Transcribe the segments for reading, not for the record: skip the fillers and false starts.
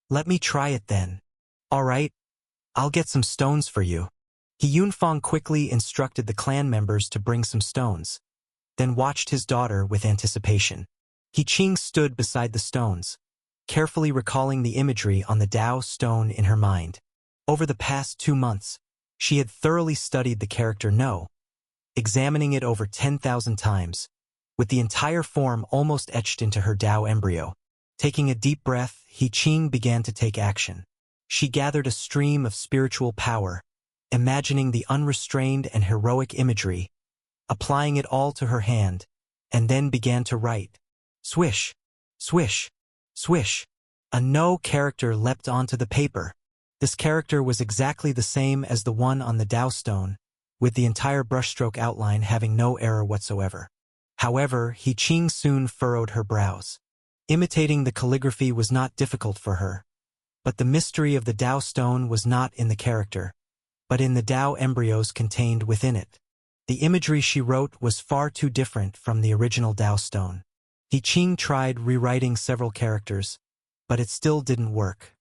Let me try it then. All right, I'll get some stones for you. He Yunfang quickly instructed the clan members to bring some stones, then watched his daughter with anticipation. He Qing stood beside the stones, carefully recalling the imagery on the Dao stone in her mind. Over the past 2 months, she had thoroughly studied the character No, examining it over 10,000 times, with the entire form almost etched into her Dao embryo. Taking a deep breath, He Qing began to take action. She gathered a stream of spiritual power, imagining the unrestrained and heroic imagery, applying it all to her hand, and then began to write. Swish, swish, swish. A No character leapt onto the paper. This character was exactly the same as the one on the Dao stone, with the entire brushstroke outline having no error whatsoever. However, He Qing soon furrowed her brows. Imitating the calligraphy was not difficult for her, but the mystery of the Dao stone was not in the character, but in the Dao embryos contained within it. The imagery she wrote was far too different from the original Dao stone. He Qing tried rewriting several characters, but it still didn't work.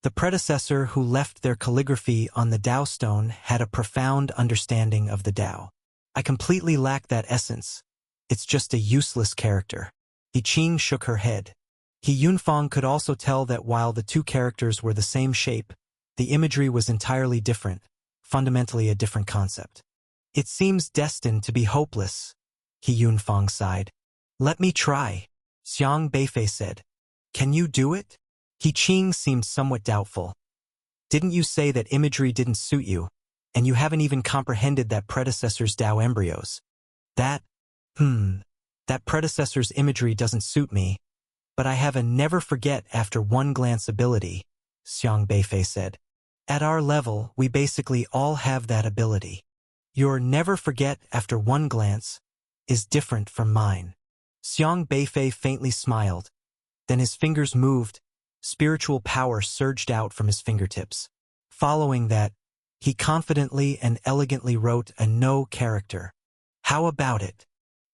The predecessor who left their calligraphy on the Dao stone had a profound understanding of the Dao. I completely lack that essence. It's just a useless character. He Qing shook her head. He Yunfang could also tell that while the two characters were the same shape, the imagery was entirely different, fundamentally a different concept. It seems destined to be hopeless, He Yunfang sighed. Let me try, Xiang Beifei said. Can you do it? He Qing seemed somewhat doubtful. Didn't you say that imagery didn't suit you, and you haven't even comprehended that predecessor's Dao embryos? That predecessor's imagery doesn't suit me, but I have a never forget after one glance ability, Xiang Beifei said. At our level, we basically all have that ability. Your never forget after one glance is different from mine. Xiang Beifei faintly smiled. Then his fingers moved. Spiritual power surged out from his fingertips. Following that, he confidently and elegantly wrote a No character. How about it?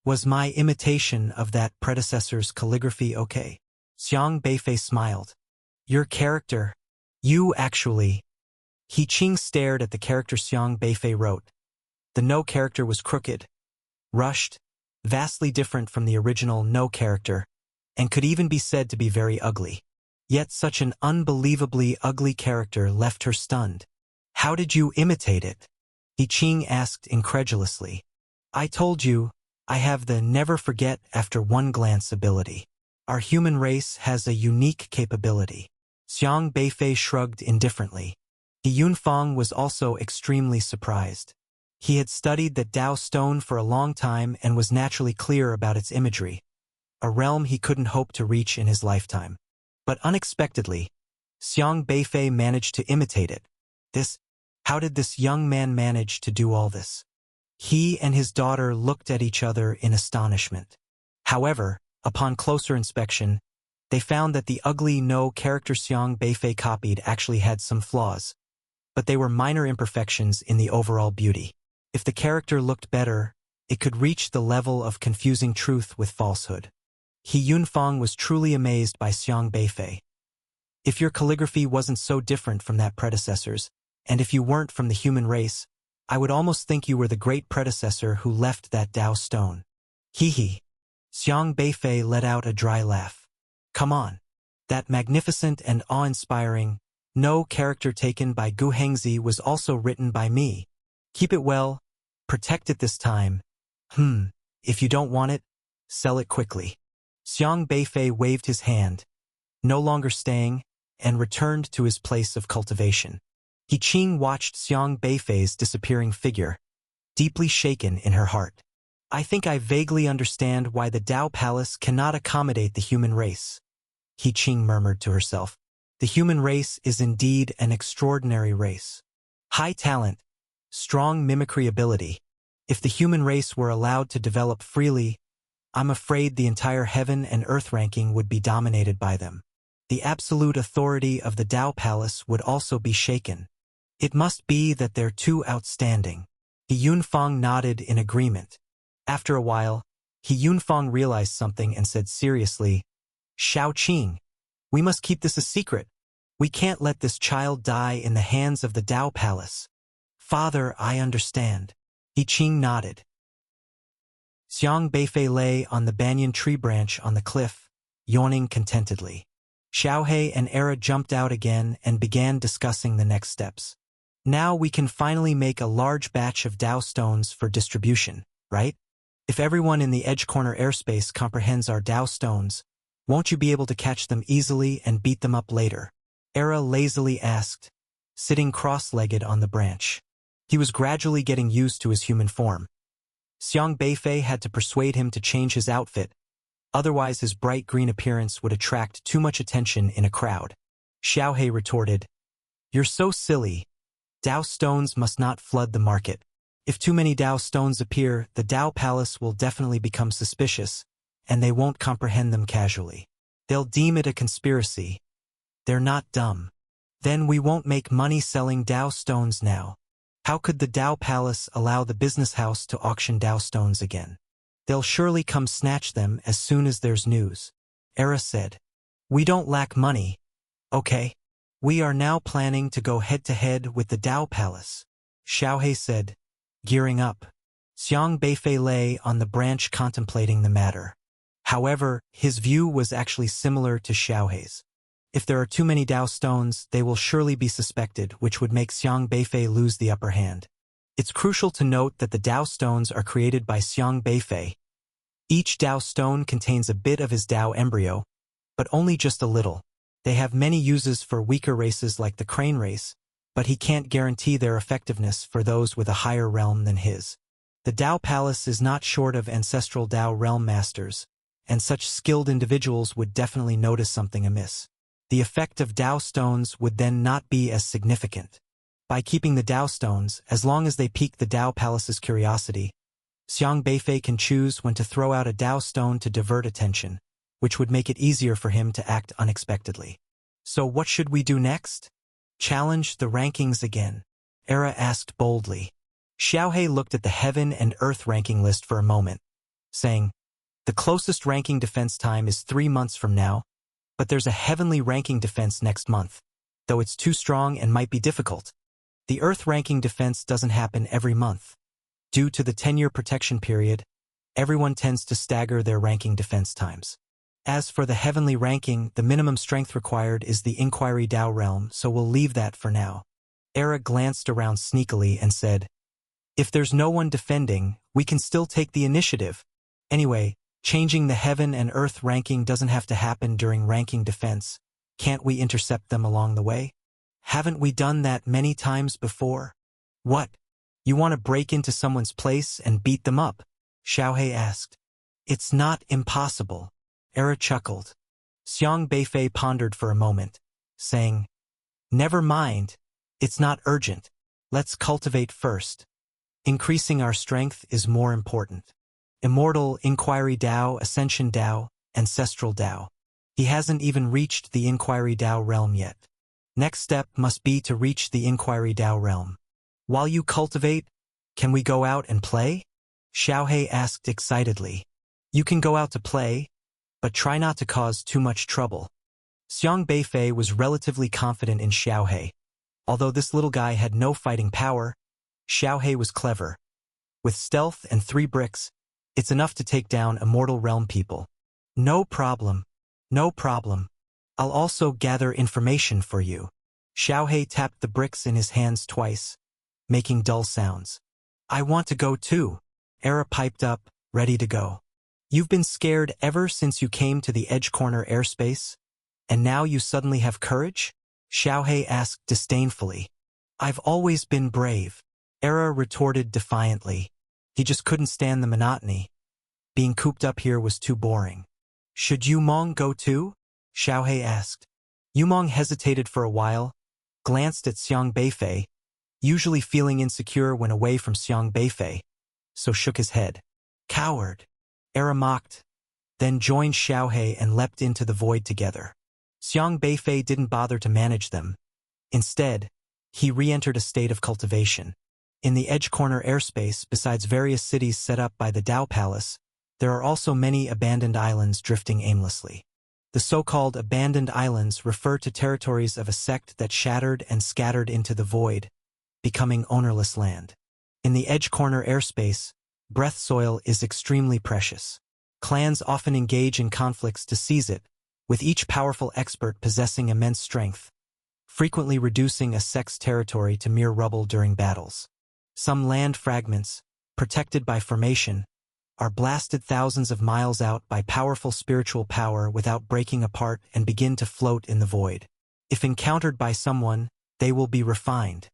Was my imitation of that predecessor's calligraphy okay? Xiang Beifei smiled. Your character? You actually. He Qing stared at the character Xiang Beifei wrote. The No character was crooked, rushed, vastly different from the original No character, and could even be said to be very ugly. Yet such an unbelievably ugly character left her stunned. How did you imitate it? He Qing asked incredulously. I told you, I have the never forget after one glance ability. Our human race has a unique capability. Xiang Beifei shrugged indifferently. He Yunfang was also extremely surprised. He had studied the Dao stone for a long time and was naturally clear about its imagery, a realm he couldn't hope to reach in his lifetime. But unexpectedly, Xiang Beifei managed to imitate it. How did this young man manage to do all this? He and his daughter looked at each other in astonishment. However, upon closer inspection, they found that the ugly No character Xiang Beifei copied actually had some flaws, but they were minor imperfections in the overall beauty. If the character looked better, it could reach the level of confusing truth with falsehood. He Yunfang was truly amazed by Xiang Beifei. If your calligraphy wasn't so different from that predecessor's, and if you weren't from the human race, I would almost think you were the great predecessor who left that Dao stone. Hee. Xiang Beifei let out a dry laugh. Come on. That magnificent and awe-inspiring No character taken by Gu Hengzi was also written by me. Keep it well. Protect it this time. If you don't want it, sell it quickly. Xiang Beifei waved his hand, no longer staying, and returned to his place of cultivation. He Qing watched Xiang Beifei's disappearing figure, deeply shaken in her heart. I think I vaguely understand why the Dao Palace cannot accommodate the human race, He Qing murmured to herself. The human race is indeed an extraordinary race. High talent, strong mimicry ability. If the human race were allowed to develop freely, I'm afraid the entire heaven and earth ranking would be dominated by them. The absolute authority of the Dao Palace would also be shaken. It must be that they're too outstanding. He Yunfang nodded in agreement. After a while, He Yunfang realized something and said seriously, Shao Qing, we must keep this a secret. We can't let this child die in the hands of the Dao Palace. Father, I understand. I Ching nodded. Xiang Beifei lay on the banyan tree branch on the cliff, yawning contentedly. Xiaohe and Era jumped out again and began discussing the next steps. Now we can finally make a large batch of Dao stones for distribution, right? If everyone in the Edge Corner airspace comprehends our Dao stones, won't you be able to catch them easily and beat them up later? Era lazily asked, sitting cross-legged on the branch. He was gradually getting used to his human form. Xiang Beifei had to persuade him to change his outfit, otherwise his bright green appearance would attract too much attention in a crowd. Xiaohe retorted, "You're so silly. Dao stones must not flood the market. If too many Dao stones appear, the Dao Palace will definitely become suspicious, and they won't comprehend them casually. They'll deem it a conspiracy. They're not dumb. Then we won't make money selling Dao stones now. How could the Dao Palace allow the business house to auction Dao stones again? They'll surely come snatch them as soon as there's news." Era said, "We don't lack money, okay? We are now planning to go head-to-head with the Dao Palace," Xiaohe said, gearing up. Xiang Beifei lay on the branch contemplating the matter. However, his view was actually similar to Xiaohe's. If there are too many Dao stones, they will surely be suspected, which would make Xiang Beifei lose the upper hand. It's crucial to note that the Dao stones are created by Xiang Beifei. Each Dao stone contains a bit of his Dao embryo, but only just a little. They have many uses for weaker races like the crane race, but he can't guarantee their effectiveness for those with a higher realm than his. The Dao Palace is not short of ancestral Dao realm masters, and such skilled individuals would definitely notice something amiss. The effect of Dao stones would then not be as significant. By keeping the Dao stones, as long as they pique the Dao Palace's curiosity, Xiang Beifei can choose when to throw out a Dao stone to divert attention, which would make it easier for him to act unexpectedly. So what should we do next? Challenge the rankings again, Era asked boldly. Xiaohe looked at the heaven and earth ranking list for a moment, saying, "The closest ranking defense time is 3 months from now, but there's a heavenly ranking defense next month, though it's too strong and might be difficult. The earth ranking defense doesn't happen every month. Due to the 10-year protection period, everyone tends to stagger their ranking defense times. As for the heavenly ranking, the minimum strength required is the Inquiry Dao realm, so we'll leave that for now." Era glanced around sneakily and said, "If there's no one defending, we can still take the initiative. Anyway, changing the heaven and earth ranking doesn't have to happen during ranking defense. Can't we intercept them along the way? Haven't we done that many times before?" "What? You want to break into someone's place and beat them up?" Xiaohe asked. "It's not impossible," Era chuckled. Xiang Beifei pondered for a moment, saying, "Never mind. It's not urgent. Let's cultivate first. Increasing our strength is more important. Immortal, Inquiry Dao, Ascension Dao, Ancestral Dao. He hasn't even reached the Inquiry Dao realm yet. Next step must be to reach the Inquiry Dao realm. While you cultivate, can we go out and play?" Xiaohe asked excitedly. "You can go out to play, but try not to cause too much trouble." Xiang Beifei was relatively confident in Xiaohe. Although this little guy had no fighting power, Xiaohe was clever. With stealth and 3 bricks, it's enough to take down immortal realm people. "No problem. No problem. I'll also gather information for you." Xiaohe tapped the bricks in his hands twice, making dull sounds. "I want to go too," Era piped up, ready to go. "You've been scared ever since you came to the Edge Corner airspace? And now you suddenly have courage?" Xiaohe asked disdainfully. "I've always been brave," Era retorted defiantly. He just couldn't stand the monotony. Being cooped up here was too boring. "Should Yumong go too?" Xiaohe asked. Yumong hesitated for a while, glanced at Xiang Beifei, usually feeling insecure when away from Xiang Beifei, so shook his head. "Coward," Era mocked, then joined Xiaohe and leapt into the void together. Xiang Beifei didn't bother to manage them. Instead, he re-entered a state of cultivation. In the Edge Corner airspace, besides various cities set up by the Dao Palace, there are also many abandoned islands drifting aimlessly. The so-called abandoned islands refer to territories of a sect that shattered and scattered into the void, becoming ownerless land. In the edge corner airspace, breath soil is extremely precious. Clans often engage in conflicts to seize it, with each powerful expert possessing immense strength, frequently reducing a sect's territory to mere rubble during battles. Some land fragments, protected by formation, are blasted thousands of miles out by powerful spiritual power without breaking apart and begin to float in the void. If encountered by someone, they will be refined.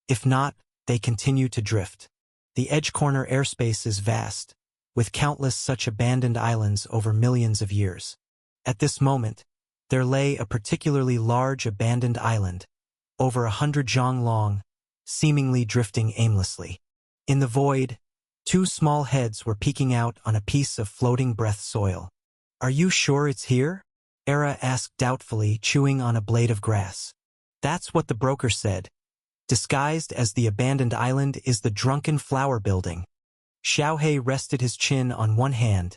If not, they continue to drift. The edge corner airspace is vast, with countless such abandoned islands over millions of years. At this moment, there lay a particularly large abandoned island, over 100 zhang long, seemingly drifting aimlessly. In the void, two small heads were peeking out on a piece of floating breath soil. "Are you sure it's here?" Era asked doubtfully, chewing on a blade of grass. "That's what the broker said. Disguised as the abandoned island is the Drunken Flower Building." Xiaohe rested his chin on one hand,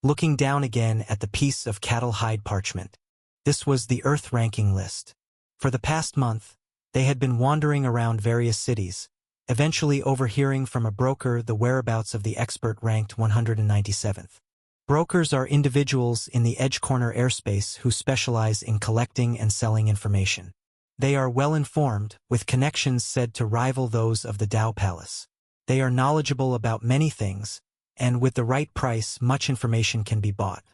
looking down again at the piece of cattle hide parchment. This was the Earth ranking list. For the past month, they had been wandering around various cities, eventually overhearing from a broker the whereabouts of the expert ranked 197th. Brokers are individuals in the edge corner airspace who specialize in collecting and selling information. They are well-informed, with connections said to rival those of the Dao Palace. They are knowledgeable about many things, and with the right price, much information can be bought.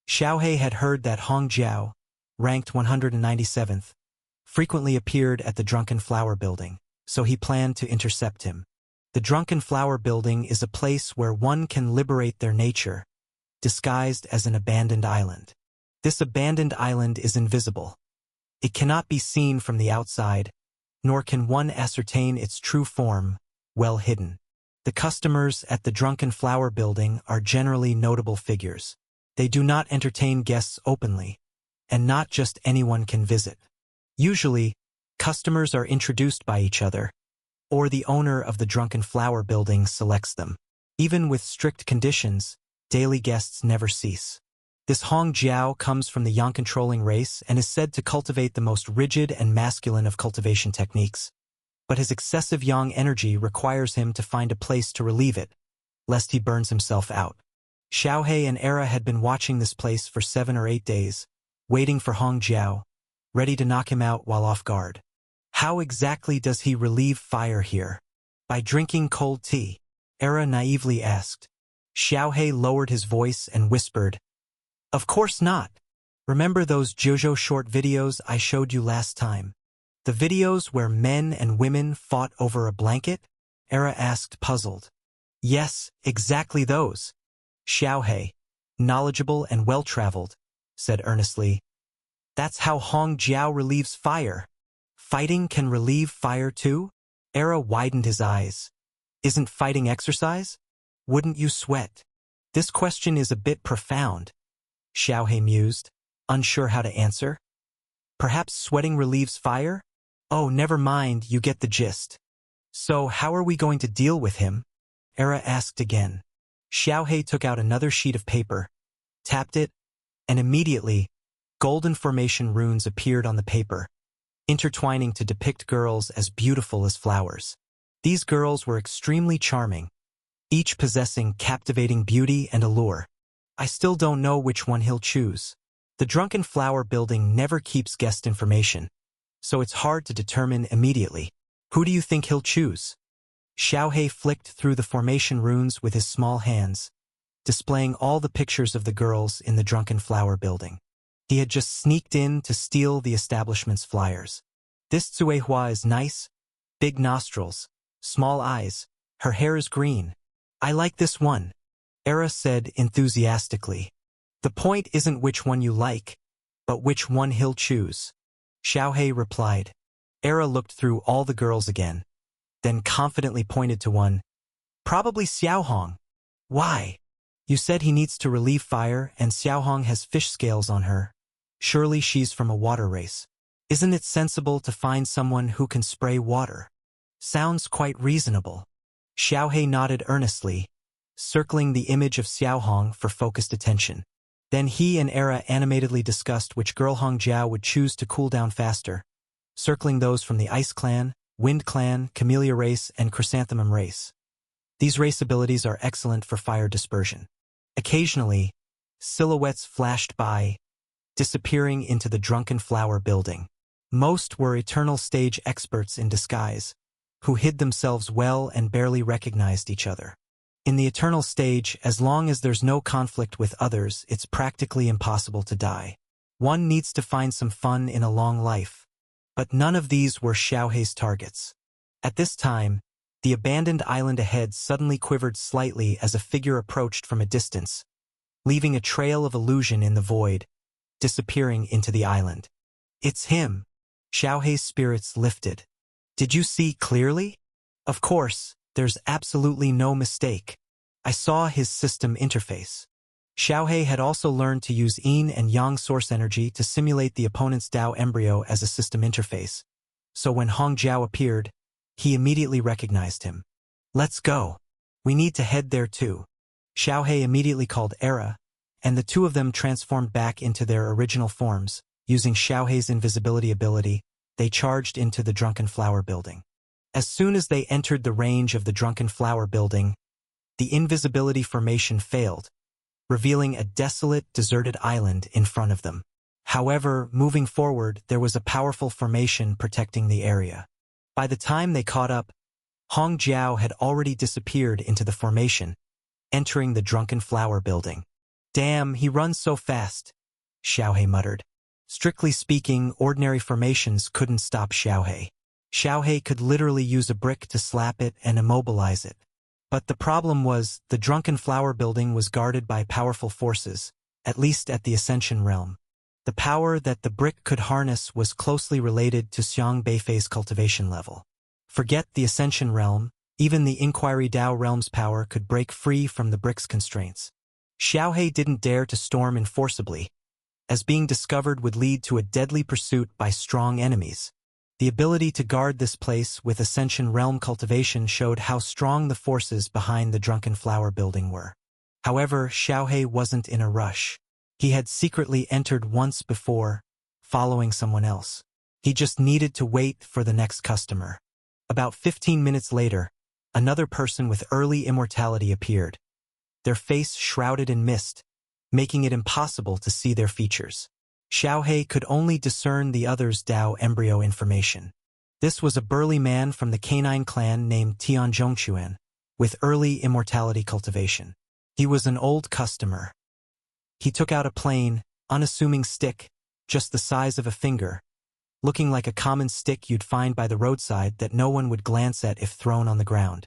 Xiaohe had heard that Hong Jiao, ranked 197th, frequently appeared at the Drunken Flower Building, so he planned to intercept him. The Drunken Flower Building is a place where one can liberate their nature, disguised as an abandoned island. This abandoned island is invisible. It cannot be seen from the outside, nor can one ascertain its true form, well hidden. The customers at the Drunken Flower Building are generally notable figures. They do not entertain guests openly, and not just anyone can visit. Usually, customers are introduced by each other, or the owner of the Drunken Flower Building selects them. Even with strict conditions, daily guests never cease. This Hong Jiao comes from the yang-controlling race and is said to cultivate the most rigid and masculine of cultivation techniques. But his excessive yang energy requires him to find a place to relieve it, lest he burns himself out. Xiaohe and Era had been watching this place for 7 or 8 days, waiting for Hong Jiao, ready to knock him out while off guard. How exactly does he relieve fire here? By drinking cold tea? Era naively asked. Xiaohe lowered his voice and whispered, "Of course not. Remember those JoJo short videos I showed you last time? The videos where men and women fought over a blanket?" Era asked, puzzled. "Yes, exactly those." Xiaohe, knowledgeable and well-traveled, said earnestly, "That's how Hong Jiao relieves fire. Fighting can relieve fire too?" Era widened his eyes. "Isn't fighting exercise? Wouldn't you sweat?" "This question is a bit profound," Xiaohe mused, unsure how to answer. "Perhaps sweating relieves fire? Oh, never mind, you get the gist." "So how are we going to deal with him?" Era asked again. Xiaohe took out another sheet of paper, tapped it, and immediately, golden formation runes appeared on the paper, intertwining to depict girls as beautiful as flowers. These girls were extremely charming, each possessing captivating beauty and allure. "I still don't know which one he'll choose. The Drunken Flower Building never keeps guest information, so it's hard to determine immediately. Who do you think he'll choose?" Xiaohe flicked through the formation runes with his small hands, displaying all the pictures of the girls in the Drunken Flower Building. He had just sneaked in to steal the establishment's flyers. "This Tsuehua is nice, big nostrils, small eyes, her hair is green. I like this one," Era said enthusiastically. "The point isn't which one you like, but which one he'll choose," Xiaohe replied. Era looked through all the girls again, then confidently pointed to one. "Probably Xiaohong." "Why?" "You said he needs to relieve fire and Xiaohong has fish scales on her. Surely she's from a water race. Isn't it sensible to find someone who can spray water?" "Sounds quite reasonable." Xiaohe nodded earnestly, circling the image of Xiaohong for focused attention. Then he and Era animatedly discussed which girl Hong Jiao would choose to cool down faster, circling those from the Ice Clan, Wind Clan, Camellia Race, and Chrysanthemum Race. These race abilities are excellent for fire dispersion. Occasionally, silhouettes flashed by, disappearing into the Drunken Flower building. Most were Eternal Stage experts in disguise, who hid themselves well and barely recognized each other. In the Eternal Stage, as long as there's no conflict with others, it's practically impossible to die. One needs to find some fun in a long life. But none of these were Xiaohei's targets. At this time, the abandoned island ahead suddenly quivered slightly as a figure approached from a distance, leaving a trail of illusion in the void, disappearing into the island. It's him. Xiaohei's spirits lifted. Did you see clearly? Of course, there's absolutely no mistake. I saw his system interface. Xiaohei had also learned to use Yin and Yang source energy to simulate the opponent's Dao embryo as a system interface. So when Hong Jiao appeared, he immediately recognized him. Let's go. We need to head there too. Xiaohei immediately called Era, and the two of them transformed back into their original forms. Using Xiaohei's invisibility ability, they charged into the Drunken Flower building. As soon as they entered the range of the Drunken Flower building, the invisibility formation failed, revealing a desolate, deserted island in front of them. However, moving forward, there was a powerful formation protecting the area. By the time they caught up, Hong Jiao had already disappeared into the formation, entering the Drunken Flower building. Damn, he runs so fast, Xiaohei muttered. Strictly speaking, ordinary formations couldn't stop Xiaohei. Xiaohei could literally use a brick to slap it and immobilize it. But the problem was, the Drunken Flower building was guarded by powerful forces, at least at the Ascension realm. The power that the brick could harness was closely related to Xiang Beifei's cultivation level. Forget the Ascension realm, even the Inquiry Dao realm's power could break free from the brick's constraints. Xiaohei didn't dare to storm in forcibly, as being discovered would lead to a deadly pursuit by strong enemies. The ability to guard this place with Ascension realm cultivation showed how strong the forces behind the Drunken Flower building were. However, Xiaohei wasn't in a rush. He had secretly entered once before, following someone else. He just needed to wait for the next customer. About 15 minutes later, another person with early immortality appeared, their face shrouded in mist, making it impossible to see their features. Xiaohei could only discern the other's Dao embryo information. This was a burly man from the Canine clan named Tian Zhongquan, with early immortality cultivation. He was an old customer. He took out a plain, unassuming stick, just the size of a finger, looking like a common stick you'd find by the roadside that no one would glance at if thrown on the ground.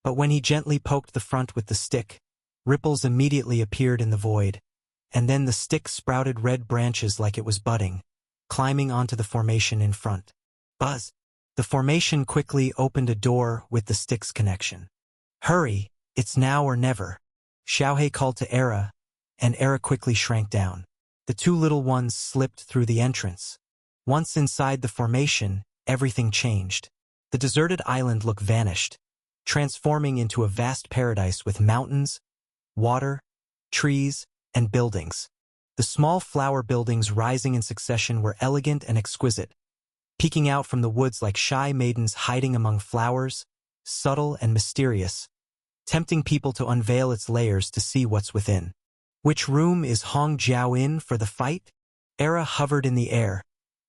But when he gently poked the front with the stick, ripples immediately appeared in the void, and then the stick sprouted red branches like it was budding, climbing onto the formation in front. Buzz! The formation quickly opened a door with the stick's connection. Hurry, it's now or never. Xiaohei called to Era, and Era quickly shrank down. The two little ones slipped through the entrance. Once inside the formation, everything changed. The deserted island look vanished, transforming into a vast paradise with mountains, water, trees, and buildings. The small flower buildings rising in succession were elegant and exquisite, peeking out from the woods like shy maidens hiding among flowers, subtle and mysterious, tempting people to unveil its layers to see what's within. Which room is Hong Jiao in for the fight? Era hovered in the air,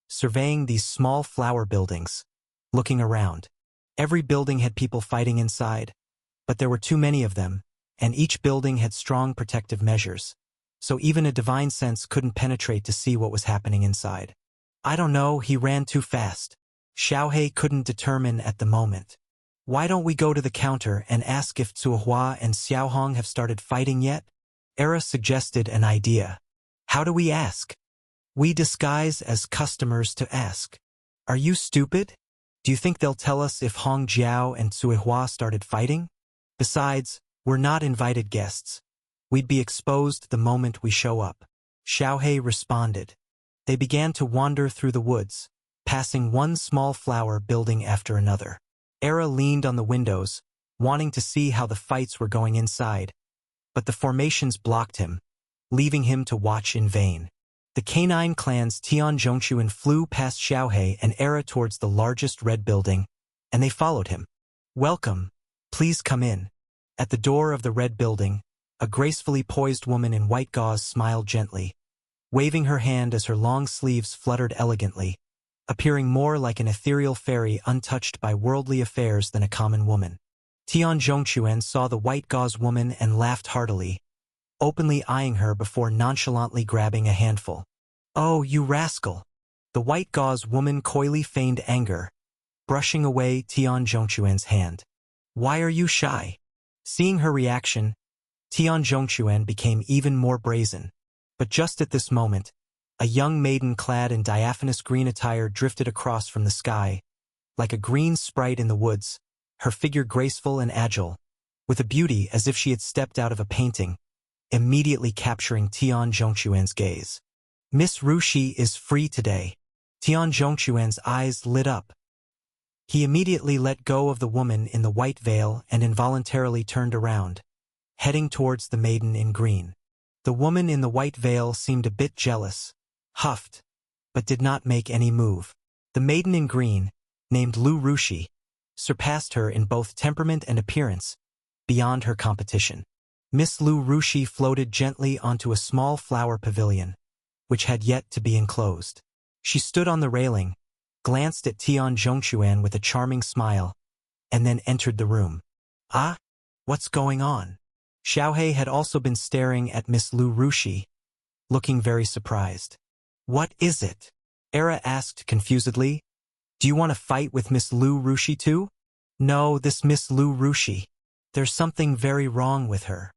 surveying these small flower buildings, looking around. Every building had people fighting inside, but there were too many of them, and each building had strong protective measures, so even a divine sense couldn't penetrate to see what was happening inside. I don't know, he ran too fast. Xiaohei couldn't determine at the moment. Why don't we go to the counter and ask if Zuohua and Xiaohong have started fighting yet? Era suggested an idea. How do we ask? We disguise as customers to ask. Are you stupid? Do you think they'll tell us if Hong Jiao and Zuohua started fighting? Besides, we're not invited guests. We'd be exposed the moment we show up. Xiaohei responded. They began to wander through the woods, passing one small flower building after another. Era leaned on the windows, wanting to see how the fights were going inside, but the formations blocked him, leaving him to watch in vain. The canine clan's Tian Zhongquan flew past Xiaohe and Era towards the largest red building, and they followed him. "Welcome. Please come in." At the door of the red building, a gracefully poised woman in white gauze smiled gently, waving her hand as her long sleeves fluttered elegantly, appearing more like an ethereal fairy untouched by worldly affairs than a common woman. Tian Zhongquan saw the white gauze woman and laughed heartily, openly eyeing her before nonchalantly grabbing a handful. "Oh, you rascal!" The white gauze woman coyly feigned anger, brushing away Tian Zhongquan's hand. "Why are you shy?" Seeing her reaction, Tian Zhongquan became even more brazen. But just at this moment, a young maiden clad in diaphanous green attire drifted across from the sky, like a green sprite in the woods, her figure graceful and agile, with a beauty as if she had stepped out of a painting, immediately capturing Tian Zhongquan's gaze. "Miss Rushi is free today." Tian Zhongquan's eyes lit up. He immediately let go of the woman in the white veil and involuntarily turned around, heading towards the maiden in green. The woman in the white veil seemed a bit jealous, huffed, but did not make any move. The maiden in green, named Lu Rushi, surpassed her in both temperament and appearance, beyond her competition. Miss Lu Rushi floated gently onto a small flower pavilion, which had yet to be enclosed. She stood on the railing, glanced at Tian Zhongquan with a charming smile, and then entered the room. "Ah? What's going on?" Xiaohe had also been staring at Miss Lu Rushi, looking very surprised. "What is it?" Era asked confusedly. "Do you want to fight with Miss Lu Rushi too?" "No, this Miss Lu Rushi. There's something very wrong with her."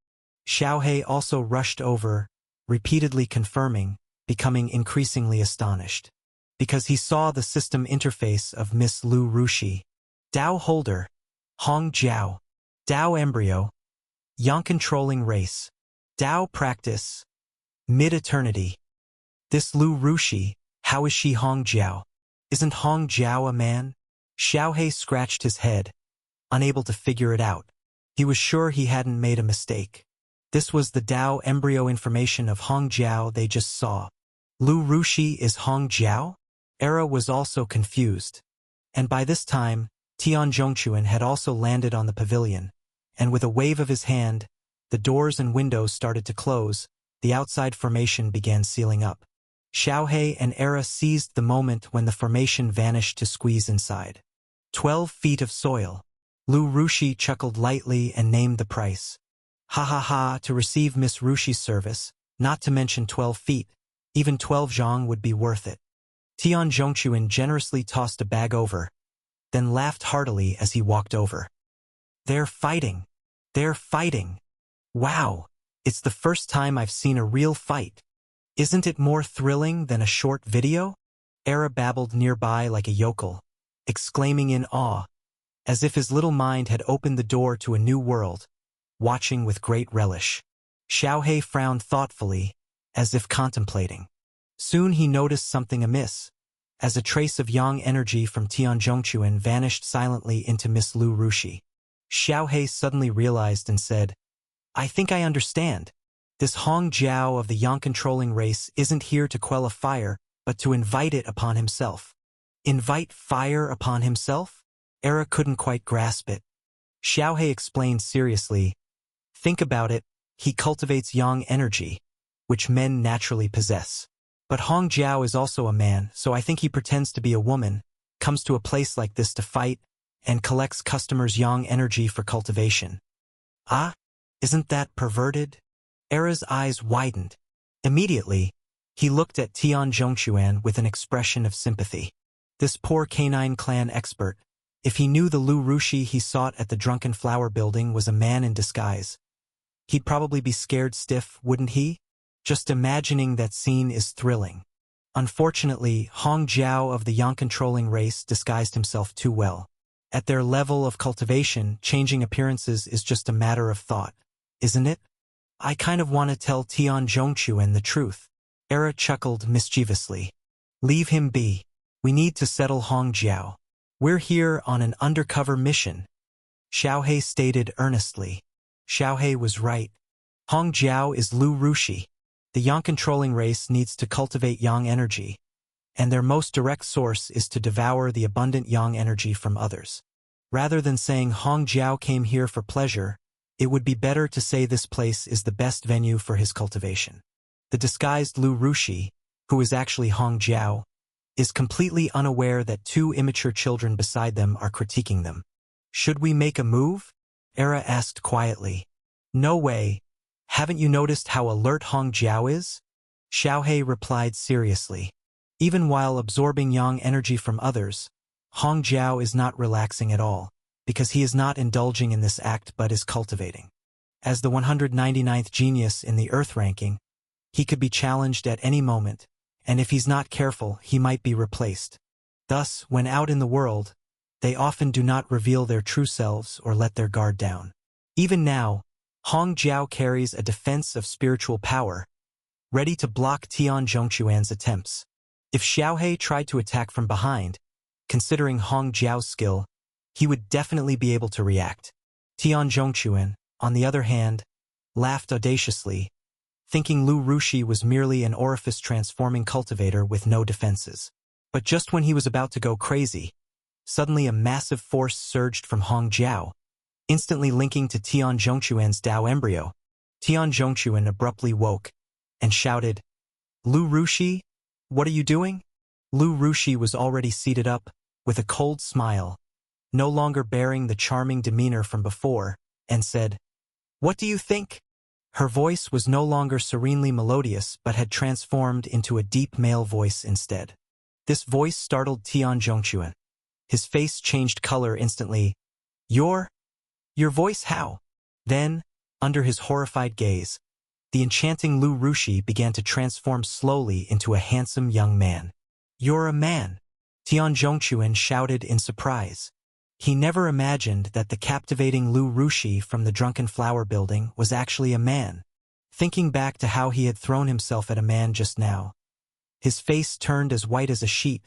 Xiaohe also rushed over, repeatedly confirming, becoming increasingly astonished, because he saw the system interface of Miss Lu Rushi. Dao Holder, Hong Jiao, Dao Embryo, Yang Controlling Race, Dao Practice, Mid-Eternity. This Lu Rushi, how is she Hong Jiao? Isn't Hong Jiao a man? Xiaohe scratched his head, unable to figure it out. He was sure he hadn't made a mistake. This was the Dao embryo information of Hong Jiao they just saw. Lu Rushi is Hong Jiao? Era was also confused. And by this time, Tian Zhongquan had also landed on the pavilion, and with a wave of his hand, the doors and windows started to close, the outside formation began sealing up. Xiaohe and Era seized the moment when the formation vanished to squeeze inside. 12 feet of soil. Lu Rushi chuckled lightly and named the price. "Ha ha ha, to receive Miss Rushi's service, not to mention 12 feet, even 12 zhong would be worth it." Tian Zhongquan generously tossed a bag over, then laughed heartily as he walked over. "They're fighting. They're fighting. Wow, it's the first time I've seen a real fight. Isn't it more thrilling than a short video?" Era babbled nearby like a yokel, exclaiming in awe, as if his little mind had opened the door to a new world, watching with great relish. Xiaohe frowned thoughtfully, as if contemplating. Soon he noticed something amiss, as a trace of yang energy from Tian Zhongquan vanished silently into Miss Lu Rushi. Xiaohe suddenly realized and said, "I think I understand. This Hong Jiao of the yang controlling race isn't here to quell a fire, but to invite it upon himself." Invite fire upon himself? Era couldn't quite grasp it. Xiaohe explained seriously, "Think about it, he cultivates yang energy, which men naturally possess. But Hong Jiao is also a man, so I think he pretends to be a woman, comes to a place like this to fight, and collects customers' yang energy for cultivation." "Ah? Isn't that perverted?" Era's eyes widened. Immediately, he looked at Tian Zhongquan with an expression of sympathy. This poor canine clan expert, if he knew the Lu Rushi he sought at the Drunken Flower Building was a man in disguise, he'd probably be scared stiff, wouldn't he? Just imagining that scene is thrilling. Unfortunately, Hong Jiao of the yang controlling race disguised himself too well. At their level of cultivation, changing appearances is just a matter of thought, isn't it? I kind of want to tell Tian Zhongquan the truth. Era chuckled mischievously. "Leave him be. We need to settle Hong Jiao. We're here on an undercover mission," Xiaohe stated earnestly. Xiaohe was right. Hong Jiao is Lu Rushi. The yang-controlling race needs to cultivate yang energy, and their most direct source is to devour the abundant yang energy from others. Rather than saying Hong Jiao came here for pleasure, it would be better to say this place is the best venue for his cultivation. The disguised Lu Rushi, who is actually Hong Jiao, is completely unaware that two immature children beside them are critiquing them. Should we make a move? Era asked quietly. No way. Haven't you noticed how alert Hong Jiao is? Xiaohei replied seriously. Even while absorbing yang energy from others, Hong Jiao is not relaxing at all, because he is not indulging in this act but is cultivating. As the 199th genius in the Earth ranking, he could be challenged at any moment, and if he's not careful, he might be replaced. Thus, when out in the world, they often do not reveal their true selves or let their guard down. Even now, Hong Jiao carries a defense of spiritual power, ready to block Tian Zhongquan's attempts. If Xiaohei tried to attack from behind, considering Hong Jiao's skill, he would definitely be able to react. Tian Zhongquan, on the other hand, laughed audaciously, thinking Lu Rushi was merely an orifice-transforming cultivator with no defenses. But just when he was about to go crazy, suddenly a massive force surged from Hong Jiao, instantly linking to Tian Zhongquan's Dao embryo. Tian Zhongquan abruptly woke and shouted, Lu Rushi, what are you doing? Lu Rushi was already seated up, with a cold smile, no longer bearing the charming demeanor from before, and said, What do you think? Her voice was no longer serenely melodious but had transformed into a deep male voice instead. This voice startled Tian Zhongquan. His face changed color instantly. Your voice how? Then, under his horrified gaze, the enchanting Lu Rushi began to transform slowly into a handsome young man. You're a man, Tian Zhongquan shouted in surprise. He never imagined that the captivating Lu Rushi from the Drunken Flower Building was actually a man. Thinking back to how he had thrown himself at a man just now, his face turned as white as a sheet.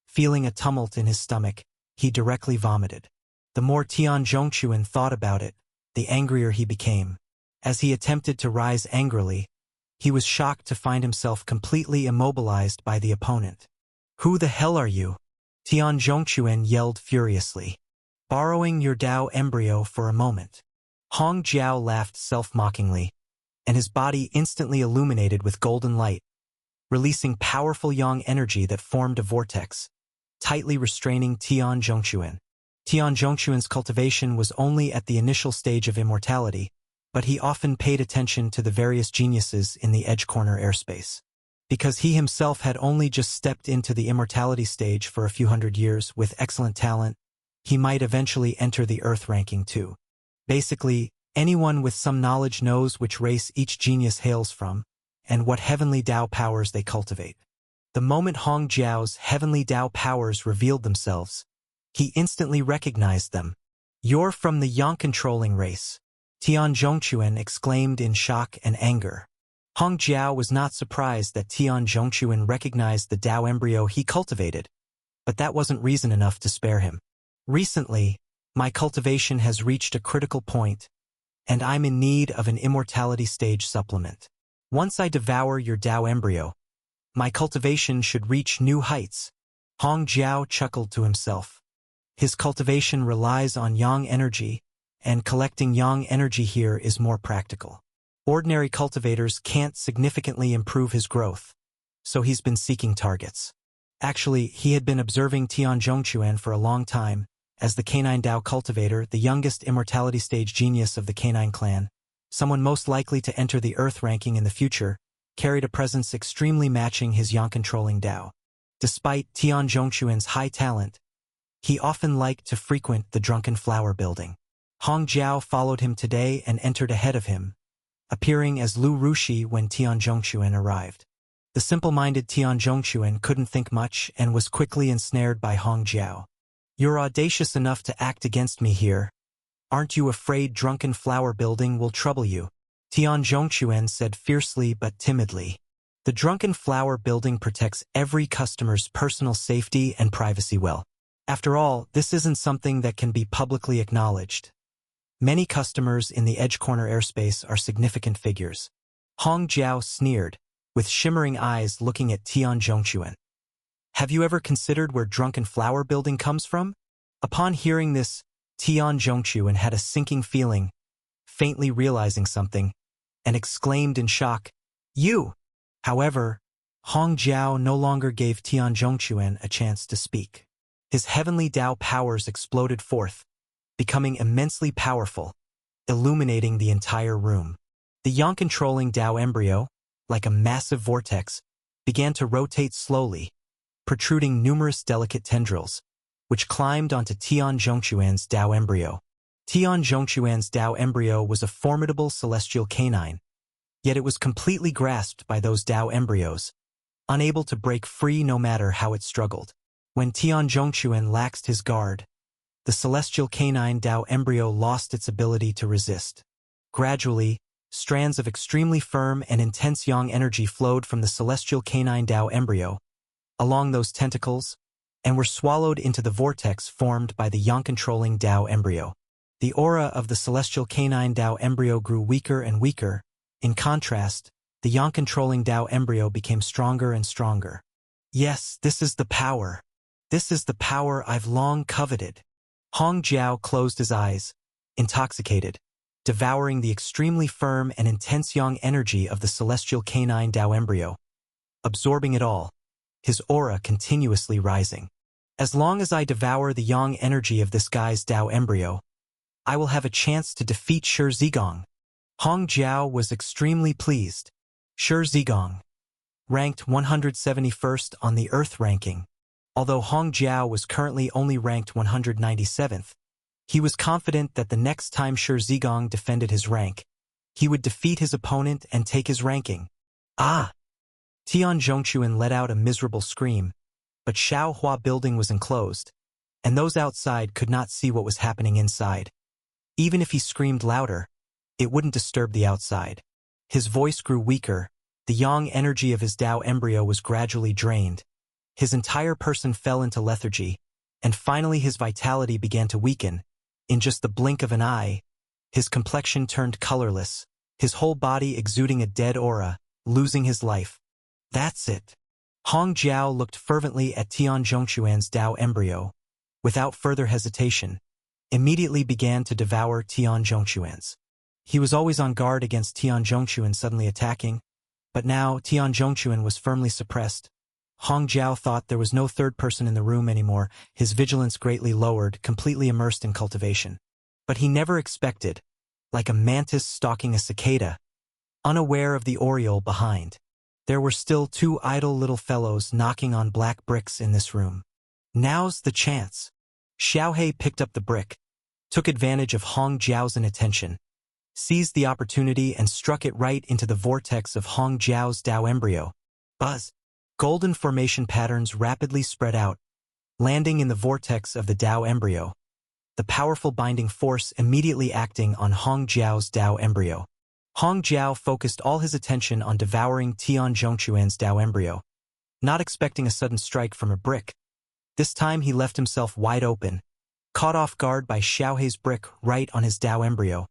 Feeling a tumult in his stomach, he directly vomited. The more Tian Zhongquan thought about it, the angrier he became. As he attempted to rise angrily, he was shocked to find himself completely immobilized by the opponent. Who the hell are you? Tian Zhongquan yelled furiously. Borrowing your Dao embryo for a moment. Hong Jiao laughed self-mockingly, and his body instantly illuminated with golden light, releasing powerful yang energy that formed a vortex, tightly restraining Tian Zhongquan. Tian Zhongquan's cultivation was only at the initial stage of immortality, but he often paid attention to the various geniuses in the Edge Corner airspace. Because he himself had only just stepped into the immortality stage for a few hundred years with excellent talent, he might eventually enter the Earth ranking too. Basically, anyone with some knowledge knows which race each genius hails from, and what heavenly Dao powers they cultivate. The moment Hong Jiao's heavenly Dao powers revealed themselves, he instantly recognized them. You're from the yang-controlling race, Tian Zhongquan exclaimed in shock and anger. Hong Jiao was not surprised that Tian Zhongquan recognized the Dao embryo he cultivated, but that wasn't reason enough to spare him. Recently, my cultivation has reached a critical point, and I'm in need of an immortality stage supplement. Once I devour your Dao embryo, my cultivation should reach new heights. Hong Jiao chuckled to himself. His cultivation relies on yang energy, and collecting yang energy here is more practical. Ordinary cultivators can't significantly improve his growth, so he's been seeking targets. Actually, he had been observing Tian Zhongquan for a long time, as the Canine Dao cultivator, the youngest immortality stage genius of the Canine clan, someone most likely to enter the Earth ranking in the future, carried a presence extremely matching his yang-controlling Dao. Despite Tian Zhongquan's high talent, he often liked to frequent the Drunken Flower Building. Hong Jiao followed him today and entered ahead of him, appearing as Lu Rushi when Tian Zhongquan arrived. The simple-minded Tian Zhongquan couldn't think much and was quickly ensnared by Hong Jiao. You're audacious enough to act against me here. Aren't you afraid Drunken Flower Building will trouble you? Tian Zhongquan said fiercely but timidly. The Drunken Flower Building protects every customer's personal safety and privacy well. After all, this isn't something that can be publicly acknowledged. Many customers in the Edge Corner airspace are significant figures. Hong Jiao sneered, with shimmering eyes looking at Tian Zhongquan. Have you ever considered where Drunken Flower Building comes from? Upon hearing this, Tian Zhongquan had a sinking feeling, faintly realizing something, and exclaimed in shock, "You!" However, Hong Jiao no longer gave Tian Zhongquan a chance to speak. His heavenly Dao powers exploded forth, becoming immensely powerful, illuminating the entire room. The yang-controlling Dao embryo, like a massive vortex, began to rotate slowly, protruding numerous delicate tendrils, which climbed onto Tian Zhongquan's Dao embryo. Tian Zhongquan's Dao embryo was a formidable celestial canine, yet it was completely grasped by those Dao embryos, unable to break free no matter how it struggled. When Tian Zhongquan laxed his guard, the celestial canine Dao embryo lost its ability to resist. Gradually, strands of extremely firm and intense yang energy flowed from the celestial canine Dao embryo, along those tentacles, and were swallowed into the vortex formed by the yang-controlling Dao embryo. The aura of the celestial canine Dao embryo grew weaker and weaker. In contrast, the yang-controlling Dao embryo became stronger and stronger. Yes, this is the power. This is the power I've long coveted. Hong Jiao closed his eyes, intoxicated, devouring the extremely firm and intense yang energy of the celestial canine Dao embryo. Absorbing it all, his aura continuously rising. As long as I devour the yang energy of this guy's Dao embryo, I will have a chance to defeat Shi Zigong. Hong Jiao was extremely pleased. Shi Zigong, ranked 171st on the Earth ranking. Although Hong Jiao was currently only ranked 197th, he was confident that the next time Shi Zigong defended his rank, he would defeat his opponent and take his ranking. Ah! Tian Zhongquan let out a miserable scream, but Xiaohua Building was enclosed, and those outside could not see what was happening inside. Even if he screamed louder, it wouldn't disturb the outside. His voice grew weaker, the yang energy of his Dao embryo was gradually drained. His entire person fell into lethargy, and finally his vitality began to weaken. In just the blink of an eye, his complexion turned colorless, his whole body exuding a dead aura, losing his life. That's it. Hong Jiao looked fervently at Tian Zhongquan's Dao embryo, without further hesitation, immediately began to devour Tian Zhongquan's. He was always on guard against Tian Zhongquan suddenly attacking, but now Tian Zhongquan was firmly suppressed. Hong Jiao thought there was no third person in the room anymore, his vigilance greatly lowered, completely immersed in cultivation. But he never expected, like a mantis stalking a cicada, unaware of the oriole behind. There were still two idle little fellows knocking on black bricks in this room. Now's the chance. Xiaohei picked up the brick, took advantage of Hong Jiao's inattention, seized the opportunity and struck it right into the vortex of Hong Jiao's Dao embryo. Buzz! Golden formation patterns rapidly spread out, landing in the vortex of the Dao embryo, the powerful binding force immediately acting on Hong Jiao's Dao embryo. Hong Jiao focused all his attention on devouring Tian Zhongquan's Dao embryo, not expecting a sudden strike from a brick. This time he left himself wide open, caught off guard by Xiaohei's brick right on his Dao embryo.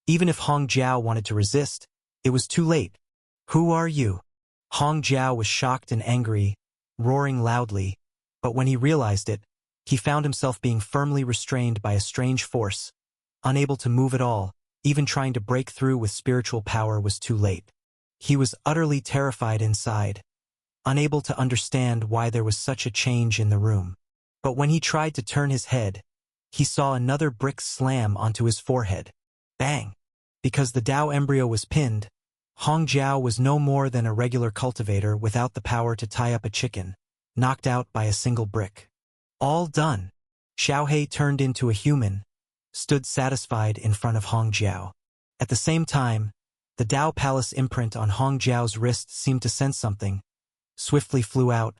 Even if Hong Jiao wanted to resist, it was too late. Who are you? Hong Jiao was shocked and angry, roaring loudly, but when he realized it, he found himself being firmly restrained by a strange force. Unable to move at all, even trying to break through with spiritual power was too late. He was utterly terrified inside, unable to understand why there was such a change in the room. But when he tried to turn his head, he saw another brick slam onto his forehead. Bang! Because the Dao embryo was pinned, Hong Jiao was no more than a regular cultivator without the power to tie up a chicken, knocked out by a single brick. All done. Xiaohei turned into a human, stood satisfied in front of Hong Jiao. At the same time, the Dao Palace imprint on Hong Jiao's wrist seemed to sense something, swiftly flew out,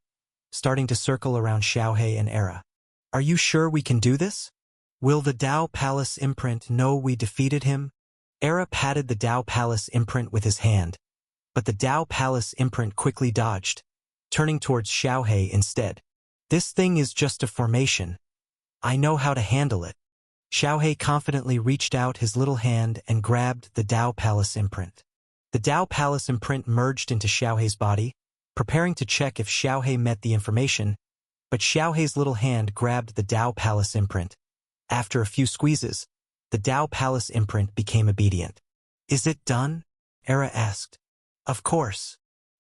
starting to circle around Xiaohei and Era. Are you sure we can do this? Will the Dao Palace imprint know we defeated him? Era patted the Dao Palace imprint with his hand, but the Dao Palace imprint quickly dodged, turning towards Xiaohei instead. This thing is just a formation. I know how to handle it. Xiaohei confidently reached out his little hand and grabbed the Dao Palace imprint. The Dao Palace imprint merged into Xiaohei's body, preparing to check if Xiaohei met the information, but Xiaohei's little hand grabbed the Dao Palace imprint. After a few squeezes, the Dao Palace imprint became obedient. "Is it done?" Era asked. "Of course."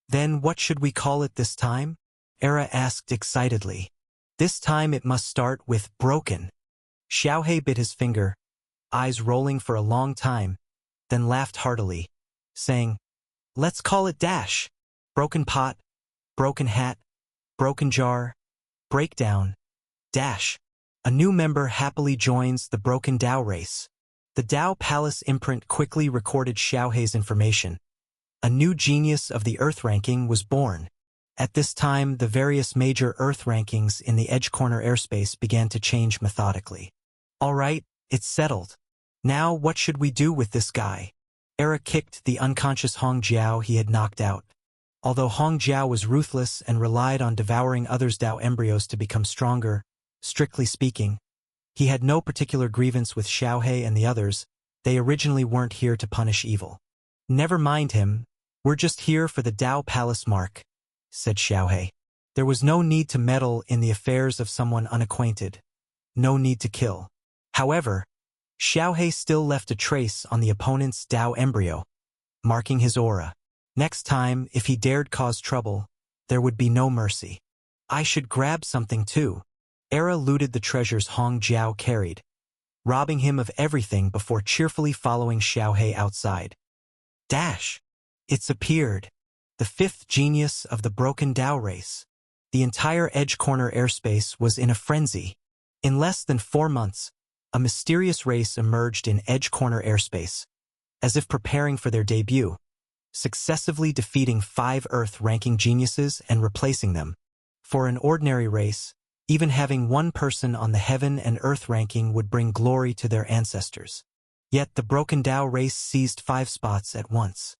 "Then what should we call it this time?" Era asked excitedly. "This time it must start with broken." Xiaohei bit his finger, eyes rolling for a long time, then laughed heartily, saying, "Let's call it Dash. Broken pot, broken hat, broken jar, breakdown, Dash." A new member happily joins the Broken Dao race. The Dao Palace imprint quickly recorded Xiaohei's information. A new genius of the Earth ranking was born. At this time, the various major Earth rankings in the Edge Corner airspace began to change methodically. "All right, it's settled. Now what should we do with this guy?" Era kicked the unconscious Hong Jiao he had knocked out. Although Hong Jiao was ruthless and relied on devouring others' Dao embryos to become stronger, strictly speaking, he had no particular grievance with Xiaohei and the others. They originally weren't here to punish evil. "Never mind him, we're just here for the Dao Palace mark," said Xiaohei. There was no need to meddle in the affairs of someone unacquainted. No need to kill. However, Xiaohei still left a trace on the opponent's Dao embryo, marking his aura. Next time, if he dared cause trouble, there would be no mercy. "I should grab something too." Era looted the treasures Hong Jiao carried, robbing him of everything before cheerfully following Xiaohei outside. Dash! It's appeared. The fifth genius of the Broken Dao race. The entire Edge Corner airspace was in a frenzy. In less than 4 months, a mysterious race emerged in Edge Corner airspace, as if preparing for their debut, successively defeating 5 Earth-ranking geniuses and replacing them. For an ordinary race, even having one person on the Heaven and Earth ranking would bring glory to their ancestors. Yet the Broken Dao race seized 5 spots at once.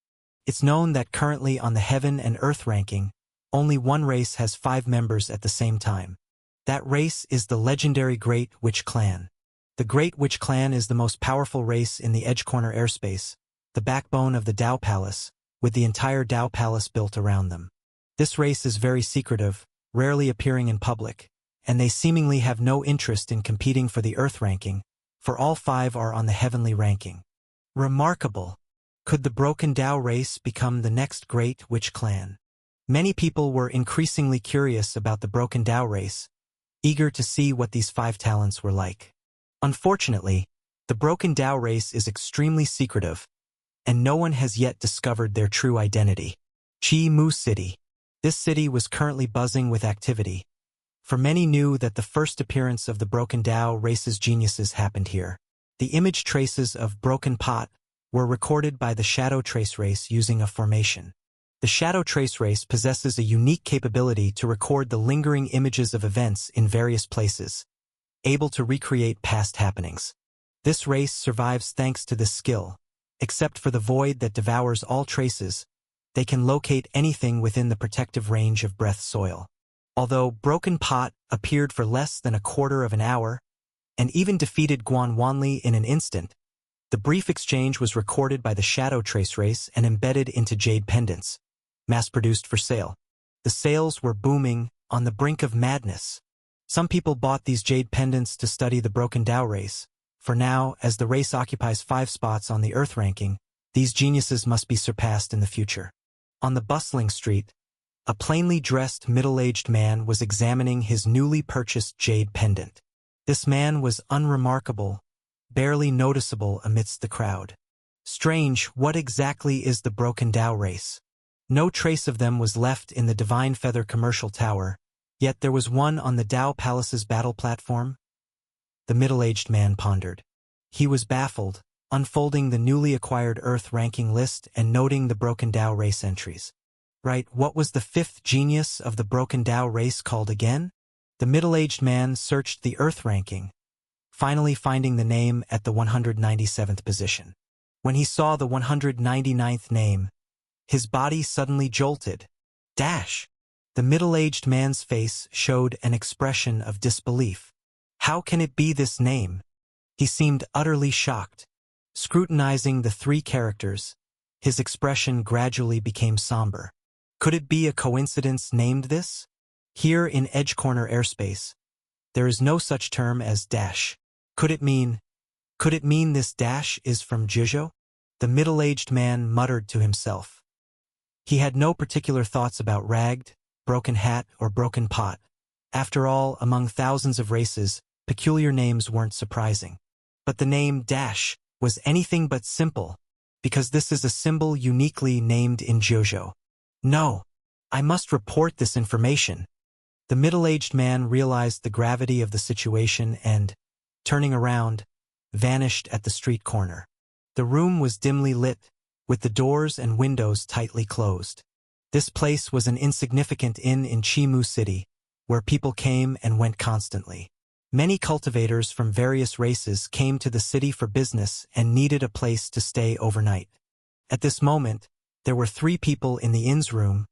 It's known that currently on the Heaven and Earth ranking, only one race has 5 members at the same time. That race is the legendary Great Witch Clan. The Great Witch Clan is the most powerful race in the Edge Corner airspace, the backbone of the Dao Palace, with the entire Dao Palace built around them. This race is very secretive, rarely appearing in public, and they seemingly have no interest in competing for the Earth ranking, for all 5 are on the Heavenly ranking. Remarkable! Could the Broken Dao race become the next Great Witch Clan? Many people were increasingly curious about the Broken Dao race, eager to see what these 5 talents were like. Unfortunately, the Broken Dao race is extremely secretive, and no one has yet discovered their true identity. Chi Mu City. This city was currently buzzing with activity, for many knew that the first appearance of the Broken Dao race's geniuses happened here. The image traces of Broken Pot were recorded by the Shadow Trace race using a formation. The Shadow Trace race possesses a unique capability to record the lingering images of events in various places, able to recreate past happenings. This race survives thanks to this skill. Except for the void that devours all traces, they can locate anything within the protective range of breath soil. Although Broken Pot appeared for less than a quarter of an hour, and even defeated Guan Wanli in an instant, the brief exchange was recorded by the Shadow Trace race and embedded into jade pendants, mass-produced for sale. The sales were booming, on the brink of madness. Some people bought these jade pendants to study the Broken Dao race. For now, as the race occupies 5 spots on the Earth ranking, these geniuses must be surpassed in the future. On the bustling street, a plainly dressed middle-aged man was examining his newly purchased jade pendant. This man was unremarkable, barely noticeable amidst the crowd. Strange, what exactly is the Broken Dao race? No trace of them was left in the Divine Feather commercial tower, yet there was one on the Dao Palace's battle platform. The middle-aged man pondered. He was baffled, unfolding the newly acquired Earth ranking list and noting the Broken Dao race entries. Right, what was the 5th genius of the Broken Dao race called again? The middle-aged man searched the Earth ranking, finally finding the name at the 197th position. When he saw the 199th name, his body suddenly jolted. Dash! The middle-aged man's face showed an expression of disbelief. How can it be this name? He seemed utterly shocked. Scrutinizing the 3 characters, His expression gradually became somber. Could it be a coincidence named this? Here in Edge Corner airspace, there is no such term as dash. Could it mean this dash is from Zhuzhou? The middle-aged man muttered to himself. He had no particular thoughts about ragged, broken hat, or broken pot. After all, among thousands of races, peculiar names weren't surprising. But the name dash was anything but simple, because this is a symbol uniquely named in Zhuzhou. No, I must report this information. The middle-aged man realized the gravity of the situation and, turning around, vanished at the street corner. The room was dimly lit, with the doors and windows tightly closed. This place was an insignificant inn in Chimu City, where people came and went constantly. Many cultivators from various races came to the city for business and needed a place to stay overnight. At this moment, there were 3 people in the inn's room,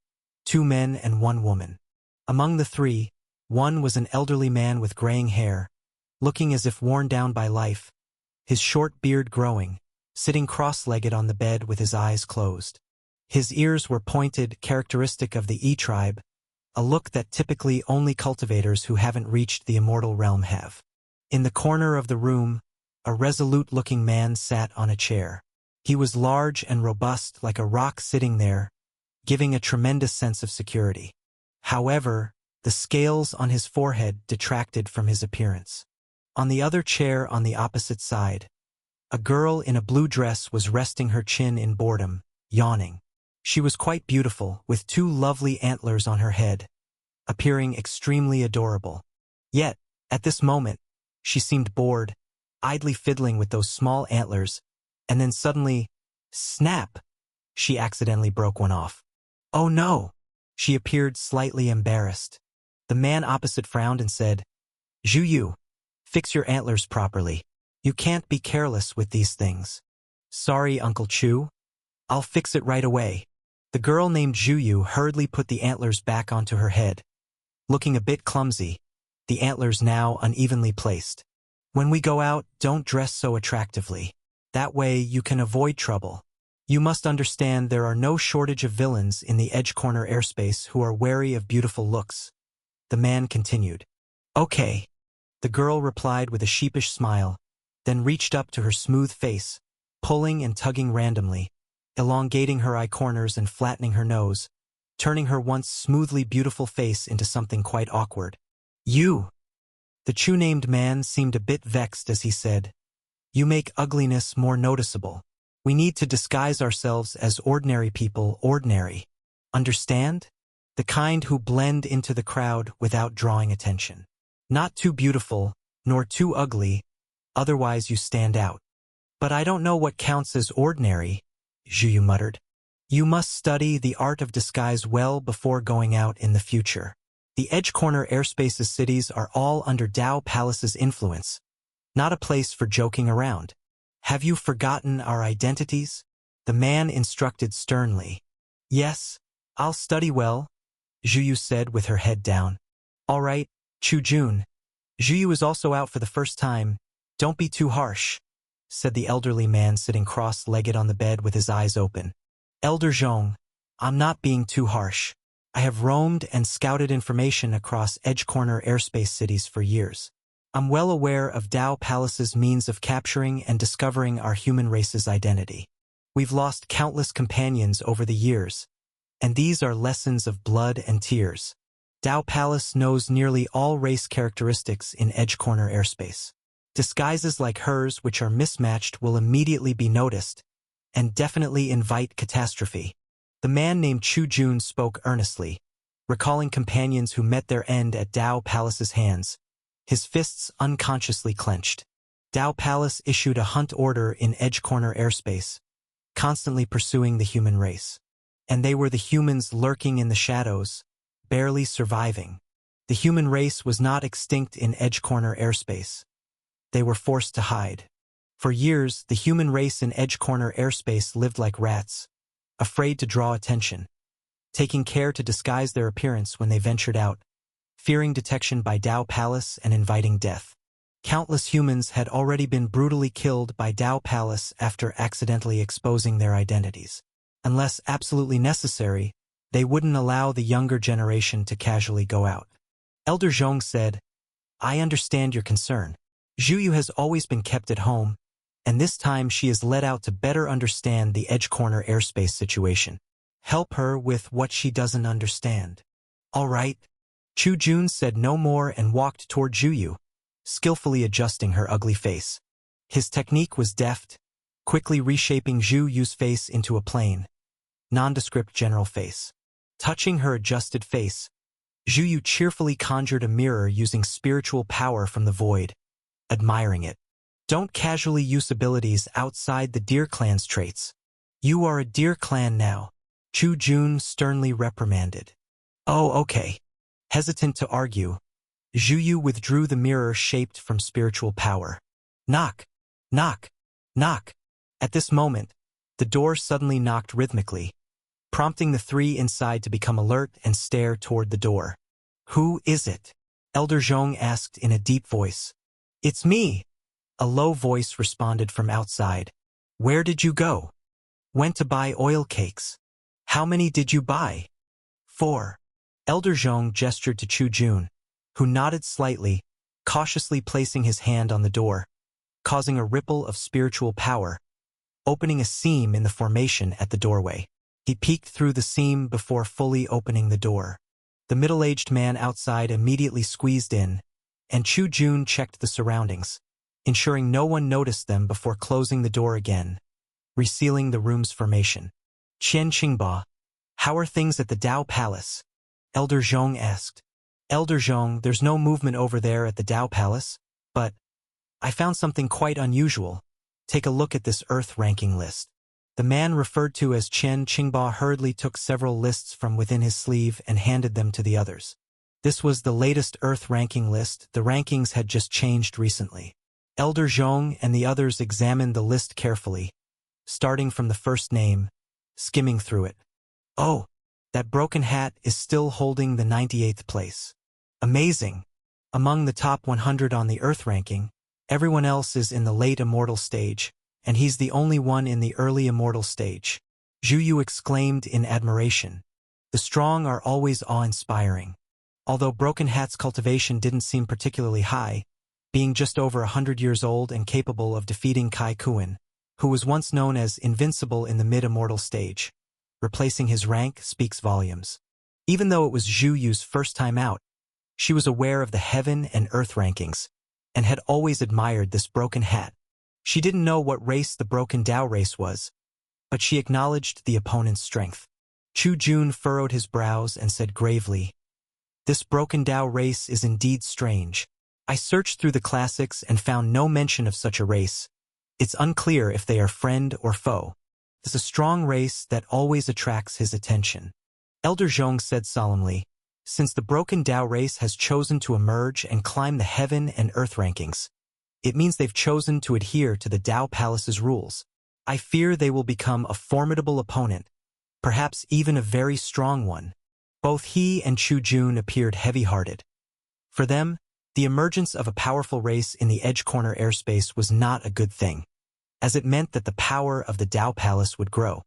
2 men and 1 woman. Among the 3, one was an elderly man with graying hair, looking as if worn down by life, his short beard growing, sitting cross-legged on the bed with his eyes closed. His ears were pointed, characteristic of the E-tribe, a look that typically only cultivators who haven't reached the immortal realm have. In the corner of the room, a resolute-looking man sat on a chair. He was large and robust like a rock sitting there, giving a tremendous sense of security. However, the scales on his forehead detracted from his appearance. On the other chair on the opposite side, a girl in a blue dress was resting her chin in boredom, yawning. She was quite beautiful, with 2 lovely antlers on her head, appearing extremely adorable. Yet, at this moment, she seemed bored, idly fiddling with those small antlers, and then suddenly, snap, she accidentally broke one off. Oh no! She appeared slightly embarrassed. The man opposite frowned and said, "Zhu Yu, fix your antlers properly. You can't be careless with these things." "Sorry, Uncle Chu. I'll fix it right away." The girl named Zhu Yu hurriedly put the antlers back onto her head, looking a bit clumsy, the antlers now unevenly placed. "When we go out, don't dress so attractively. That way you can avoid trouble. You must understand there are no shortage of villains in the Edge Corner airspace who are wary of beautiful looks." The man continued. "Okay." The girl replied with a sheepish smile, then reached up to her smooth face, pulling and tugging randomly, elongating her eye corners and flattening her nose, turning her once smoothly beautiful face into something quite awkward. "You!" The Chu-named man seemed a bit vexed as he said, "You make ugliness more noticeable. We need to disguise ourselves as ordinary people, ordinary. Understand? The kind who blend into the crowd without drawing attention. Not too beautiful, nor too ugly, otherwise you stand out." "But I don't know what counts as ordinary," Zhu Yu muttered. "You must study the art of disguise well before going out in the future. The Edge Corner airspace's cities are all under Dao Palace's influence, not a place for joking around. Have you forgotten our identities?" The man instructed sternly. "Yes, I'll study well," Zhu Yu said with her head down. "All right, Chu Jun. Zhu Yu is also out for the first time. Don't be too harsh," said the elderly man sitting cross-legged on the bed with his eyes open. "Elder Zhong, I'm not being too harsh. I have roamed and scouted information across Edge Corner airspace cities for years. I'm well aware of Dao Palace's means of capturing and discovering our human race's identity. We've lost countless companions over the years, and these are lessons of blood and tears. Dao Palace knows nearly all race characteristics in Edge Corner airspace. Disguises like hers which are mismatched will immediately be noticed, and definitely invite catastrophe." The man named Chu Jun spoke earnestly, recalling companions who met their end at Dao Palace's hands, his fists unconsciously clenched. Dao Palace issued a hunt order in Edge Corner airspace, constantly pursuing the human race. And they were the humans lurking in the shadows, barely surviving. The human race was not extinct in Edge Corner airspace. They were forced to hide. For years, the human race in Edge Corner airspace lived like rats, afraid to draw attention, taking care to disguise their appearance when they ventured out, fearing detection by Dao Palace and inviting death. Countless humans had already been brutally killed by Dao Palace after accidentally exposing their identities. Unless absolutely necessary, they wouldn't allow the younger generation to casually go out. Elder Zhong said, I understand your concern. Zhu Yu has always been kept at home, and this time she is let out to better understand the edge corner airspace situation. Help her with what she doesn't understand. All right. Chu Jun said no more and walked toward Zhu Yu, skillfully adjusting her ugly face. His technique was deft, quickly reshaping Zhu Yu's face into a plain, nondescript general face. Touching her adjusted face, Zhu Yu cheerfully conjured a mirror using spiritual power from the void, admiring it. Don't casually use abilities outside the Deer Clan's traits. You are a Deer Clan now, Chu Jun sternly reprimanded. Oh, okay. Hesitant to argue, Zhu Yu withdrew the mirror shaped from spiritual power. Knock, knock, knock. At this moment, the door suddenly knocked rhythmically, prompting the three inside to become alert and stare toward the door. Who is it? Elder Zhong asked in a deep voice. It's me. A low voice responded from outside. Where did you go? Went to buy oil cakes. How many did you buy? 4. Elder Zhong gestured to Chu Jun, who nodded slightly, cautiously placing his hand on the door, causing a ripple of spiritual power, opening a seam in the formation at the doorway. He peeked through the seam before fully opening the door. The middle-aged man outside immediately squeezed in, and Chu Jun checked the surroundings, ensuring no one noticed them before closing the door again, resealing the room's formation. Qian Qingba, how are things at the Dao Palace? Elder Zhong asked. Elder Zhong, there's no movement over there at the Dao Palace, but I found something quite unusual. Take a look at this Earth ranking list. The man referred to as Qian Qingba hurriedly took several lists from within his sleeve and handed them to the others. This was the latest Earth ranking list. The rankings had just changed recently. Elder Zhong and the others examined the list carefully, starting from the first name, skimming through it. Oh, that broken hat is still holding the 98th place. Amazing. Among the top 100 on the Earth ranking, everyone else is in the late immortal stage, and he's the only one in the early immortal stage. Zhu Yu exclaimed in admiration. The strong are always awe-inspiring. Although Broken Hat's cultivation didn't seem particularly high, being just over 100 years old and capable of defeating Kai Kuan, who was once known as invincible in the mid-immortal stage, replacing his rank speaks volumes. Even though it was Zhu Yu's first time out, she was aware of the heaven and earth rankings, and had always admired this Broken Hat. She didn't know what race the Broken Dao race was, but she acknowledged the opponent's strength. Chu Jun furrowed his brows and said gravely, This Broken Dao race is indeed strange. I searched through the classics and found no mention of such a race. It's unclear if they are friend or foe. It's a strong race that always attracts his attention. Elder Zhong said solemnly, Since the Broken Dao race has chosen to emerge and climb the heaven and earth rankings, it means they've chosen to adhere to the Dao Palace's rules. I fear they will become a formidable opponent, perhaps even a very strong one. Both he and Chu Jun appeared heavy-hearted. For them, the emergence of a powerful race in the edge corner airspace was not a good thing, as it meant that the power of the Dao Palace would grow,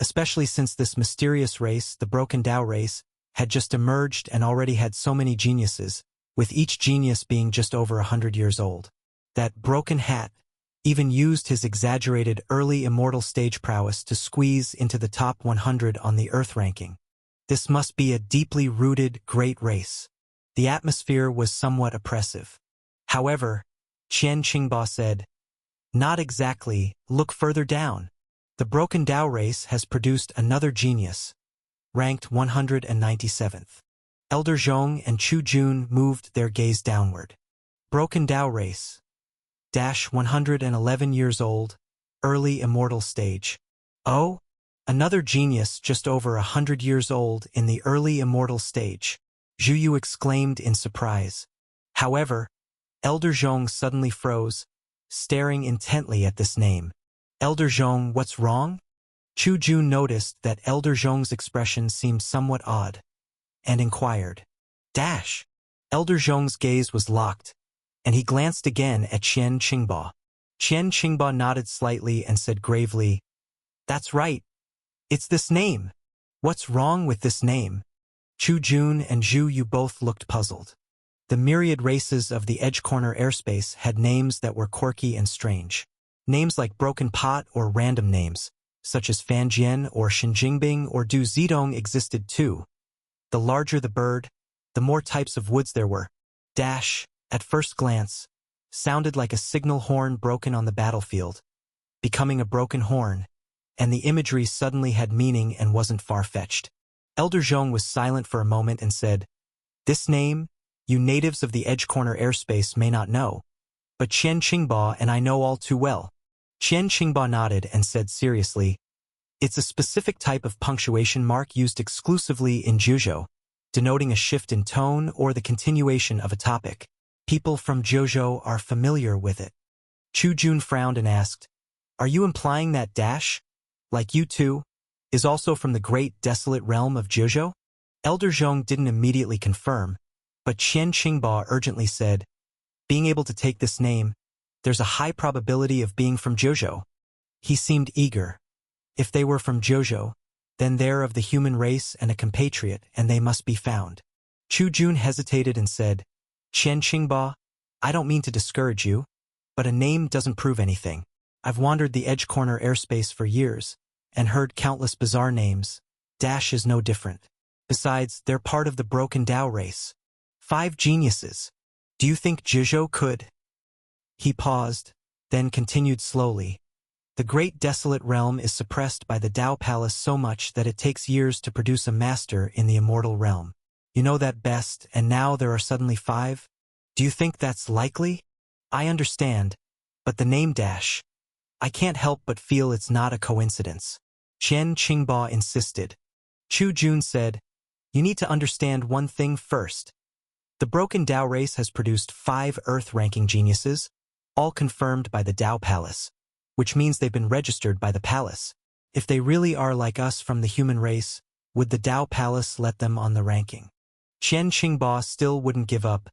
especially since this mysterious race, the Broken Dao race, had just emerged and already had so many geniuses, with each genius being just over 100 years old. That Broken Hat even used his exaggerated early immortal stage prowess to squeeze into the top 100 on the Earth ranking. This must be a deeply rooted, great race. The atmosphere was somewhat oppressive. However, Qian Qingba said, Not exactly, look further down. The Broken Dao race has produced another genius, ranked 197th. Elder Zhong and Chu Jun moved their gaze downward. Broken Dao race. 111 years old, early immortal stage. Oh, another genius just over 100 years old in the early immortal stage. Zhu Yu exclaimed in surprise. However, Elder Zhong suddenly froze, staring intently at this name. Elder Zhong, what's wrong? Chu Jun noticed that Elder Zhong's expression seemed somewhat odd, and inquired. Elder Zhong's gaze was locked, and he glanced again at Qian Qingba. Qian Qingba nodded slightly and said gravely, That's right. It's this name. What's wrong with this name? Chu Jun and Zhu Yu both looked puzzled. The myriad races of the Edge Corner airspace had names that were quirky and strange. Names like Broken Pot or random names, such as Fanjian or Xinjingbing or Du Zidong existed too. The larger the bird, the more types of woods there were. Dash, at first glance, sounded like a signal horn broken on the battlefield, becoming a broken horn, and the imagery suddenly had meaning and wasn't far-fetched. Elder Zhong was silent for a moment and said, "This name, you natives of the Edge Corner airspace may not know, but Qian Qingba and I know all too well." Qian Qingba nodded and said seriously, "It's a specific type of punctuation mark used exclusively in Juzhou, denoting a shift in tone or the continuation of a topic. People from Juzhou are familiar with it." Chu Jun frowned and asked, "Are you implying that Dash, like you two, is also from the great desolate realm of Juzhou?" Elder Zhong didn't immediately confirm, but Qian Qingba urgently said, "Being able to take this name, there's a high probability of being from Juzhou." He seemed eager. If they were from Juzhou, then they're of the human race and a compatriot, and they must be found. Chu Jun hesitated and said, "Qian Qingba, I don't mean to discourage you, but a name doesn't prove anything. I've wandered the Edge Corner airspace for years, and heard countless bizarre names. Dash is no different. Besides, they're part of the Broken Dao race. 5 geniuses. Do you think Jizhou could?" He paused, then continued slowly. "The great desolate realm is suppressed by the Dao Palace so much that it takes years to produce a master in the immortal realm. You know that best, and now there are suddenly 5? Do you think that's likely? I understand, but the name Dash, I can't help but feel it's not a coincidence." Qian Qingba insisted. Chu Jun said, "You need to understand one thing first. The Broken Dao race has produced 5 Earth-ranking geniuses, all confirmed by the Dao Palace, which means they've been registered by the palace. If they really are like us from the human race, would the Dao Palace let them on the ranking?" Qian Qingba still wouldn't give up.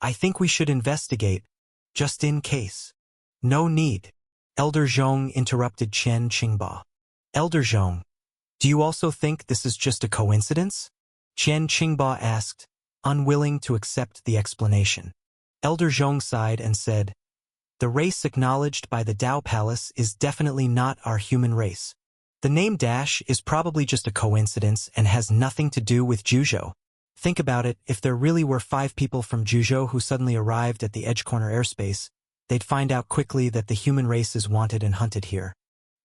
"I think we should investigate, just in case." "No need," Elder Zhong interrupted Qian Qingba. "Elder Zhong, do you also think this is just a coincidence?" Qian Qingba asked, unwilling to accept the explanation. Elder Zhong sighed and said, "The race acknowledged by the Dao Palace is definitely not our human race. The name Dash is probably just a coincidence and has nothing to do with Juzhou. Think about it, if there really were 5 people from Juzhou who suddenly arrived at the Edge Corner airspace, they'd find out quickly that the human race is wanted and hunted here.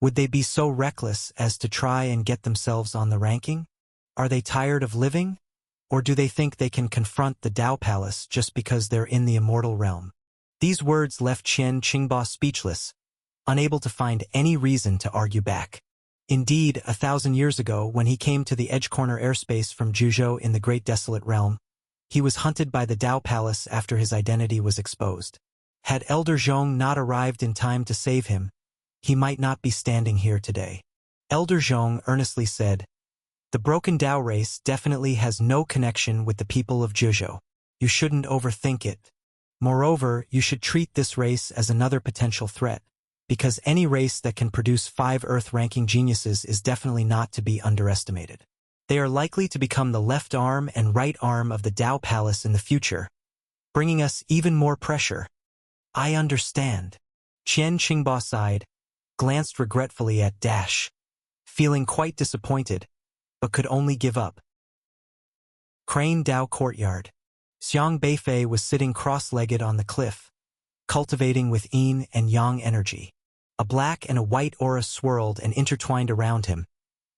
Would they be so reckless as to try and get themselves on the ranking? Are they tired of living? Or do they think they can confront the Dao Palace just because they're in the immortal realm?" These words left Qian Qingba speechless, unable to find any reason to argue back. Indeed, 1,000 years ago, when he came to the Edge Corner airspace from Juzhou in the Great Desolate Realm, he was hunted by the Dao Palace after his identity was exposed. Had Elder Zhong not arrived in time to save him, he might not be standing here today. Elder Zhong earnestly said, "The Broken Dao race definitely has no connection with the people of Juzhou. You shouldn't overthink it. Moreover, you should treat this race as another potential threat, because any race that can produce 5 Earth-ranking geniuses is definitely not to be underestimated. They are likely to become the left arm and right arm of the Dao Palace in the future, bringing us even more pressure." "I understand." Qian Qingba sighed, glanced regretfully at Dash, feeling quite disappointed, but could only give up. Crane Dao Courtyard. Xiang Beifei was sitting cross-legged on the cliff, cultivating with yin and yang energy. A black and a white aura swirled and intertwined around him,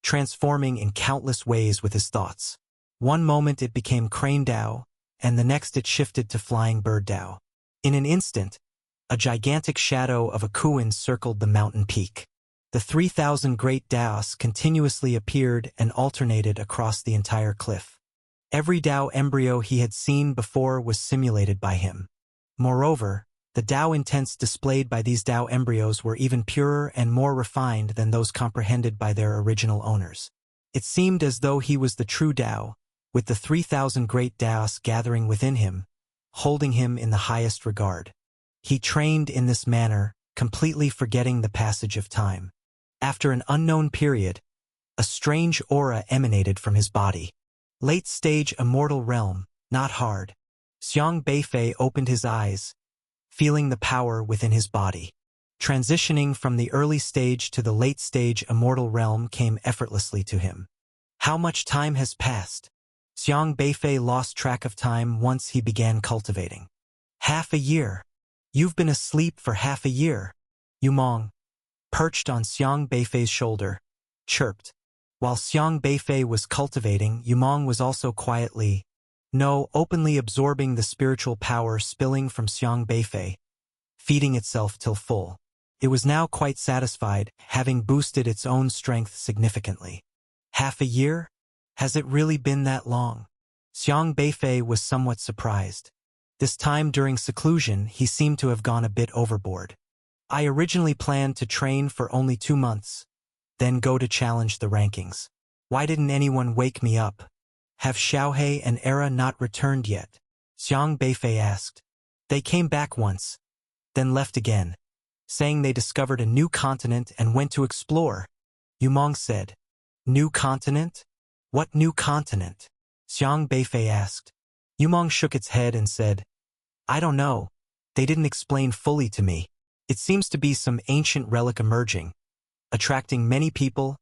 transforming in countless ways with his thoughts. One moment it became Crane Dao, and the next it shifted to Flying Bird Dao. In an instant, a gigantic shadow of a Kuan circled the mountain peak. The 3,000 great Daos continuously appeared and alternated across the entire cliff. Every Dao embryo he had seen before was simulated by him. Moreover, the Dao intents displayed by these Dao embryos were even purer and more refined than those comprehended by their original owners. It seemed as though he was the true Dao, with the 3,000 great Daos gathering within him, holding him in the highest regard. He trained in this manner, completely forgetting the passage of time. After an unknown period, A strange aura emanated from his body. Late-stage immortal realm, not hard. Xiang Beifei opened his eyes, feeling the power within his body. Transitioning from the early stage to the late-stage immortal realm came effortlessly to him. How much time has passed? Xiang Beifei lost track of time once he began cultivating. Half a year. You've been asleep for half a year. Yumong, perched on Xiang Beifei's shoulder, chirped. While Xiang Beifei was cultivating, Yumong was also openly absorbing the spiritual power spilling from Xiang Beifei, feeding itself till full. It was now quite satisfied, having boosted its own strength significantly. Half a year? Has it really been that long? Xiang Beifei was somewhat surprised. This time during seclusion, he seemed to have gone a bit overboard. I originally planned to train for only 2 months, then go to challenge the rankings. Why didn't anyone wake me up? Have Xiaohe and Era not returned yet? Xiang Beifei asked. They came back once, then left again, saying they discovered a new continent and went to explore. Yumong said. New continent? What new continent? Xiang Beifei asked. Yumong shook its head and said, I don't know. They didn't explain fully to me. It seems to be some ancient relic emerging, attracting many people,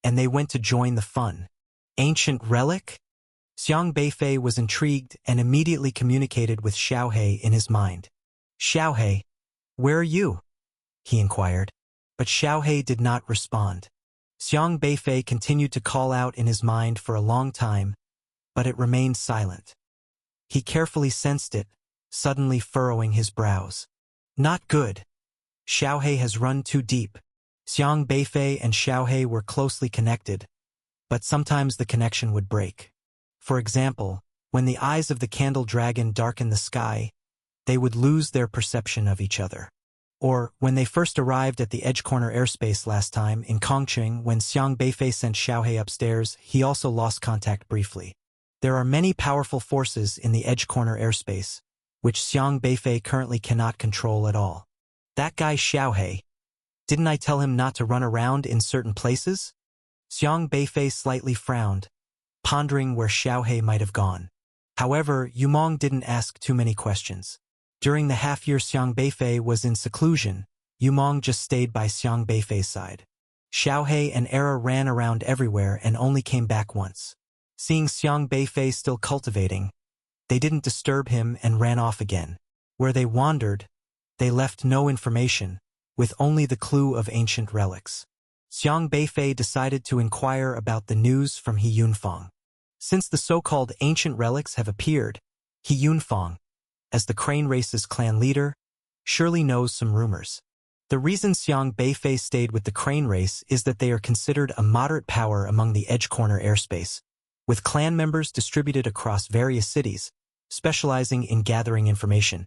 and they went to join the fun. Ancient relic? Xiang Beifei was intrigued and immediately communicated with Xiaohe in his mind. Xiaohe, where are you? He inquired. But Xiaohe did not respond. Xiang Beifei continued to call out in his mind for a long time, but it remained silent. He carefully sensed it, suddenly furrowing his brows. Not good. Xiaohe has run too deep. Xiang Beifei and Xiaohe were closely connected, but sometimes the connection would break. For example, when the eyes of the candle dragon darkened the sky, they would lose their perception of each other. Or, when they first arrived at the Edge Corner airspace last time in Kongqing, when Xiang Beifei sent Xiaohe upstairs, he also lost contact briefly. There are many powerful forces in the Edge Corner airspace, which Xiang Beifei currently cannot control at all. That guy Xiaohe, didn't I tell him not to run around in certain places? Xiang Beifei slightly frowned, pondering where Xiaohe might have gone. However, Yumong didn't ask too many questions. During the half-year Xiang Beifei was in seclusion, Yumong just stayed by Xiang Beifei's side. Xiaohe and Era ran around everywhere and only came back once. Seeing Xiang Beifei still cultivating, they didn't disturb him and ran off again. Where they wandered, they left no information, with only the clue of ancient relics. Xiang Beifei decided to inquire about the news from He Yunfang. Since the so-called ancient relics have appeared, He Yunfang, as the Crane Race's clan leader, surely knows some rumors. The reason Xiang Beifei stayed with the Crane Race is that they are considered a moderate power among the Edge Corner airspace, with clan members distributed across various cities, specializing in gathering information.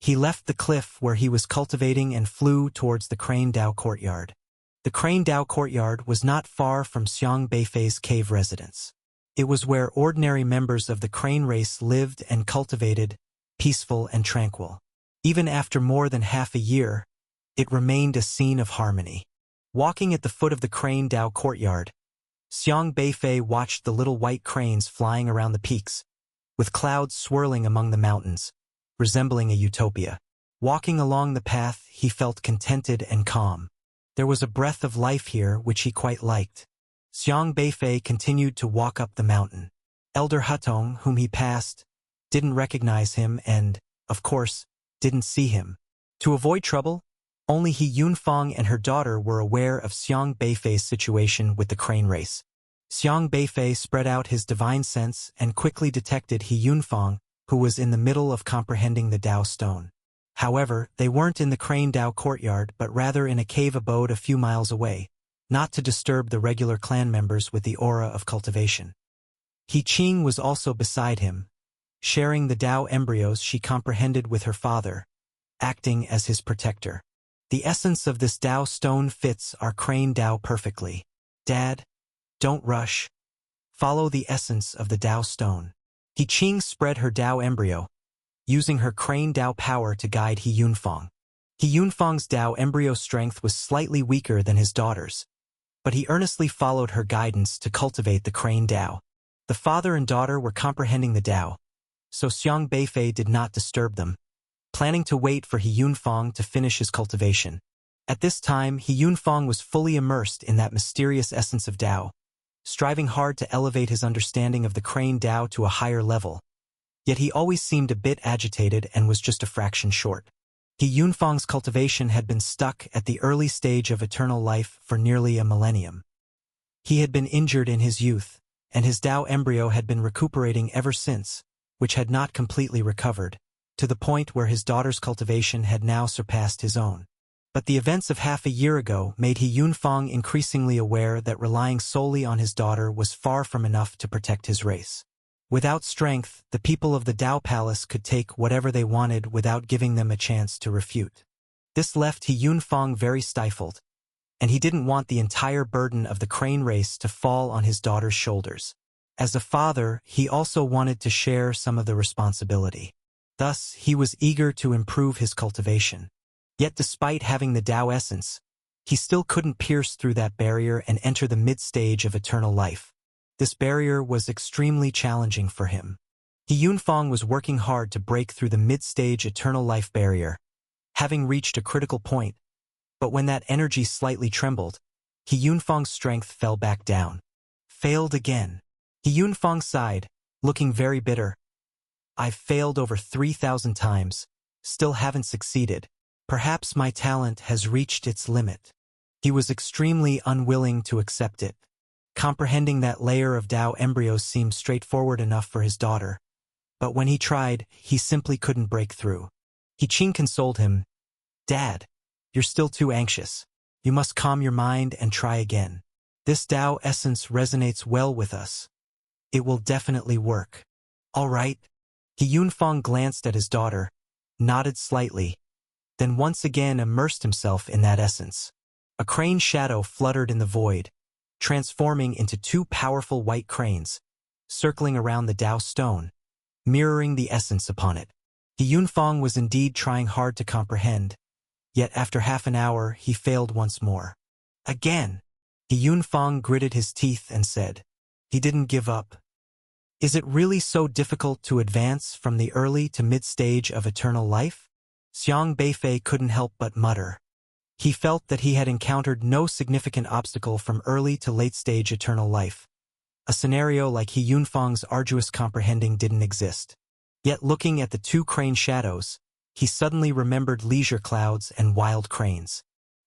He left the cliff where he was cultivating and flew towards the Crane Dao courtyard. The Crane Dao courtyard was not far from Xiang Beifei's cave residence. It was where ordinary members of the Crane Race lived and cultivated, peaceful and tranquil. Even after more than half a year, it remained a scene of harmony. Walking at the foot of the Crane Dao courtyard, Xiang Beifei watched the little white cranes flying around the peaks, with clouds swirling among the mountains, resembling a utopia. Walking along the path, he felt contented and calm. There was a breath of life here which he quite liked. Xiang Beifei continued to walk up the mountain. Elder Hutong, whom he passed, didn't recognize him and, of course, didn't see him. To avoid trouble, only He Yunfang and her daughter were aware of Xiang Beifei's situation with the Crane Race. Xiang Beifei spread out his divine sense and quickly detected He Yunfang, who was in the middle of comprehending the Dao Stone. However, they weren't in the Crane Dao courtyard but rather in a cave abode a few miles away, not to disturb the regular clan members with the aura of cultivation. He Qing was also beside him, sharing the Dao embryos she comprehended with her father, acting as his protector. The essence of this Dao stone fits our Crane Dao perfectly. Dad, don't rush. Follow the essence of the Dao stone. He Qing spread her Dao embryo, using her Crane Dao power to guide He Yunfang. He Yunfang's Dao embryo strength was slightly weaker than his daughter's, but he earnestly followed her guidance to cultivate the crane Dao. The father and daughter were comprehending the Dao, so Xiang Beifei did not disturb them, planning to wait for He Yunfang to finish his cultivation. At this time, He Yunfang was fully immersed in that mysterious essence of Dao, striving hard to elevate his understanding of the crane Dao to a higher level. Yet he always seemed a bit agitated and was just a fraction short. He Yunfang's cultivation had been stuck at the early stage of eternal life for nearly a millennium. He had been injured in his youth, and his Dao embryo had been recuperating ever since, which had not completely recovered, to the point where his daughter's cultivation had now surpassed his own. But the events of half a year ago made He Yunfang increasingly aware that relying solely on his daughter was far from enough to protect his race. Without strength, the people of the Dao Palace could take whatever they wanted without giving them a chance to refute. This left He Yunfang very stifled, and he didn't want the entire burden of the crane race to fall on his daughter's shoulders. As a father, he also wanted to share some of the responsibility. Thus, he was eager to improve his cultivation. Yet despite having the Dao essence, he still couldn't pierce through that barrier and enter the mid-stage of eternal life. This barrier was extremely challenging for him. He Yunfang was working hard to break through the mid-stage eternal life barrier, having reached a critical point. But when that energy slightly trembled, He Yunfang's strength fell back down. Failed again. He Yunfang sighed, looking very bitter. I've failed over 3,000 times, still haven't succeeded. Perhaps my talent has reached its limit. He was extremely unwilling to accept it. Comprehending that layer of Dao embryos seemed straightforward enough for his daughter. But when he tried, he simply couldn't break through. He Qing consoled him. Dad, you're still too anxious. You must calm your mind and try again. This Dao essence resonates well with us. It will definitely work. All right. He Yunfang glanced at his daughter, nodded slightly, then once again immersed himself in that essence. A crane shadow fluttered in the void, transforming into two powerful white cranes, circling around the Dao stone, mirroring the essence upon it. He Yunfang was indeed trying hard to comprehend, yet after half an hour he failed once more. Again! He Yunfang gritted his teeth and said, he didn't give up. Is it really so difficult to advance from the early to mid-stage of eternal life? Xiang Beifei couldn't help but mutter. He felt that he had encountered no significant obstacle from early to late-stage eternal life. A scenario like He Yunfang's arduous comprehending didn't exist. Yet looking at the two crane shadows, he suddenly remembered Leisure Clouds and Wild Cranes.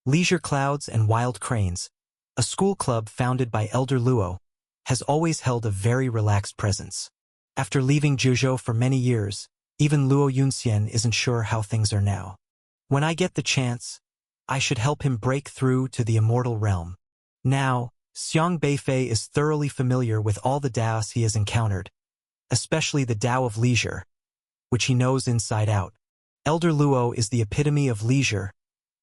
Leisure Clouds and Wild Cranes, a school club founded by Elder Luo, has always held a very relaxed presence. After leaving Juzhou for many years, even Luo Yunxian isn't sure how things are now. When I get the chance, I should help him break through to the immortal realm. Now, Xiang Beifei is thoroughly familiar with all the Daos he has encountered, especially the Dao of Leisure, which he knows inside out. Elder Luo is the epitome of leisure,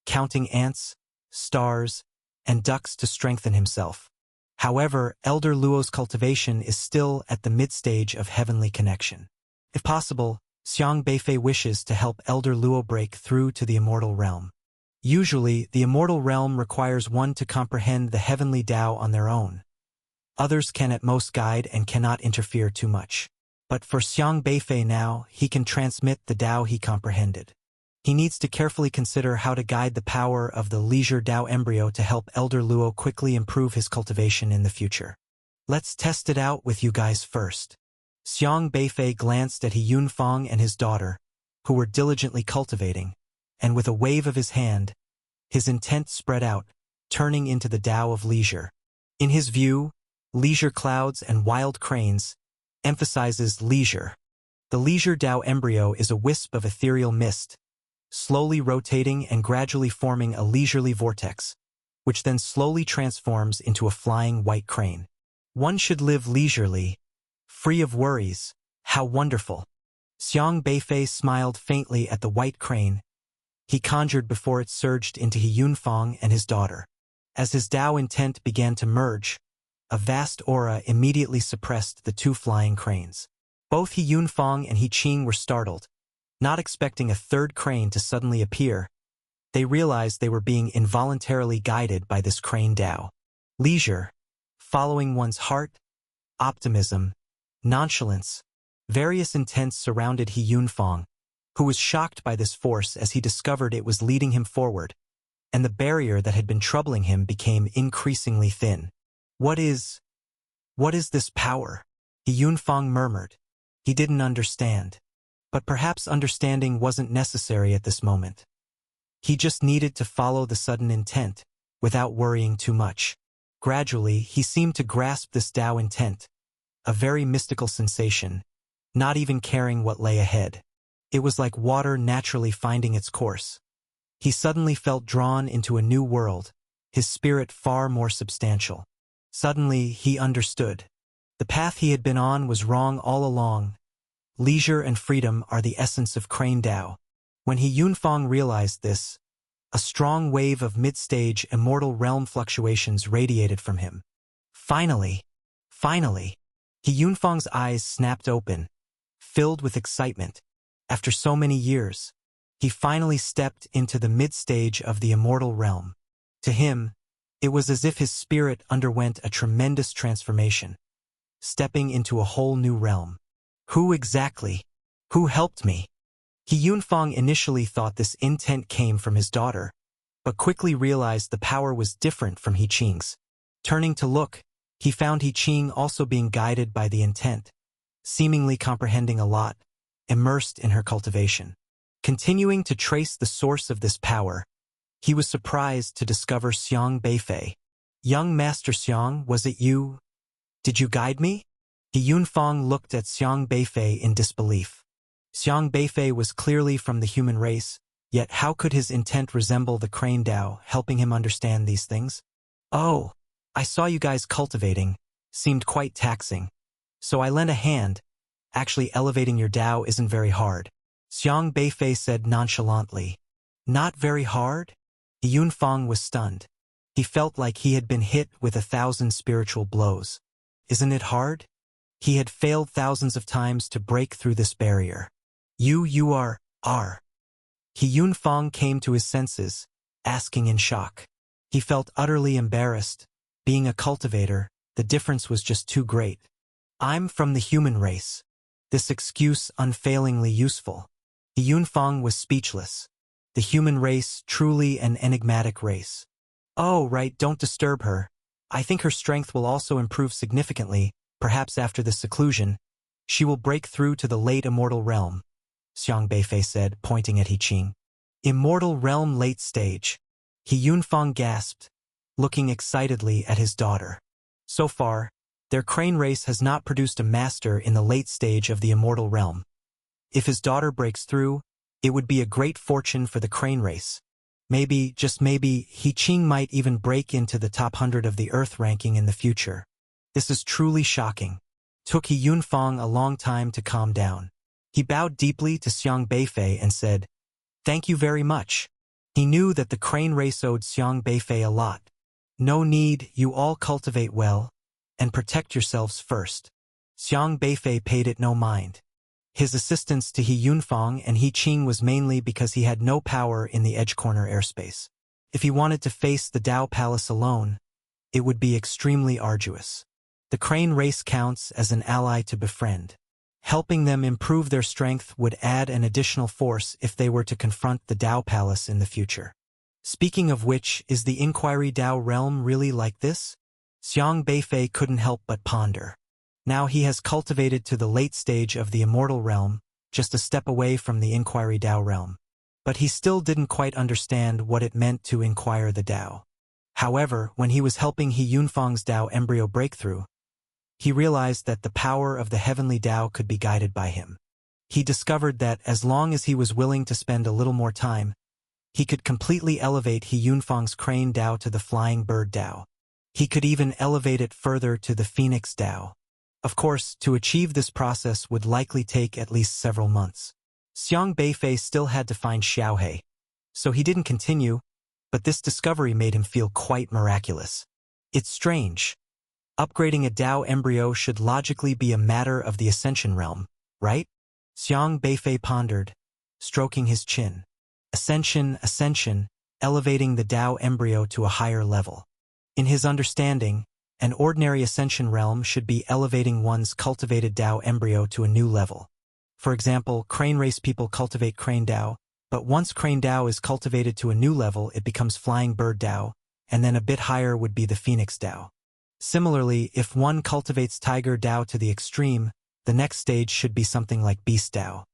counting ants, stars, and ducks to strengthen himself. However, Elder Luo's cultivation is still at the mid-stage of heavenly connection. If possible, Xiang Beifei wishes to help Elder Luo break through to the immortal realm. Usually, the immortal realm requires one to comprehend the heavenly Dao on their own. Others can at most guide and cannot interfere too much. But for Xiang Beifei now, he can transmit the Dao he comprehended. He needs to carefully consider how to guide the power of the Leisure Dao embryo to help Elder Luo quickly improve his cultivation in the future. Let's test it out with you guys first. Xiang Beifei glanced at He Yunfang and his daughter, who were diligently cultivating, and with a wave of his hand, his intent spread out, turning into the Dao of Leisure. In his view, Leisure Clouds and Wild Cranes emphasizes leisure. The Leisure Dao embryo is a wisp of ethereal mist, slowly rotating and gradually forming a leisurely vortex, which then slowly transforms into a flying white crane. One should live leisurely, free of worries. How wonderful! Xiang Beifei smiled faintly at the white crane. He conjured before it surged into He Yunfang and his daughter. As his Dao intent began to merge, a vast aura immediately suppressed the two flying cranes. Both He Yunfang and He Qing were startled, not expecting a third crane to suddenly appear. They realized they were being involuntarily guided by this crane Dao. leisure, following one's heart, optimism, nonchalance. Various intents surrounded He Yunfang, who was shocked by this force as he discovered it was leading him forward, and the barrier that had been troubling him became increasingly thin. What is this power? He Yunfang murmured. He didn't understand. But perhaps understanding wasn't necessary at this moment. He just needed to follow the sudden intent, without worrying too much. Gradually, he seemed to grasp this Tao intent, a very mystical sensation, not even caring what lay ahead. It was like water naturally finding its course. He suddenly felt drawn into a new world, his spirit far more substantial. Suddenly, he understood. The path he had been on was wrong all along. Leisure and freedom are the essence of Crane Tao. When He Yunfang realized this, a strong wave of mid-stage immortal realm fluctuations radiated from him. Finally! He Yunfang's eyes snapped open, filled with excitement. After so many years, he finally stepped into the mid-stage of the immortal realm. To him, it was as if his spirit underwent a tremendous transformation, stepping into a whole new realm. Who exactly? Who helped me? He Yunfang initially thought this intent came from his daughter, but quickly realized the power was different from He Qing's. Turning to look, he found He Qing also being guided by the intent, seemingly comprehending a lot, immersed in her cultivation. Continuing to trace the source of this power, he was surprised to discover Xiang Beifei. Young Master Xiang, was it you? Did you guide me? He Yunfang looked at Xiang Beifei in disbelief. Xiang Beifei was clearly from the human race, yet how could his intent resemble the Crane Tao, helping him understand these things? Oh, I saw you guys cultivating. Seemed quite taxing. So I lent a hand. Actually, elevating your Tao isn't very hard. Xiang Beifei said nonchalantly. Not very hard? He Yunfang was stunned. He felt like he had been hit with 1,000 spiritual blows. Isn't it hard? He had failed thousands of times to break through this barrier. You are. He Yunfang came to his senses, asking in shock. He felt utterly embarrassed. Being a cultivator, the difference was just too great. I'm from the human race. This excuse unfailingly useful. He Yunfang was speechless. The human race, truly an enigmatic race. Oh, right, don't disturb her. I think her strength will also improve significantly. Perhaps after this seclusion, she will break through to the late immortal realm, Xiang Beifei said, pointing at He Qing. Immortal realm late stage. He Yunfang gasped, looking excitedly at his daughter. So far, their Crane race has not produced a master in the late stage of the immortal realm. If his daughter breaks through, it would be a great fortune for the Crane race. Maybe, just maybe, He Qing might even break into the top 100 of the Earth ranking in the future. This is truly shocking. Took He Yunfang a long time to calm down. He bowed deeply to Xiang Beifei and said, "Thank you very much." He knew that the Crane race owed Xiang Beifei a lot. No need, you all cultivate well, and protect yourselves first. Xiang Beifei paid it no mind. His assistance to He Yunfang and He Qing was mainly because he had no power in the edge corner airspace. If he wanted to face the Tao Palace alone, it would be extremely arduous. The Crane race counts as an ally to befriend. Helping them improve their strength would add an additional force if they were to confront the Tao Palace in the future. Speaking of which, is the Inquiry Tao realm really like this? Xiang Beifei couldn't help but ponder. Now he has cultivated to the late stage of the immortal realm, just a step away from the Inquiry Tao realm. But he still didn't quite understand what it meant to inquire the Tao. However, when he was helping He Yunfang's Tao embryo breakthrough, he realized that the power of the heavenly Tao could be guided by him. He discovered that as long as he was willing to spend a little more time, he could completely elevate He Yunfang's Crane Tao to the Flying Bird Tao. He could even elevate it further to the Phoenix Tao. Of course, to achieve this process would likely take at least several months. Xiang Beifei still had to find Xiaohe, so he didn't continue, but this discovery made him feel quite miraculous. It's strange. Upgrading a Tao embryo should logically be a matter of the Ascension realm, right? Xiang Beifei pondered, stroking his chin. Ascension, elevating the Tao embryo to a higher level. In his understanding, an ordinary ascension realm should be elevating one's cultivated Dao embryo to a new level. For example, crane race people cultivate crane Dao, but once crane Dao is cultivated to a new level, it becomes flying bird Dao, and then a bit higher would be the phoenix Dao. Similarly, if one cultivates tiger Dao to the extreme, the next stage should be something like beast Dao.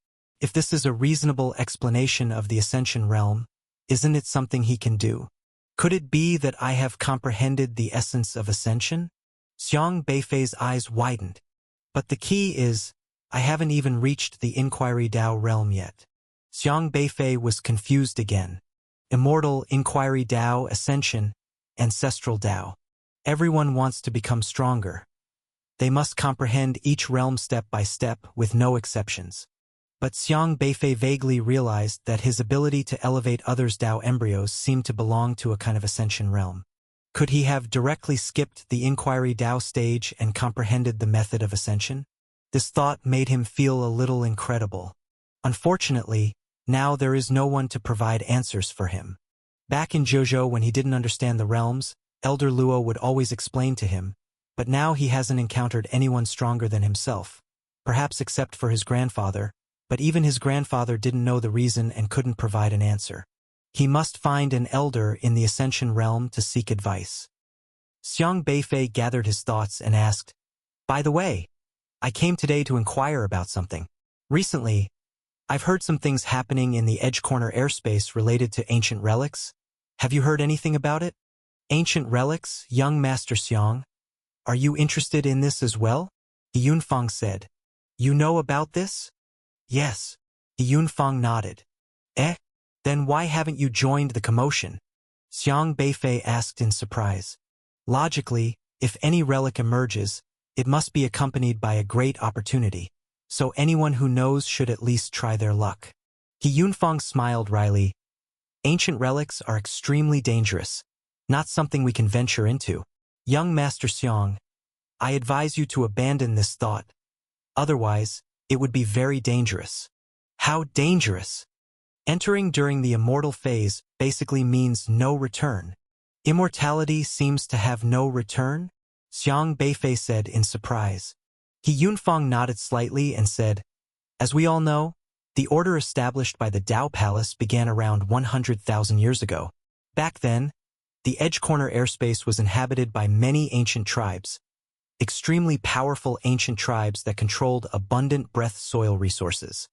If this is a reasonable explanation of the ascension realm, isn't it something he can do? Could it be that I have comprehended the essence of ascension? Xiang Beifei's eyes widened. But the key is, I haven't even reached the inquiry Dao realm yet. Xiang Beifei was confused again. Immortal, inquiry Dao, ascension, ancestral Dao. Everyone wants to become stronger. They must comprehend each realm step by step with no exceptions. But Xiang Beifei vaguely realized that his ability to elevate others' Dao embryos seemed to belong to a kind of ascension realm. Could he have directly skipped the inquiry Dao stage and comprehended the method of ascension? This thought made him feel a little incredible. Unfortunately, now there is no one to provide answers for him. Back in Zhuzhou, when he didn't understand the realms, Elder Luo would always explain to him, but now he hasn't encountered anyone stronger than himself, perhaps except for his grandfather, but even his grandfather didn't know the reason and couldn't provide an answer. He must find an elder in the ascension realm to seek advice. Xiang Beifei gathered his thoughts and asked, "By the way, I came today to inquire about something. Recently, I've heard some things happening in the Edge Corner airspace related to ancient relics. Have you heard anything about it?" "Ancient relics, young Master Xiang? Are you interested in this as well?" Yunfang said. "You know about this?" "Yes." Yunfang nodded. "Eh? Then why haven't you joined the commotion?" Xiang Beifei asked in surprise. Logically, if any relic emerges, it must be accompanied by a great opportunity, so anyone who knows should at least try their luck. Yunfang smiled wryly. "Ancient relics are extremely dangerous, not something we can venture into. Young Master Xiang, I advise you to abandon this thought. Otherwise, it would be very dangerous." "How dangerous?" "Entering during the immortal phase basically means no return." "Immortality seems to have no return?" Xiang Beifei said in surprise. Yunfang nodded slightly and said, "As we all know, the order established by the Dao Palace began around 100,000 years ago. Back then, the Edge Corner airspace was inhabited by many ancient tribes, extremely powerful ancient tribes that controlled abundant breath soil resources.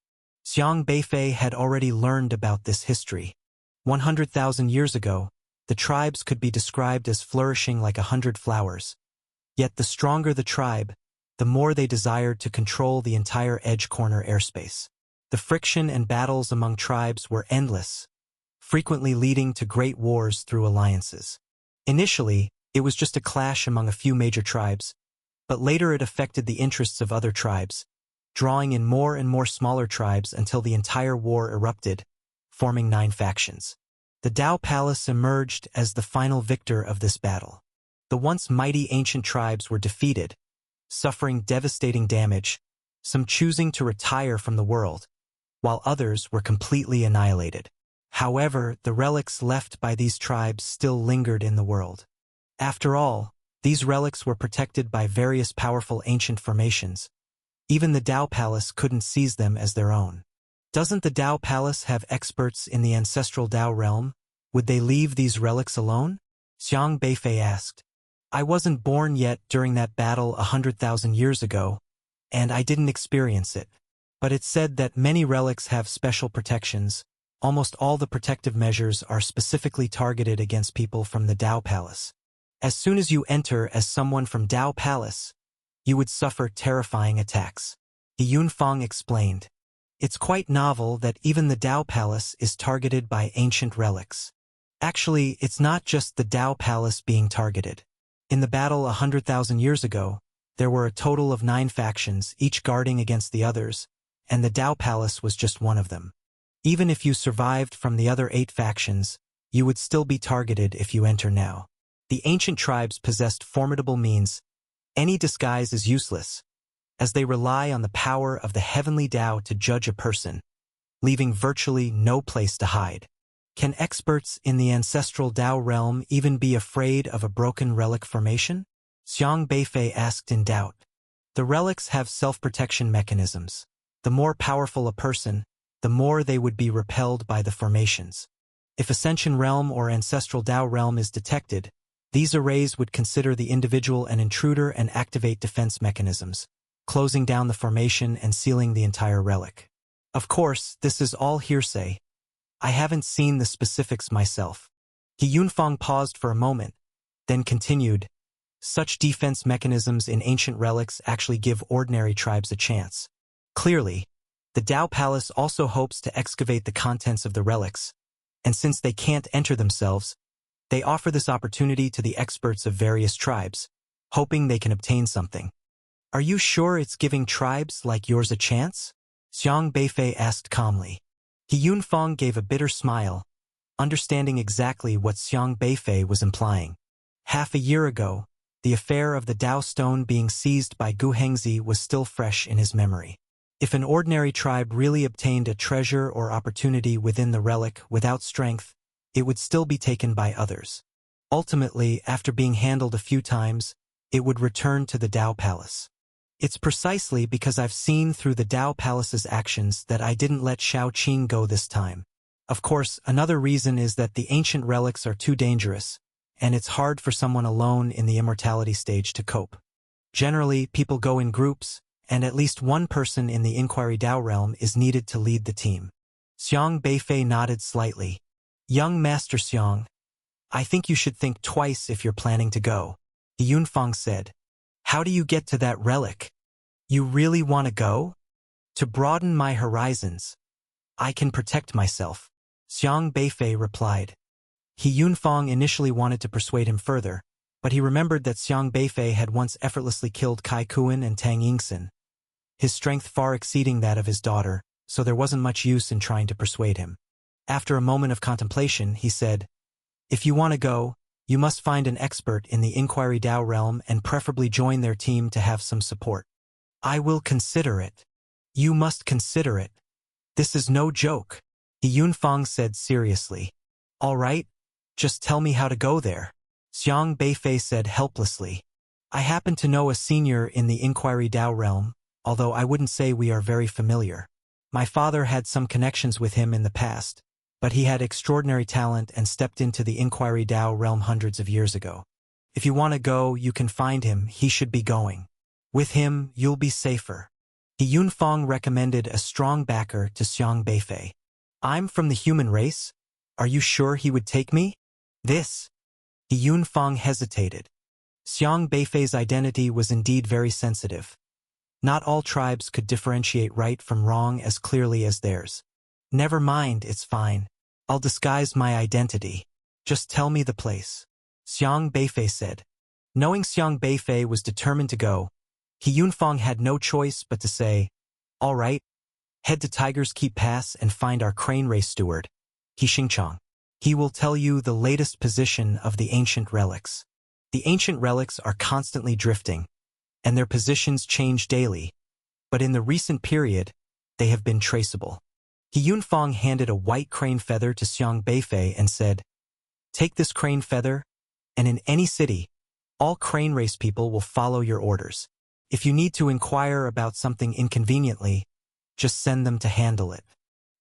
Xiang Beifei had already learned about this history. 100,000 years ago, the tribes could be described as flourishing like 100 flowers. Yet the stronger the tribe, the more they desired to control the entire Edge Corner airspace. The friction and battles among tribes were endless, frequently leading to great wars through alliances. Initially, it was just a clash among a few major tribes, but later it affected the interests of other tribes, drawing in more and more smaller tribes until the entire war erupted, forming 9 factions. The Dao Palace emerged as the final victor of this battle. The once mighty ancient tribes were defeated, suffering devastating damage, some choosing to retire from the world, while others were completely annihilated. However, the relics left by these tribes still lingered in the world. After all, these relics were protected by various powerful ancient formations. Even the Dao Palace couldn't seize them as their own. Doesn't the Dao Palace have experts in the ancestral Dao realm? Would they leave these relics alone? Xiang Beifei asked. "I wasn't born yet during that battle 100,000 years ago, and I didn't experience it. But it's said that many relics have special protections. Almost all the protective measures are specifically targeted against people from the Dao Palace. As soon as you enter as someone from Dao Palace, you would suffer terrifying attacks." Yunfang explained. "It's quite novel that even the Dao Palace is targeted by ancient relics. Actually, it's not just the Dao Palace being targeted. In the battle 100,000 years ago, there were a total of 9 factions, each guarding against the others, and the Dao Palace was just one of them. Even if you survived from the other 8 factions, you would still be targeted if you enter now. The ancient tribes possessed formidable means. Any disguise is useless, as they rely on the power of the heavenly Dao to judge a person, leaving virtually no place to hide. Can experts in the ancestral Dao realm even be afraid of a broken relic formation? Xiang Beifei asked in doubt. The relics have self-protection mechanisms. The more powerful a person, the more they would be repelled by the formations. If Ascension Realm or Ancestral Dao Realm is detected, these arrays would consider the individual an intruder and activate defense mechanisms, closing down the formation and sealing the entire relic. Of course, this is all hearsay. I haven't seen the specifics myself. He Yunfang paused for a moment, then continued, such defense mechanisms in ancient relics actually give ordinary tribes a chance. Clearly, the Dao Palace also hopes to excavate the contents of the relics, and since they can't enter themselves, they offer this opportunity to the experts of various tribes, hoping they can obtain something. Are you sure it's giving tribes like yours a chance? Xiang Beifei asked calmly. He Yunfang gave a bitter smile, understanding exactly what Xiang Beifei was implying. Half a year ago, the affair of the Dao Stone being seized by Gu Hengzi was still fresh in his memory. If an ordinary tribe really obtained a treasure or opportunity within the relic without strength, it would still be taken by others. Ultimately, after being handled a few times, it would return to the Dao Palace. It's precisely because I've seen through the Dao Palace's actions that I didn't let Shao Qing go this time. Of course, another reason is that the ancient relics are too dangerous, and it's hard for someone alone in the immortality stage to cope. Generally, people go in groups, and at least one person in the Inquiry Dao realm is needed to lead the team. Xiang Beifei nodded slightly. Young Master Xiang, I think you should think twice if you're planning to go, He Yunfang said. How do you get to that relic? You really want to go? To broaden my horizons. I can protect myself, Xiang Beifei replied. He Yunfang initially wanted to persuade him further, but he remembered that Xiang Beifei had once effortlessly killed Kai Kuan and Tang Yingxin, his strength far exceeding that of his daughter, so there wasn't much use in trying to persuade him. After a moment of contemplation, he said, If you want to go, you must find an expert in the Inquiry Dao realm and preferably join their team to have some support. I will consider it. You must consider it. This is no joke, He Yunfang said seriously. All right, just tell me how to go there, Xiang Beifei said helplessly. I happen to know a senior in the Inquiry Dao realm, although I wouldn't say we are very familiar. My father had some connections with him in the past, but he had extraordinary talent and stepped into the Inquiry Dao realm hundreds of years ago. If you want to go, you can find him, he should be going. With him, you'll be safer. He Yunfang recommended a strong backer to Xiang Beifei. I'm from the human race? Are you sure he would take me? This. He Yunfang hesitated. Xiang Beifei's identity was indeed very sensitive. Not all tribes could differentiate right from wrong as clearly as theirs. Never mind, it's fine. I'll disguise my identity. Just tell me the place, Xiang Beifei said. Knowing Xiang Beifei was determined to go, He Yunfang had no choice but to say, All right, head to Tiger's Keep Pass and find our crane race steward, He Xingchang. He will tell you the latest position of the ancient relics. The ancient relics are constantly drifting, and their positions change daily, but in the recent period, they have been traceable. He Yunfang handed a white crane feather to Xiang Beifei and said, Take this crane feather, and in any city, all crane race people will follow your orders. If you need to inquire about something inconveniently, just send them to handle it.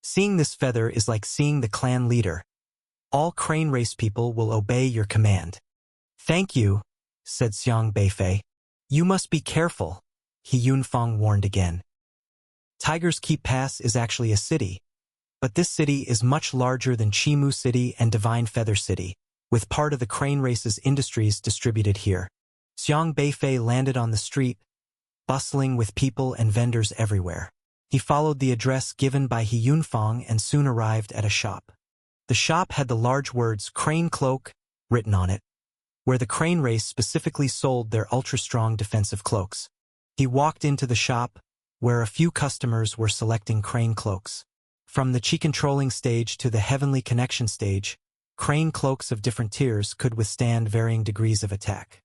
Seeing this feather is like seeing the clan leader. All crane race people will obey your command. Thank you, said Xiang Beifei. You must be careful, He Yunfang warned again. Tiger's Keep Pass is actually a city, but this city is much larger than Chimu City and Divine Feather City, with part of the crane race's industries distributed here. Xiang Beifei landed on the street, bustling with people and vendors everywhere. He followed the address given by He Yunfang and soon arrived at a shop. The shop had the large words Crane Cloak written on it, where the crane race specifically sold their ultra-strong defensive cloaks. He walked into the shop, where a few customers were selecting crane cloaks. From the Qi controlling stage to the heavenly connection stage, crane cloaks of different tiers could withstand varying degrees of attack.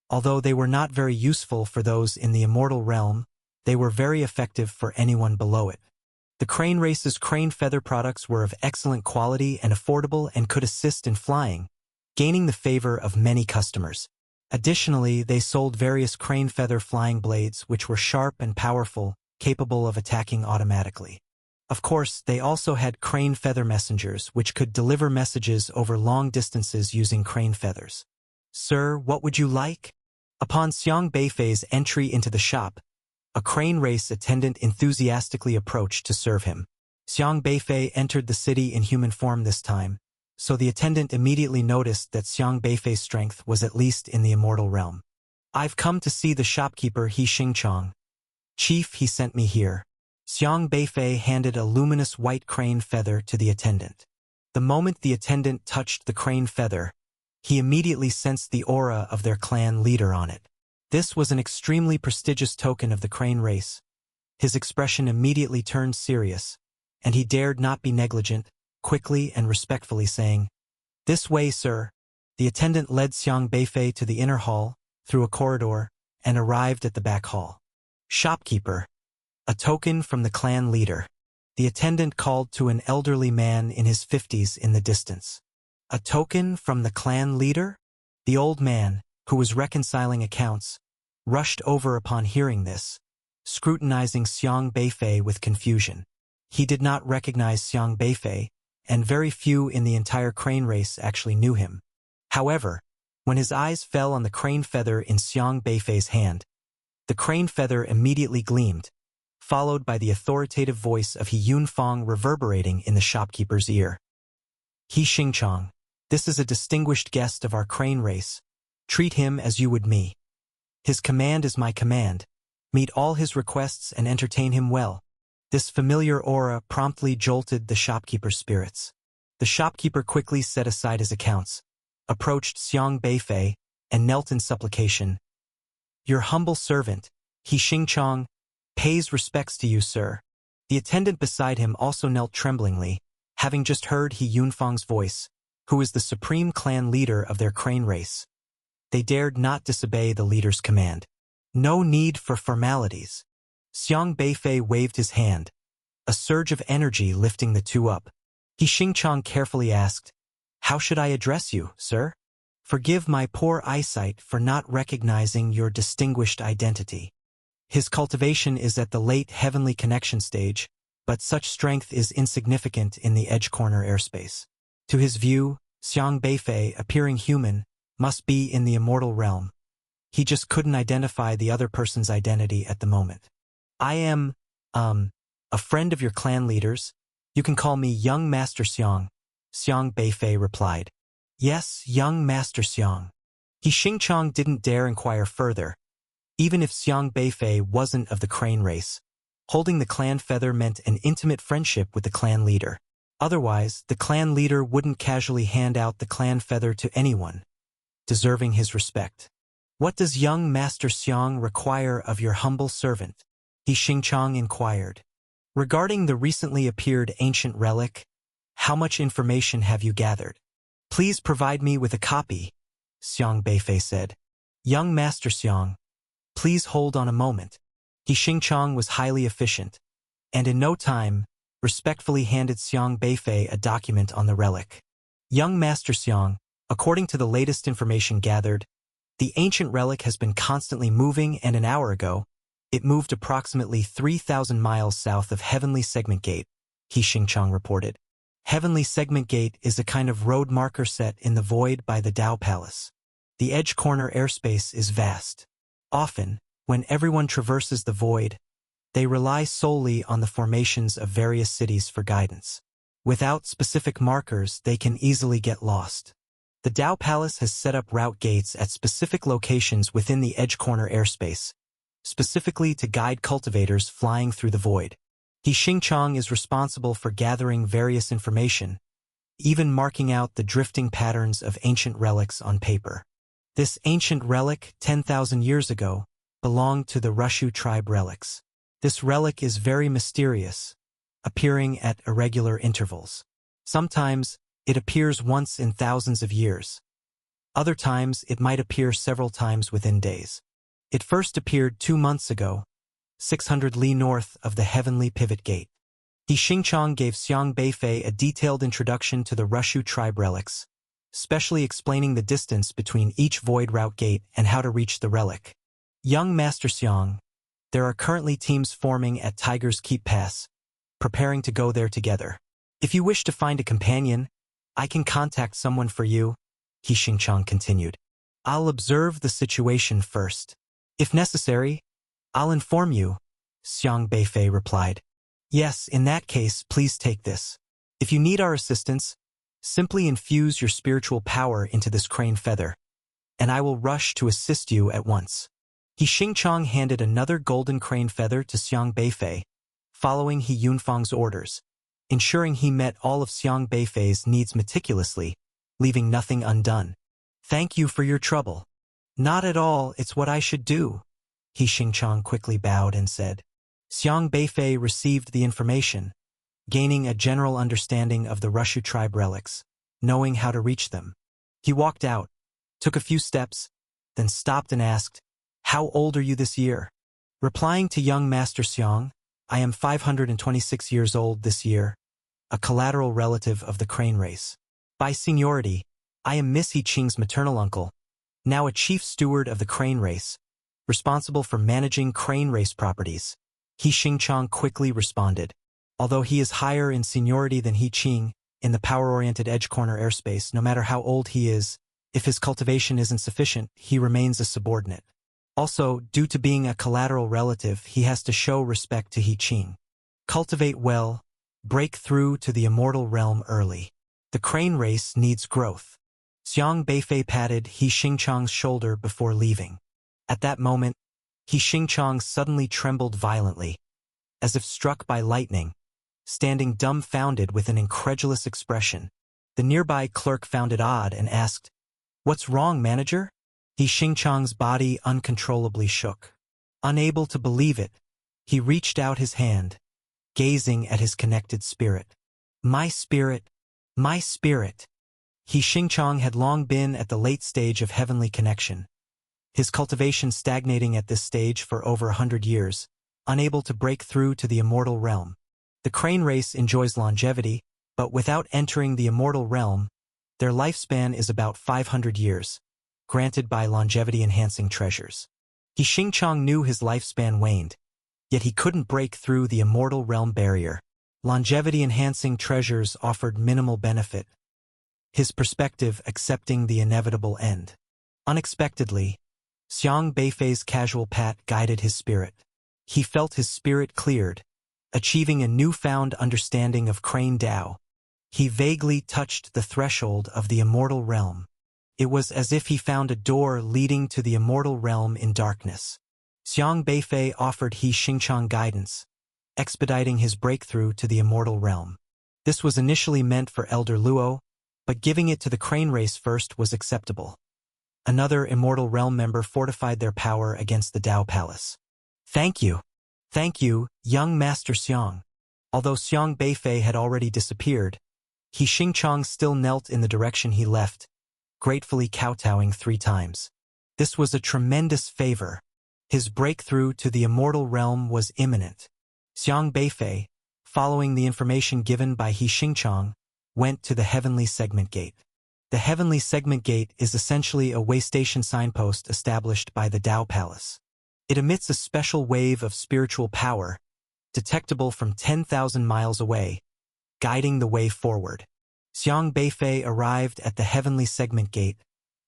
Although they were not very useful for those in the immortal realm, they were very effective for anyone below it. The crane race's crane feather products were of excellent quality and affordable and could assist in flying, gaining the favor of many customers. Additionally, they sold various crane feather flying blades which were sharp and powerful, capable of attacking automatically. Of course, they also had crane feather messengers which could deliver messages over long distances using crane feathers. "Sir, what would you like?" Upon Xiang Beifei's entry into the shop, a crane race attendant enthusiastically approached to serve him. Xiang Beifei entered the city in human form this time, so the attendant immediately noticed that Xiang Beifei's strength was at least in the immortal realm. "I've come to see the shopkeeper He Xingchang. Chief, he sent me here." Xiang Beifei handed a luminous white crane feather to the attendant. The moment the attendant touched the crane feather, he immediately sensed the aura of their clan leader on it. This was an extremely prestigious token of the crane race. His expression immediately turned serious, and he dared not be negligent, quickly and respectfully saying, "This way, sir." The attendant led Xiang Beifei to the inner hall, through a corridor, and arrived at the back hall. "Shopkeeper." A token from the clan leader. The attendant called to an elderly man in his 50s in the distance. A token from the clan leader? The old man, who was reconciling accounts, rushed over upon hearing this, scrutinizing Xiang Beifei with confusion. He did not recognize Xiang Beifei, and very few in the entire crane race actually knew him. However, when his eyes fell on the crane feather in Xiang Beifei's hand, the crane feather immediately gleamed, followed by the authoritative voice of He Yunfang reverberating in the shopkeeper's ear. "He Xingchang, this is a distinguished guest of our crane race. Treat him as you would me. His command is my command. Meet all his requests and entertain him well." This familiar aura promptly jolted the shopkeeper's spirits. The shopkeeper quickly set aside his accounts, approached Xiang Beifei, and knelt in supplication. "Your humble servant, He Xingchang, pays respects to you, sir." The attendant beside him also knelt tremblingly, having just heard He Yunfang's voice, who is the supreme clan leader of their crane race. They dared not disobey the leader's command. No need for formalities. Xiang Beifei waved his hand, a surge of energy lifting the two up. He Xingchang carefully asked, "How should I address you, sir? Forgive my poor eyesight for not recognizing your distinguished identity." His cultivation is at the late heavenly connection stage, but such strength is insignificant in the edge corner airspace. To his view, Xiang Beifei, appearing human, must be in the immortal realm. He just couldn't identify the other person's identity at the moment. "I am, a friend of your clan leaders. You can call me Young Master Xiang," Xiang Beifei replied. "Yes, Young Master Xiang." He Xingchang didn't dare inquire further. Even if Xiang Beifei wasn't of the crane race, holding the clan feather meant an intimate friendship with the clan leader. Otherwise, the clan leader wouldn't casually hand out the clan feather to anyone, deserving his respect. "What does Young Master Xiang require of your humble servant?" He Xingchang inquired. "Regarding the recently appeared ancient relic, how much information have you gathered?" "Please provide me with a copy," Xiang Beifei said. "Young Master Xiang, please hold on a moment." He Xingchang was highly efficient, and in no time, respectfully handed Xiang Beifei a document on the relic. "Young Master Xiang, according to the latest information gathered, the ancient relic has been constantly moving, and an hour ago, it moved approximately 3,000 miles south of Heavenly Segment Gate," He Xingchang reported. Heavenly Segment Gate is a kind of road marker set in the void by the Dao Palace. The edge corner airspace is vast. Often, when everyone traverses the void, they rely solely on the formations of various cities for guidance. Without specific markers, they can easily get lost. The Dao Palace has set up route gates at specific locations within the edge corner airspace, specifically to guide cultivators flying through the void. He Xingchang is responsible for gathering various information, even marking out the drifting patterns of ancient relics on paper. This ancient relic, 10,000 years ago, belonged to the Rushu tribe relics. This relic is very mysterious, appearing at irregular intervals. Sometimes, it appears once in thousands of years. Other times, it might appear several times within days. It first appeared 2 months ago, 600 li north of the Heavenly Pivot Gate. He Xingqiang gave Xiang Beifei a detailed introduction to the Rushu tribe relics, specially explaining the distance between each void route gate and how to reach the relic. Young Master Xiang, there are currently teams forming at Tiger's Keep Pass, preparing to go there together. If you wish to find a companion, I can contact someone for you, He Xingqiang continued. I'll observe the situation first. If necessary, I'll inform you, Xiang Beifei replied. Yes, in that case, please take this. If you need our assistance, simply infuse your spiritual power into this crane feather, and I will rush to assist you at once. He Xingqiang handed another golden crane feather to Xiang Beifei, following He Yunfang's orders, ensuring he met all of Xiang Beifei's needs meticulously, leaving nothing undone. Thank you for your trouble. Not at all, it's what I should do, He Xingqiang quickly bowed and said. Xiang Beifei received the information, gaining a general understanding of the Rushu tribe relics, knowing how to reach them. He walked out, took a few steps, then stopped and asked, How old are you this year? Replying to young Master Xiang, I am 526 years old this year, a collateral relative of the crane race. By seniority, I am Miss He Qing's maternal uncle, now a chief steward of the crane race, responsible for managing crane race properties. He Xingqiang quickly responded. Although he is higher in seniority than He Qing, in the power-oriented edge corner airspace, no matter how old he is, if his cultivation isn't sufficient, he remains a subordinate. Also, due to being a collateral relative, he has to show respect to He Qing. Cultivate well, break through to the immortal realm early. The crane race needs growth. Xiang Beifei patted He Xingqiang's shoulder before leaving. At that moment, He Xingqiang suddenly trembled violently, as if struck by lightning, standing dumbfounded with an incredulous expression. The nearby clerk found it odd and asked, What's wrong, manager? He Xingqiang's body uncontrollably shook. Unable to believe it, he reached out his hand, gazing at his connected spirit. My spirit, my spirit. He Xingqiang had long been at the late stage of heavenly connection, his cultivation stagnating at this stage for over 100 years, unable to break through to the immortal realm. The crane race enjoys longevity, but without entering the immortal realm, their lifespan is about 500 years, granted by longevity-enhancing treasures. He Xingqiang knew his lifespan waned, yet he couldn't break through the immortal realm barrier. Longevity-enhancing treasures offered minimal benefit, his perspective accepting the inevitable end. Unexpectedly, Xiang Beifei's casual pat guided his spirit. He felt his spirit cleared, achieving a newfound understanding of Crane Dao. He vaguely touched the threshold of the immortal realm. It was as if he found a door leading to the immortal realm in darkness. Xiang Beifei offered He Xingqiang guidance, expediting his breakthrough to the immortal realm. This was initially meant for Elder Luo, but giving it to the crane race first was acceptable. Another immortal realm member fortified their power against the Dao Palace. Thank you, young Master Xiang. Although Xiang Beifei had already disappeared, He Xingqiang still knelt in the direction he left, gratefully kowtowing 3 times. This was a tremendous favor. His breakthrough to the immortal realm was imminent. Xiang Beifei, following the information given by He Xingqiang, went to the Heavenly Segment Gate. The Heavenly Segment Gate is essentially a waystation signpost established by the Dao Palace. It emits a special wave of spiritual power, detectable from 10,000 miles away, guiding the way forward. Xiang Beifei arrived at the Heavenly Segment Gate,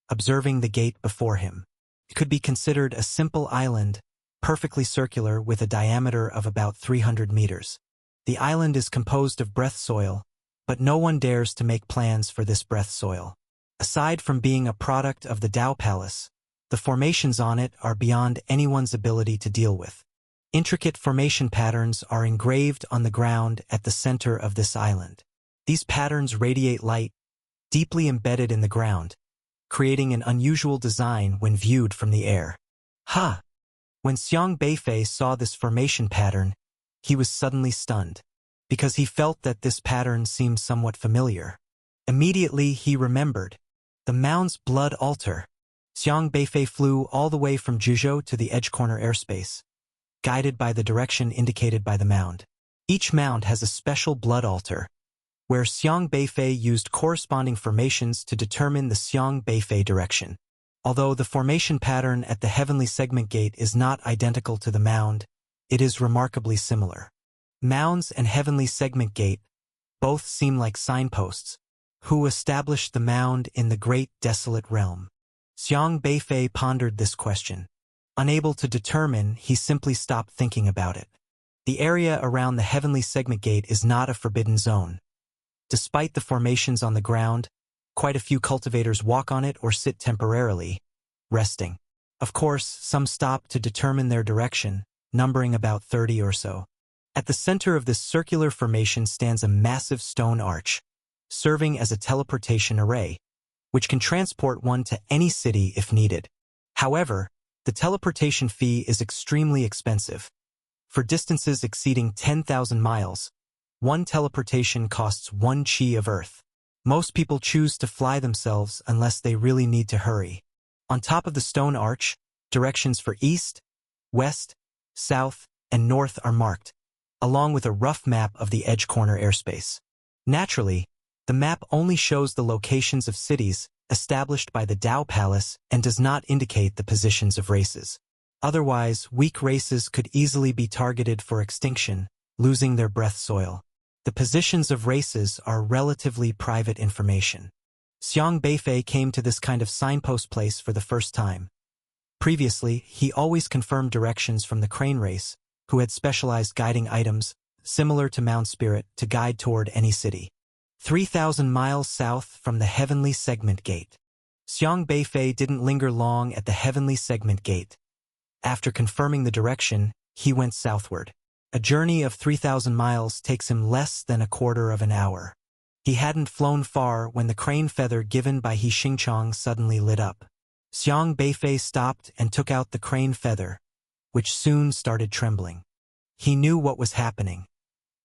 observing the gate before him. It could be considered a simple island, perfectly circular with a diameter of about 300 meters. The island is composed of breath soil, but no one dares to make plans for this breath soil. Aside from being a product of the Dao Palace, the formations on it are beyond anyone's ability to deal with. Intricate formation patterns are engraved on the ground at the center of this island. These patterns radiate light, deeply embedded in the ground, creating an unusual design when viewed from the air. Ha! When Xiang Beifei saw this formation pattern, he was suddenly stunned, because he felt that this pattern seemed somewhat familiar. Immediately he remembered. The mound's blood altar. Xiang Beifei flew all the way from Juzhou to the edge corner airspace, guided by the direction indicated by the mound. Each mound has a special blood altar, where Xiang Beifei used corresponding formations to determine the Xiang Beifei direction. Although the formation pattern at the Heavenly Segment Gate is not identical to the mound, it is remarkably similar. Mounds and Heavenly Segment Gate both seem like signposts. Who established the mound in the great desolate realm? Xiang Beifei pondered this question. Unable to determine, he simply stopped thinking about it. The area around the Heavenly Segment Gate is not a forbidden zone. Despite the formations on the ground, quite a few cultivators walk on it or sit temporarily, resting. Of course, some stop to determine their direction, numbering about 30 or so. At the center of this circular formation stands a massive stone arch, serving as a teleportation array, which can transport one to any city if needed. However, the teleportation fee is extremely expensive. For distances exceeding 10,000 miles, one teleportation costs 1 chi of Earth. Most people choose to fly themselves unless they really need to hurry. On top of the stone arch, directions for east, west, south, and north are marked, along with a rough map of the edge corner airspace. Naturally, the map only shows the locations of cities established by the Dao Palace and does not indicate the positions of races. Otherwise, weak races could easily be targeted for extinction, losing their breath soil. The positions of races are relatively private information. Xiang Beifei came to this kind of signpost place for the first time. Previously, he always confirmed directions from the crane race, who had specialized guiding items, similar to Mound Spirit, to guide toward any city. 3,000 miles south from the Heavenly Segment Gate. Xiang Beifei didn't linger long at the Heavenly Segment Gate. After confirming the direction, he went southward. A journey of 3,000 miles takes him less than a quarter of an hour. He hadn't flown far when the crane feather given by He Xingchang suddenly lit up. Xiang Beifei stopped and took out the crane feather, which soon started trembling. He knew what was happening.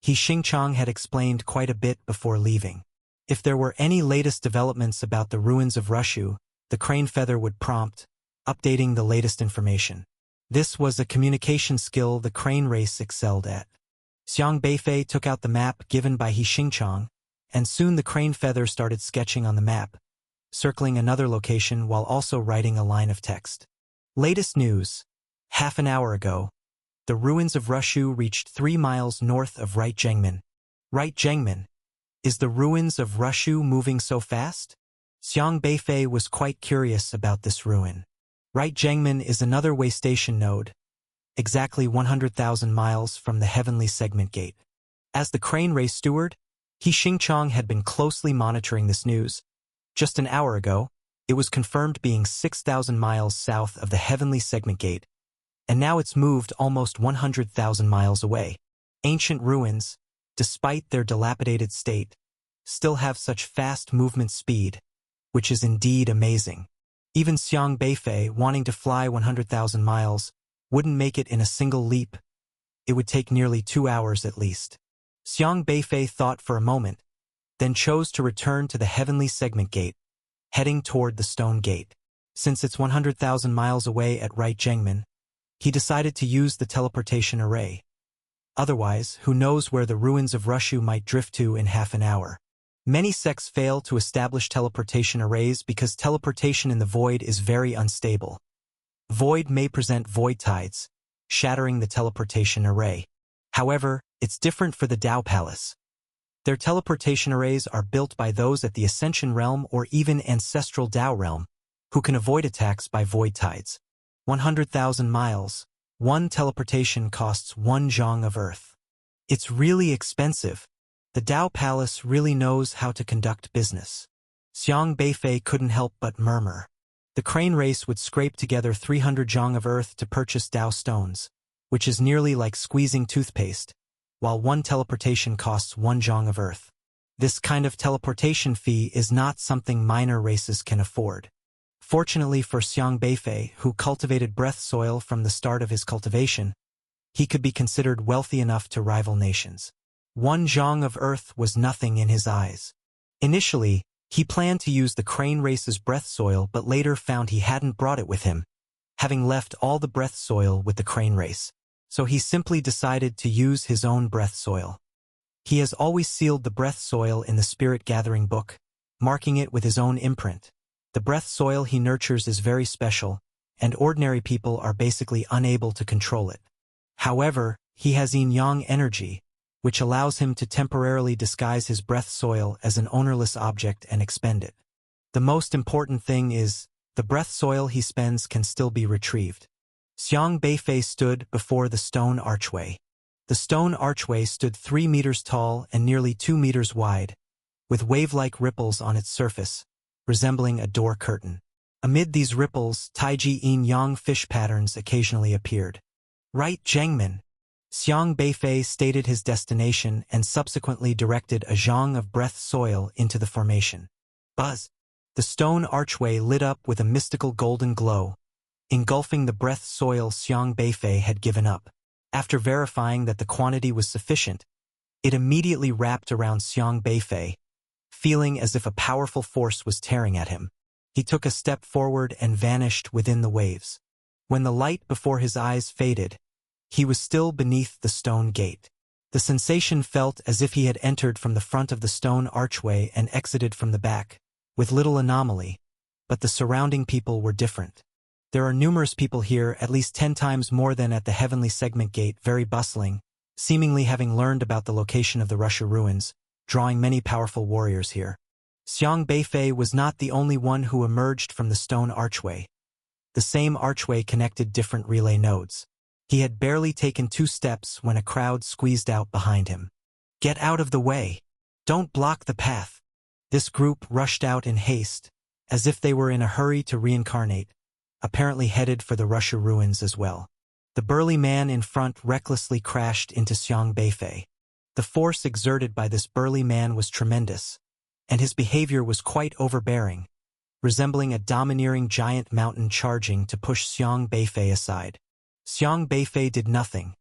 He Xingchang had explained quite a bit before leaving. If there were any latest developments about the ruins of Rushu, the crane feather would prompt, updating the latest information. This was a communication skill the crane race excelled at. Xiang Beifei took out the map given by He Xingchang, and soon the crane feather started sketching on the map, circling another location while also writing a line of text. Latest news. Half an hour ago, the ruins of Rushu reached 3 miles north of Right Zhengmen. Right Zhengmen? Is the ruins of Rushu moving so fast? Xiang Beifei was quite curious about this ruin. Right Zhengmen is another way station node, exactly 100,000 miles from the Heavenly Segment Gate. As the crane race steward, He Xingchang had been closely monitoring this news. Just an hour ago, it was confirmed being 6,000 miles south of the Heavenly Segment Gate, and now it's moved almost 100,000 miles away. Ancient ruins, despite their dilapidated state, still have such fast movement speed, which is indeed amazing. Even Xiang Beifei, wanting to fly 100,000 miles, wouldn't make it in a single leap. It would take nearly 2 hours at least. Xiang Beifei thought for a moment, then chose to return to the Heavenly Segment Gate, heading toward the Stone Gate. Since it's 100,000 miles away at Right Zhengmen, he decided to use the teleportation array. Otherwise, who knows where the ruins of Rushu might drift to in half an hour. Many sects fail to establish teleportation arrays because teleportation in the void is very unstable. Void may present void tides, shattering the teleportation array. However, it's different for the Dao Palace. Their teleportation arrays are built by those at the Ascension Realm or even Ancestral Dao Realm, who can avoid attacks by void tides. 100,000 miles. One teleportation costs 1 zhang of Earth. It's really expensive. The Dao Palace really knows how to conduct business. Xiang Beifei couldn't help but murmur. The crane race would scrape together 300 zhang of Earth to purchase Dao stones, which is nearly like squeezing toothpaste, while one teleportation costs 1 zhang of Earth. This kind of teleportation fee is not something minor races can afford. Fortunately for Xiang Beifei, who cultivated breath soil from the start of his cultivation, he could be considered wealthy enough to rival nations. 1 zhang of Earth was nothing in his eyes. Initially, he planned to use the crane race's breath soil but later found he hadn't brought it with him, having left all the breath soil with the crane race. so he simply decided to use his own breath soil. He has always sealed the breath soil in the Spirit Gathering book, marking it with his own imprint. The breath soil he nurtures is very special, and ordinary people are basically unable to control it. However, he has yin-yang energy, which allows him to temporarily disguise his breath soil as an ownerless object and expend it. The most important thing is, the breath soil he spends can still be retrieved. Xiang Beifei stood before the stone archway. The stone archway stood 3 meters tall and nearly 2 meters wide, with wave-like ripples on its surface, resembling a door curtain. Amid these ripples, Taiji yin-yang fish patterns occasionally appeared. Right, Zhengmin. Xiang Beifei stated his destination and subsequently directed a zhang of breath soil into the formation. Buzz! The stone archway lit up with a mystical golden glow, engulfing the breath soil Xiang Beifei had given up. After verifying that the quantity was sufficient, it immediately wrapped around Xiang Beifei, feeling as if a powerful force was tearing at him. He took a step forward and vanished within the waves. When the light before his eyes faded, he was still beneath the stone gate. The sensation felt as if he had entered from the front of the stone archway and exited from the back, with little anomaly, but the surrounding people were different. There are numerous people here, at least 10 times more than at the Heavenly Segment Gate, very bustling, seemingly having learned about the location of the Russia ruins, drawing many powerful warriors here. Xiang Beifei was not the only one who emerged from the stone archway. The same archway connected different relay nodes. He had barely taken 2 steps when a crowd squeezed out behind him. "Get out of the way! Don't block the path!" This group rushed out in haste, as if they were in a hurry to reincarnate, apparently headed for the Russia ruins as well. The burly man in front recklessly crashed into Xiang Beifei. The force exerted by this burly man was tremendous, and his behavior was quite overbearing, resembling a domineering giant mountain charging to push Xiang Beifei aside. Xiang Beifei did nothing.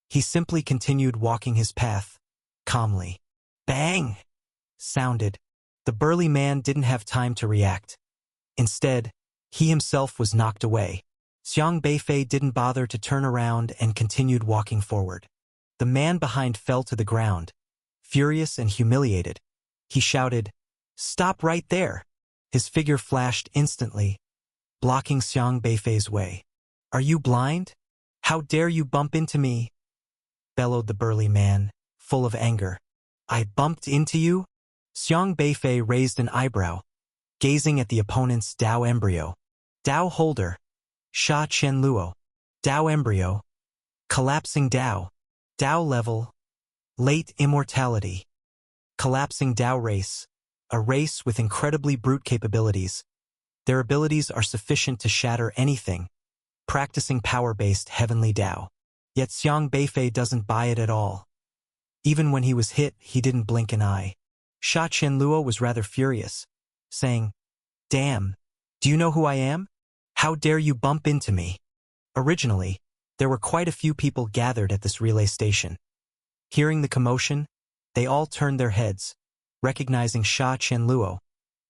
He simply continued walking his path, calmly. Bang! Sounded. The burly man didn't have time to react. Instead, he himself was knocked away. Xiang Beifei didn't bother to turn around and continued walking forward. The man behind fell to the ground, furious and humiliated. He shouted, "Stop right there!" His figure flashed instantly, blocking Xiang Beifei's way. "Are you blind? How dare you bump into me?" bellowed the burly man, full of anger. "I bumped into you?" Xiang Beifei raised an eyebrow, gazing at the opponent's Dao embryo. Dao holder. Sha Chen Luo. Dao embryo. Collapsing Dao. Dao level. Late immortality. Collapsing Dao race. A race with incredibly brute capabilities. Their abilities are sufficient to shatter anything, practicing power-based heavenly Dao. Yet Xiang Beifei doesn't buy it at all. Even when he was hit, he didn't blink an eye. Sha Chen Luo was rather furious, saying, "Damn, do you know who I am? How dare you bump into me?" Originally, there were quite a few people gathered at this relay station. Hearing the commotion, they all turned their heads, recognizing Sha Chen Luo.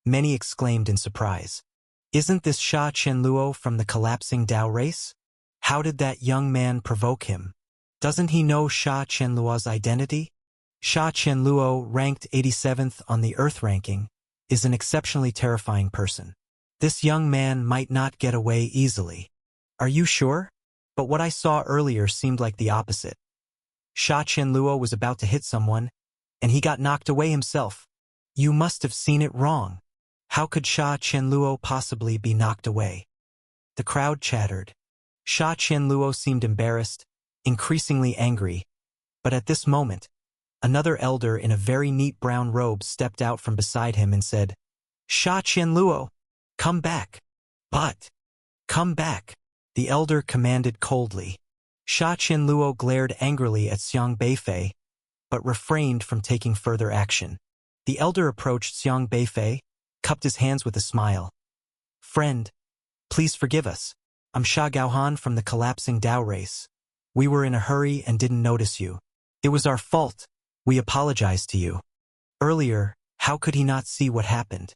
Many exclaimed in surprise, "Isn't this Sha Chen Luo from the collapsing Dao race? How did that young man provoke him? Doesn't he know Sha Chen Luo's identity?" Sha Chen Luo, ranked 87th on the Earth ranking, is an exceptionally terrifying person. This young man might not get away easily. "Are you sure? But what I saw earlier seemed like the opposite." Sha Chen Luo was about to hit someone, and he got knocked away himself. "You must have seen it wrong. How could Sha Chen Luo possibly be knocked away?" The crowd chattered. Sha Chen Luo seemed embarrassed, increasingly angry, but at this moment, another elder in a very neat brown robe stepped out from beside him and said, "Sha Chen Luo, come back." "But, come back," the elder commanded coldly. Sha Chen Luo glared angrily at Xiang Beifei, but refrained from taking further action. The elder approached Xiang Beifei, cupped his hands with a smile. "Friend, please forgive us. I'm Sha Gaohan from the collapsing Dao race. We were in a hurry and didn't notice you. It was our fault. We apologize to you." Earlier, how could he not see what happened?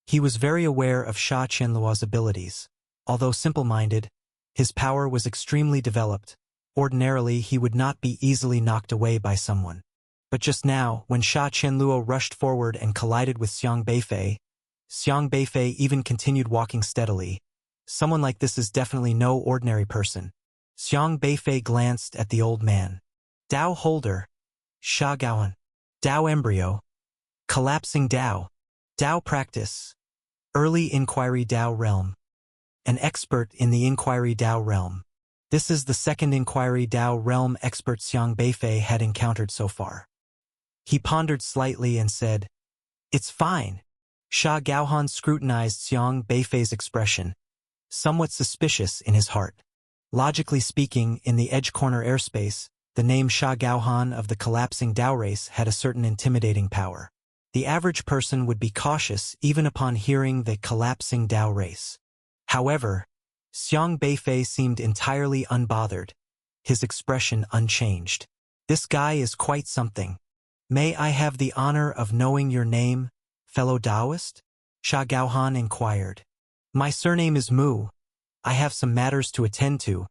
He was very aware of Sha Chen Luo's abilities. Although simple-minded, his power was extremely developed, Ordinarily, he would not be easily knocked away by someone. But just now, when Sha Qianluo rushed forward and collided with Xiang Beifei even continued walking steadily. Someone like this is definitely no ordinary person. Xiang Beifei glanced at the old man. Dao Holder, Sha Gaohan, Dao Embryo, Collapsing Dao, Dao Practice, Early Inquiry Dao Realm. An expert in the Inquiry Dao Realm. This is the second Inquiry Dao Realm expert Xiang Beifei had encountered so far. He pondered slightly and said, "It's fine." Sha Gaohan scrutinized Xiang Beifei's expression, somewhat suspicious in his heart. Logically speaking, in the edge corner airspace, the name Sha Gaohan of the collapsing Dao race had a certain intimidating power. The average person would be cautious even upon hearing the collapsing Dao race. However, Xiang Beifei seemed entirely unbothered, his expression unchanged. This guy is quite something. May I have the honor of knowing your name, fellow Taoist? Sha Gaohan inquired. My surname is Mu. I have some matters to attend to.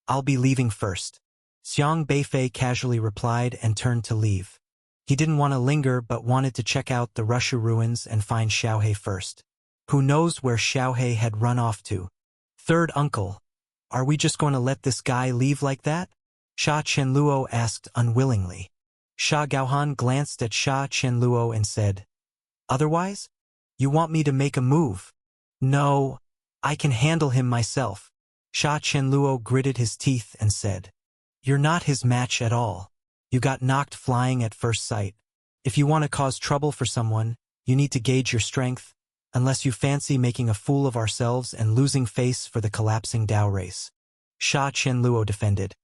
I'll be leaving first. Xiang Beifei casually replied and turned to leave. He didn't want to linger but wanted to check out the Rushu ruins and find Xiaohe first. Who knows where Xiaohe had run off to? Third uncle, are we just going to let this guy leave like that? Sha Qianluo asked unwillingly. Sha Gaohan glanced at Sha Qianluo and said, Otherwise? You want me to make a move? No, I can handle him myself. Sha Qianluo gritted his teeth and said, You're not his match at all. You got knocked flying at first sight. If you want to cause trouble for someone, you need to gauge your strength, unless you fancy making a fool of ourselves and losing face for the collapsing Dao race. Sha Qianluo defended.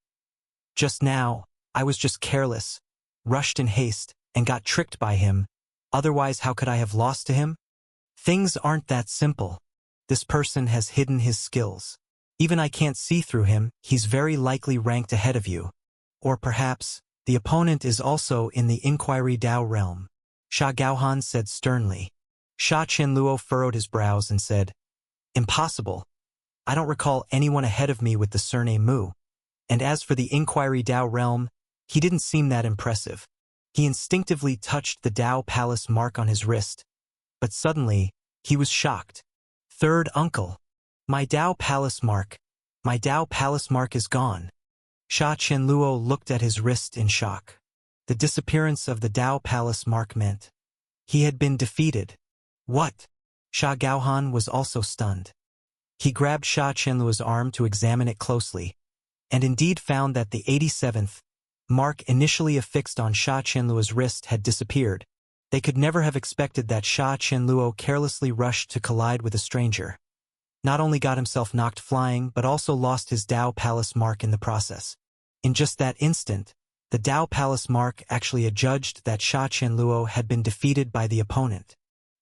Just now, I was just careless, rushed in haste, and got tricked by him. Otherwise, how could I have lost to him? Things aren't that simple. This person has hidden his skills. Even I can't see through him, he's very likely ranked ahead of you. Or perhaps, the opponent is also in the Inquiry Dao realm. Sha Gaohan said sternly. Sha Qianluo furrowed his brows and said, Impossible. I don't recall anyone ahead of me with the surname Mu. And as for the Inquiry Dao realm, he didn't seem that impressive. He instinctively touched the Dao Palace mark on his wrist. But suddenly, he was shocked. Third uncle. My Dao Palace mark is gone. Sha Qianluo looked at his wrist in shock. The disappearance of the Dao Palace mark meant he had been defeated. What? Sha Gaohan was also stunned. He grabbed Sha Qianluo's arm to examine it closely, and indeed found that the 87th mark initially affixed on Sha Qianluo's wrist had disappeared. They could never have expected that Sha Qianluo carelessly rushed to collide with a stranger. Not only got himself knocked flying, but also lost his Dao Palace mark in the process. In just that instant, the Dao Palace mark actually adjudged that Sha Qianluo had been defeated by the opponent.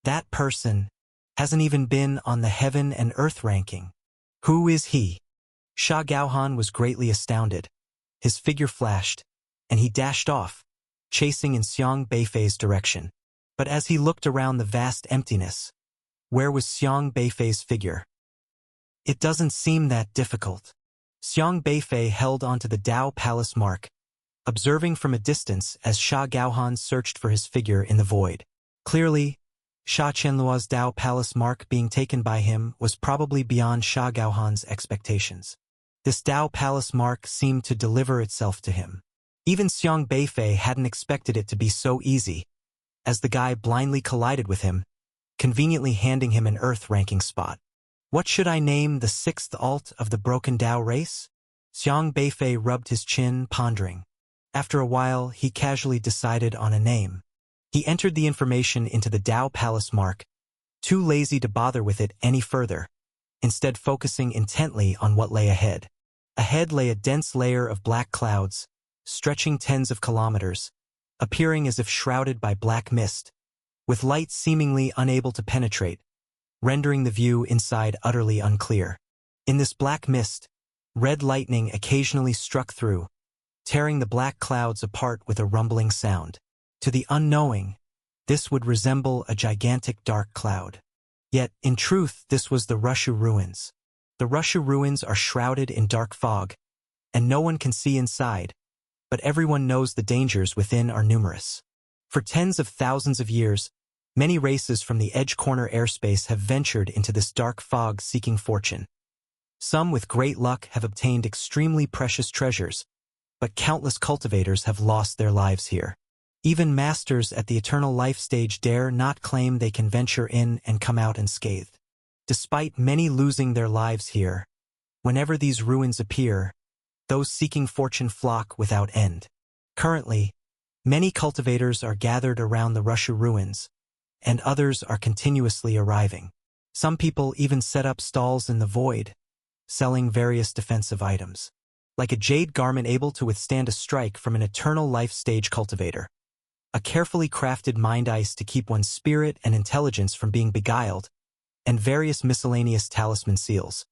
That person hasn't even been on the heaven and earth ranking. Who is he? Sha Gaohan was greatly astounded. His figure flashed, and he dashed off, chasing in Xiang Beifei's direction. But as he looked around the vast emptiness, where was Xiang Beifei's figure? It doesn't seem that difficult. Xiang Beifei held onto the Dao Palace mark, observing from a distance as Sha Gaohan searched for his figure in the void. Clearly, Sha Qianluo's Dao Palace mark being taken by him was probably beyond Sha Gaohan's expectations. This Dao Palace mark seemed to deliver itself to him. Even Xiang Beifei hadn't expected it to be so easy, as the guy blindly collided with him, conveniently handing him an earth-ranking spot. What should I name the 6th alt of the broken Dao race? Xiang Beifei rubbed his chin, pondering. After a while, he casually decided on a name. He entered the information into the Dao Palace mark, too lazy to bother with it any further, instead focusing intently on what lay ahead. Ahead lay a dense layer of black clouds, stretching tens of kilometers, appearing as if shrouded by black mist, with light seemingly unable to penetrate, rendering the view inside utterly unclear. In this black mist, red lightning occasionally struck through, tearing the black clouds apart with a rumbling sound. To the unknowing, this would resemble a gigantic dark cloud. Yet, in truth, this was the Rushu ruins. The Rushu ruins are shrouded in dark fog, and no one can see inside, but everyone knows the dangers within are numerous. For tens of thousands of years, many races from the edge corner airspace have ventured into this dark fog seeking fortune. Some with great luck have obtained extremely precious treasures, but countless cultivators have lost their lives here. Even masters at the eternal life stage dare not claim they can venture in and come out unscathed. Despite many losing their lives here, whenever these ruins appear, those seeking fortune flock without end. Currently, many cultivators are gathered around the Rushu ruins, and others are continuously arriving. Some people even set up stalls in the void, selling various defensive items, like a jade garment able to withstand a strike from an eternal life stage cultivator, a carefully crafted mind ice to keep one's spirit and intelligence from being beguiled, and various miscellaneous talisman seals,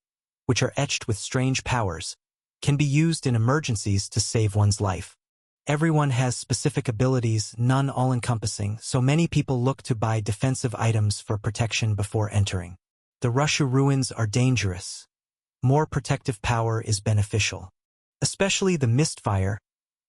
which are etched with strange powers, can be used in emergencies to save one's life. Everyone has specific abilities, none all-encompassing, so many people look to buy defensive items for protection before entering. The Rushu ruins are dangerous. More protective power is beneficial. Especially the Mistfire,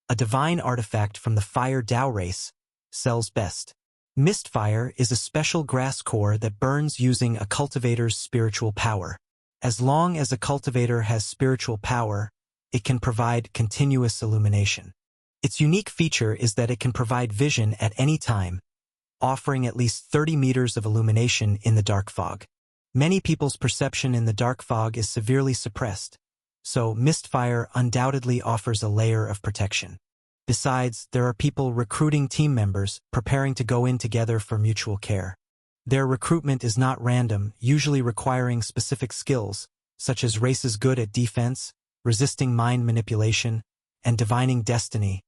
a divine artifact from the Fire Dao race, sells best. Mistfire is a special grass core that burns using a cultivator's spiritual power. As long as a cultivator has spiritual power, it can provide continuous illumination. Its unique feature is that it can provide vision at any time, offering at least 30 meters of illumination in the dark fog. Many people's perception in the dark fog is severely suppressed, so Mistfire undoubtedly offers a layer of protection. Besides, there are people recruiting team members, preparing to go in together for mutual care. Their recruitment is not random, usually requiring specific skills, such as races good at defense, resisting mind manipulation, and divining destiny.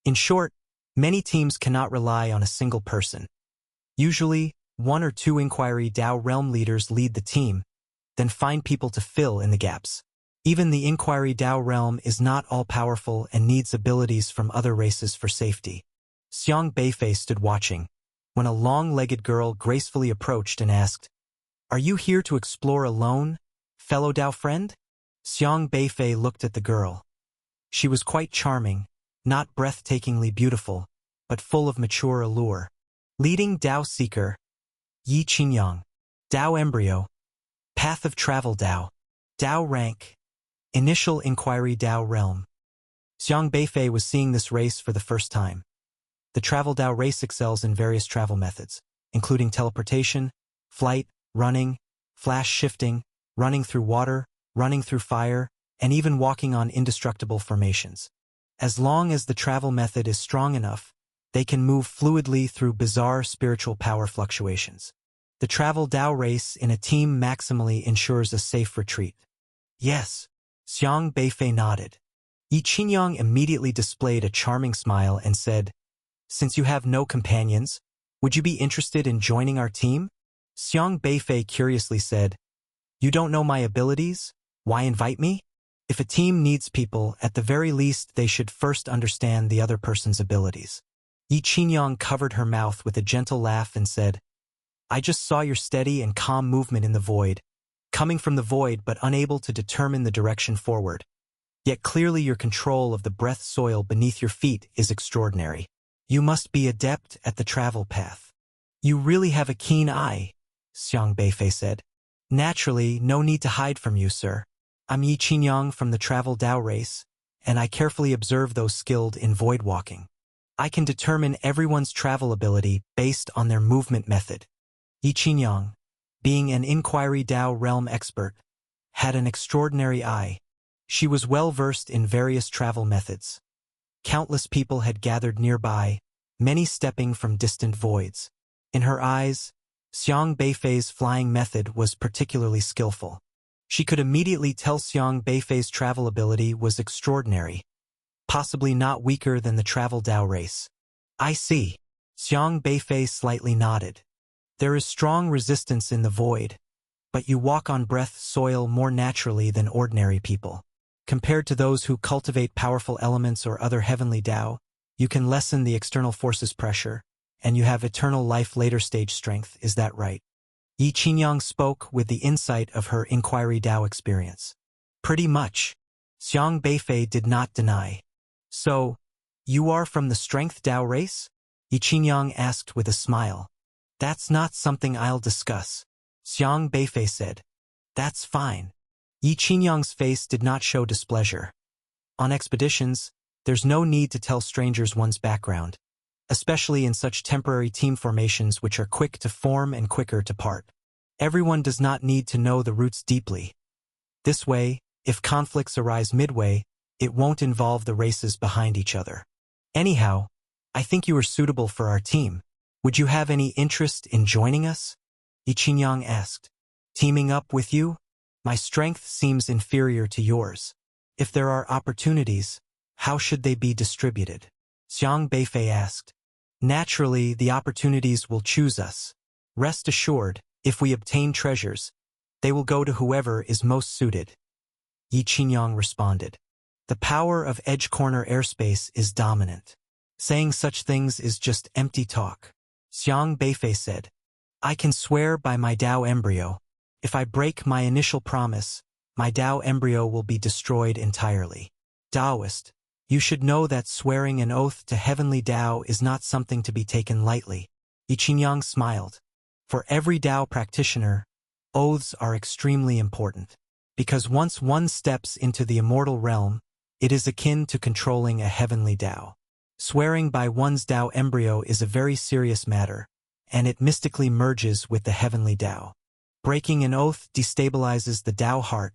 In short, many teams cannot rely on a single person. Usually, 1 or 2 Inquiry Dao realm leaders lead the team, then find people to fill in the gaps. Even the Inquiry Dao realm is not all-powerful and needs abilities from other races for safety. Xiang Beifei stood watching, when a long-legged girl gracefully approached and asked, "Are you here to explore alone, fellow Dao friend?" Xiang Beifei looked at the girl. She was quite charming, not breathtakingly beautiful, but full of mature allure. Leading Dao Seeker, Yi Qinyang. Dao Embryo, Path of Travel Dao. Dao Rank, Initial Inquiry Dao Realm. Xiang Beifei was seeing this race for the first time. The Travel Dao race excels in various travel methods, including teleportation, flight, running, flash shifting, running through water, running through fire, and even walking on indestructible formations. As long as the travel method is strong enough, they can move fluidly through bizarre spiritual power fluctuations. The Travel Dao race in a team maximally ensures a safe retreat. Yes, Xiang Beifei nodded. Yi Qinyang immediately displayed a charming smile and said, "Since you have no companions, would you be interested in joining our team?" Xiang Beifei curiously said, "You don't know my abilities? Why invite me?" If a team needs people, at the very least they should first understand the other person's abilities. Yi Qinyang covered her mouth with a gentle laugh and said, "I just saw your steady and calm movement in the void, coming from the void but unable to determine the direction forward. Yet clearly your control of the breath soil beneath your feet is extraordinary. You must be adept at the travel path. You really have a keen eye," Xiang Beifei said. "Naturally, no need to hide from you, sir. I'm Yi Qinyang from the Travel Dao race, and I carefully observe those skilled in void walking. I can determine everyone's travel ability based on their movement method." Yi Qinyang, being an Inquiry Dao realm expert, had an extraordinary eye. She was well-versed in various travel methods. Countless people had gathered nearby, many stepping from distant voids. In her eyes, Xiang Beifei's flying method was particularly skillful. She could immediately tell Xiang Beifei's travel ability was extraordinary, possibly not weaker than the Travel Dao race. "I see." Xiang Beifei slightly nodded. "There is strong resistance in the void, but you walk on breath soil more naturally than ordinary people. Compared to those who cultivate powerful elements or other heavenly Dao, you can lessen the external forces pressure, and you have eternal life later stage strength, is that right?" Yi Qinyang spoke with the insight of her Inquiry Dao experience. "Pretty much." Xiang Beifei did not deny. So, you are from the Strength Dao race? Yi Qingyang asked with a smile. That's not something I'll discuss. Xiang Beifei said. That's fine. Yi Qingyang's face did not show displeasure. On expeditions, there's no need to tell strangers one's background, especially in such temporary team formations which are quick to form and quicker to part. Everyone does not need to know the roots deeply. This way, if conflicts arise midway, it won't involve the races behind each other. Anyhow, I think you are suitable for our team. Would you have any interest in joining us? Yi Qingyang asked. Teaming up with you? My strength seems inferior to yours. If there are opportunities, how should they be distributed? Xiang Beifei asked. Naturally, the opportunities will choose us. Rest assured, if we obtain treasures, they will go to whoever is most suited. Yi Qingyang responded. The power of Edge Corner airspace is dominant. Saying such things is just empty talk. Xiang Beifei said. I can swear by my Dao embryo. If I break my initial promise, my Dao embryo will be destroyed entirely. Taoist, you should know that swearing an oath to heavenly Dao is not something to be taken lightly. Yi Qingyang smiled. For every Dao practitioner, oaths are extremely important. Because once one steps into the immortal realm, it is akin to controlling a heavenly Dao. Swearing by one's Dao embryo is a very serious matter, and it mystically merges with the heavenly Dao. Breaking an oath destabilizes the Dao heart,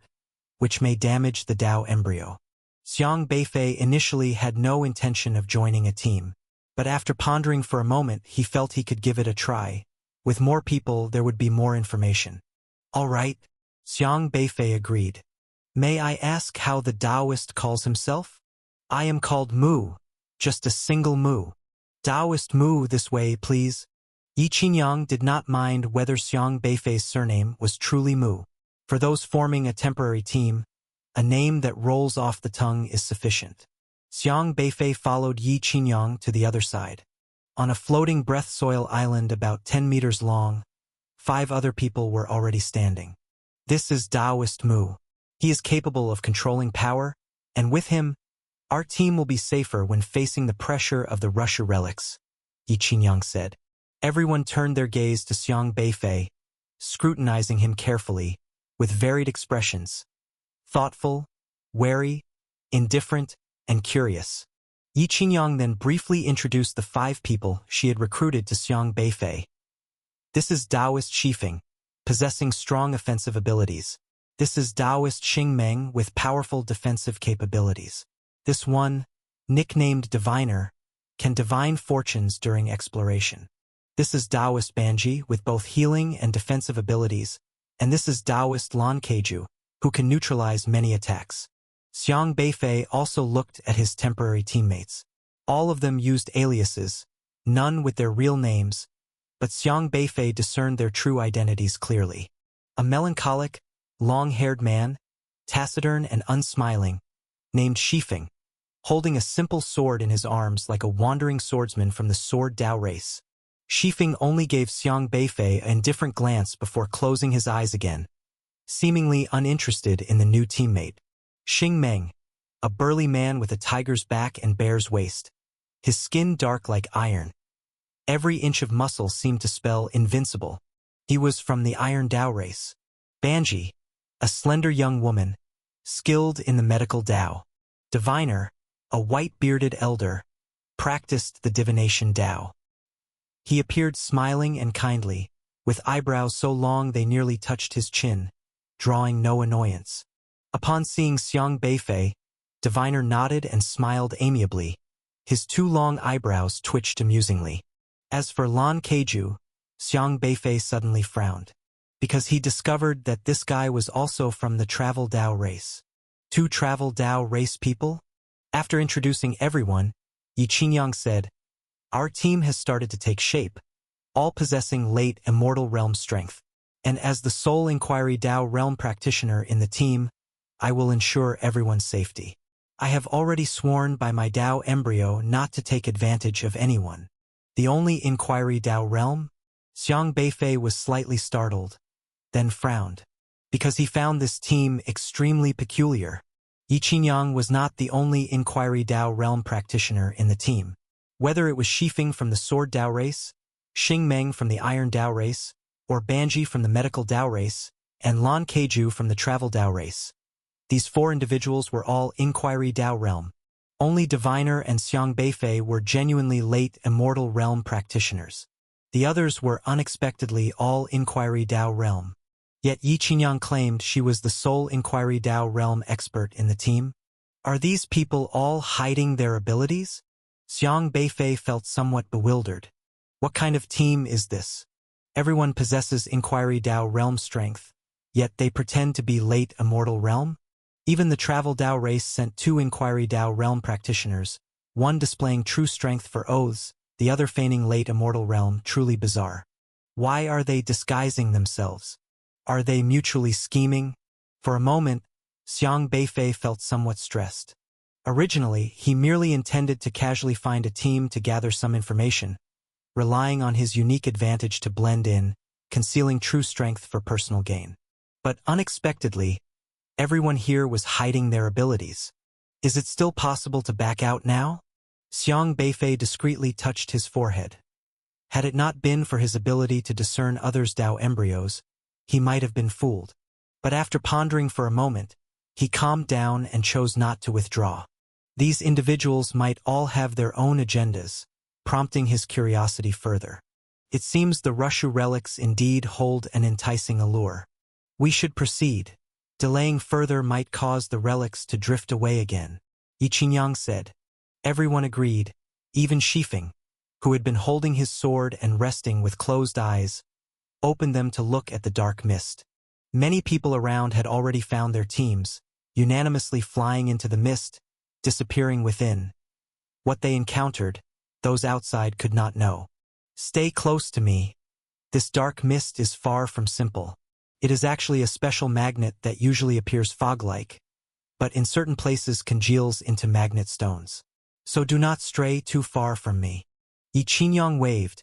which may damage the Dao embryo. Xiang Beifei initially had no intention of joining a team, but after pondering for a moment he felt he could give it a try. With more people there would be more information. All right, Xiang Beifei agreed. May I ask how the Taoist calls himself? I am called Mu, just a single Mu. Taoist Mu this way, please. Yi Qingyang did not mind whether Xiang Beifei's surname was truly Mu. For those forming a temporary team, a name that rolls off the tongue is sufficient. Xiang Beifei followed Yi Qingyang to the other side. On a floating breath soil island about 10 meters long, 5 other people were already standing. This is Taoist Mu. He is capable of controlling power, and with him, our team will be safer when facing the pressure of the Russia relics, Yi Qingyang said. Everyone turned their gaze to Xiang Beifei, scrutinizing him carefully, with varied expressions. Thoughtful, wary, indifferent, and curious. Yi Qingyang then briefly introduced the 5 people she had recruited to Xiang Beifei. This is Taoist Shifeng, possessing strong offensive abilities. This is Taoist Xingmeng with powerful defensive capabilities. This one, nicknamed Diviner, can divine fortunes during exploration. This is Taoist Banji with both healing and defensive abilities, and this is Taoist Lan Keiju, who can neutralize many attacks. Xiang Beifei also looked at his temporary teammates. All of them used aliases, none with their real names, but Xiang Beifei discerned their true identities clearly. A melancholic, long-haired man, taciturn and unsmiling, named Shifeng, holding a simple sword in his arms like a wandering swordsman from the Sword Dao race. Shifeng only gave Xiang Beifei an indifferent glance before closing his eyes again, seemingly uninterested in the new teammate. Xingmeng, a burly man with a tiger's back and bear's waist, his skin dark like iron. Every inch of muscle seemed to spell invincible. He was from the Iron Dao race. Banji, a slender young woman, skilled in the medical Dao. Diviner, a white-bearded elder, practiced the divination Dao. He appeared smiling and kindly, with eyebrows so long they nearly touched his chin, drawing no annoyance. Upon seeing Xiang Beifei, Diviner nodded and smiled amiably. His 2 long eyebrows twitched amusingly. As for Lan Keiju, Xiang Beifei suddenly frowned, because he discovered that this guy was also from the Travel Dao race. 2 Travel Dao race people? After introducing everyone, Yi Qingyang said, Our team has started to take shape, all possessing late immortal realm strength. And as the sole Inquiry Dao realm practitioner in the team, I will ensure everyone's safety. I have already sworn by my Dao embryo not to take advantage of anyone. The only Inquiry Dao realm? Xiang Beifei was slightly startled, then frowned, because he found this team extremely peculiar. Yi Qinyang was not the only Inquiry Dao realm practitioner in the team. Whether it was Shifeng from the Sword Dao race, Xing Meng from the Iron Dao race, or Banji from the Medical Dao race, and Lan Keiju from the Travel Dao race. These 4 individuals were all Inquiry Dao realm. Only Diviner and Xiang Beifei were genuinely late Immortal realm practitioners. The others were unexpectedly all Inquiry Dao realm. Yet Yi Qinyang claimed she was the sole Inquiry Dao realm expert in the team. Are these people all hiding their abilities? Xiang Beifei felt somewhat bewildered. What kind of team is this? Everyone possesses Inquiry Dao realm strength, yet they pretend to be late Immortal realm? Even the Travel Dao race sent 2 Inquiry Dao realm practitioners, one displaying true strength for oaths, the other feigning late Immortal realm, truly bizarre. Why are they disguising themselves? Are they mutually scheming? For a moment, Xiang Beifei felt somewhat stressed. Originally, he merely intended to casually find a team to gather some information, relying on his unique advantage to blend in, concealing true strength for personal gain. But unexpectedly, everyone here was hiding their abilities. Is it still possible to back out now? Xiang Beifei discreetly touched his forehead. Had it not been for his ability to discern others' Dao embryos, he might have been fooled. But after pondering for a moment, he calmed down and chose not to withdraw. These individuals might all have their own agendas, prompting his curiosity further. It seems the Rushu relics indeed hold an enticing allure. We should proceed. Delaying further might cause the relics to drift away again, Yi Qinyang said. Everyone agreed, even Shifeng, who had been holding his sword and resting with closed eyes, opened them to look at the dark mist. Many people around had already found their teams, unanimously flying into the mist, disappearing within. What they encountered, those outside could not know. Stay close to me. This dark mist is far from simple. It is actually a special magnet that usually appears fog-like, but in certain places congeals into magnet stones. So do not stray too far from me. Yi Qinyang waved,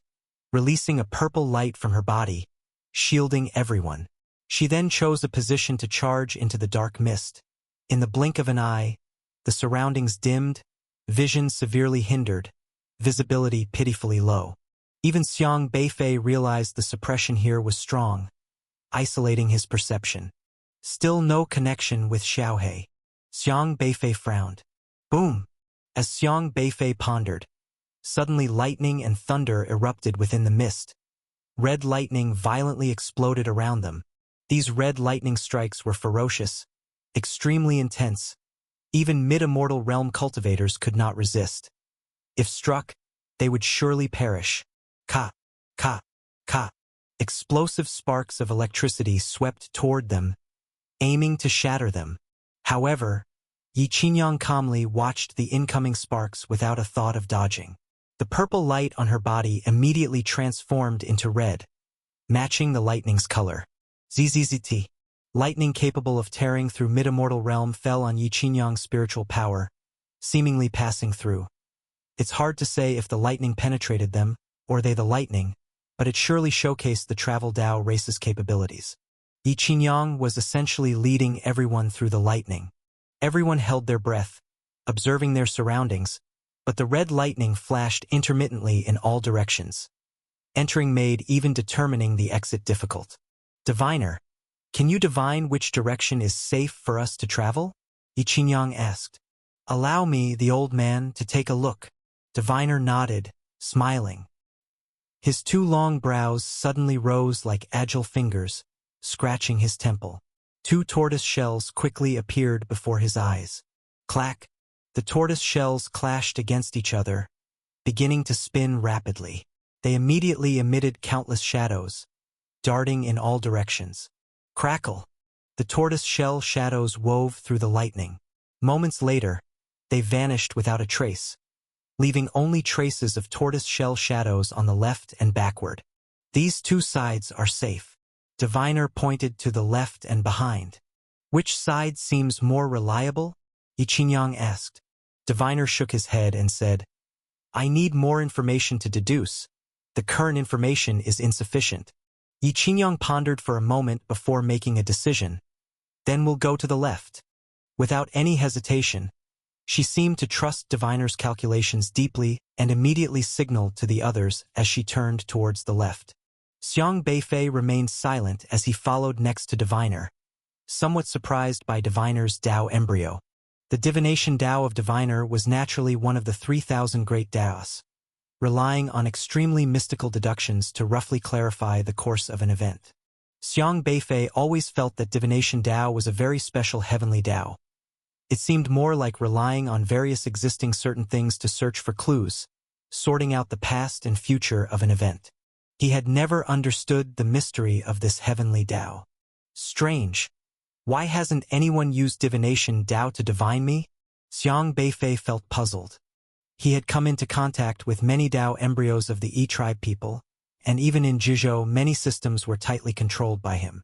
releasing a purple light from her body, shielding everyone. She then chose a position to charge into the dark mist. In the blink of an eye, the surroundings dimmed, vision severely hindered, visibility pitifully low. Even Xiang Beifei realized the suppression here was strong, isolating his perception. Still no connection with Xiaohe. Xiang Beifei frowned. Boom! As Xiang Beifei pondered, suddenly lightning and thunder erupted within the mist. Red lightning violently exploded around them. These red lightning strikes were ferocious, extremely intense. Even mid-immortal realm cultivators could not resist. If struck, they would surely perish. Ka, ka, ka. Explosive sparks of electricity swept toward them, aiming to shatter them. However, Yi Qinyang calmly watched the incoming sparks without a thought of dodging. The purple light on her body immediately transformed into red, matching the lightning's color. ZZZT. Lightning capable of tearing through mid-immortal realm fell on Yi Qinyang's spiritual power, seemingly passing through. It's hard to say if the lightning penetrated them, or they the lightning, but it surely showcased the Travel Dao race's capabilities. Yi Qinyang was essentially leading everyone through the lightning. Everyone held their breath, observing their surroundings, but the red lightning flashed intermittently in all directions. Entering made even determining the exit difficult. Diviner, can you divine which direction is safe for us to travel? Yi Qinyang asked. Allow me, the old man, to take a look. Diviner nodded, smiling. His 2 long brows suddenly rose like agile fingers, scratching his temple. 2 tortoise shells quickly appeared before his eyes. Clack! The tortoise shells clashed against each other, beginning to spin rapidly. They immediately emitted countless shadows, darting in all directions. Crackle! The tortoise shell shadows wove through the lightning. Moments later, they vanished without a trace, leaving only traces of tortoise shell shadows on the left and backward. These 2 sides are safe. Diviner pointed to the left and behind. Which side seems more reliable? Yi Qinyang asked. Diviner shook his head and said, I need more information to deduce. The current information is insufficient. Yi Qinyang pondered for a moment before making a decision. Then we'll go to the left. Without any hesitation, she seemed to trust Diviner's calculations deeply and immediately signaled to the others as she turned towards the left. Xiang Beifei remained silent as he followed next to Diviner, somewhat surprised by Diviner's Dao embryo. The divination Dao of Diviner was naturally one of the 3,000 great Daos, relying on extremely mystical deductions to roughly clarify the course of an event. Xiang Beifei always felt that divination Dao was a very special heavenly Dao. It seemed more like relying on various existing certain things to search for clues, sorting out the past and future of an event. He had never understood the mystery of this heavenly Dao. Strange. Why hasn't anyone used divination Dao to divine me? Xiang Beifei felt puzzled. He had come into contact with many Dao embryos of the E-tribe people, and even in Jizhou many systems were tightly controlled by him.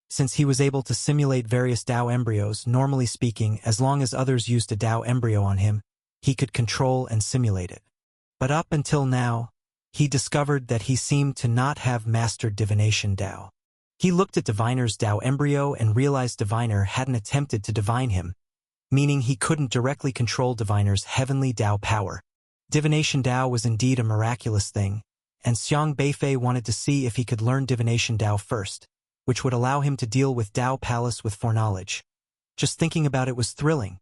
Since he was able to simulate various Dao embryos, normally speaking, as long as others used a Dao embryo on him, he could control and simulate it. But up until now, he discovered that he seemed to not have mastered divination Dao. He looked at Diviner's Dao embryo and realized Diviner hadn't attempted to divine him, meaning he couldn't directly control Diviner's heavenly Dao power. Divination Dao was indeed a miraculous thing, and Xiang Beifei wanted to see if he could learn divination Dao first, which would allow him to deal with Dao Palace with foreknowledge. Just thinking about it was thrilling.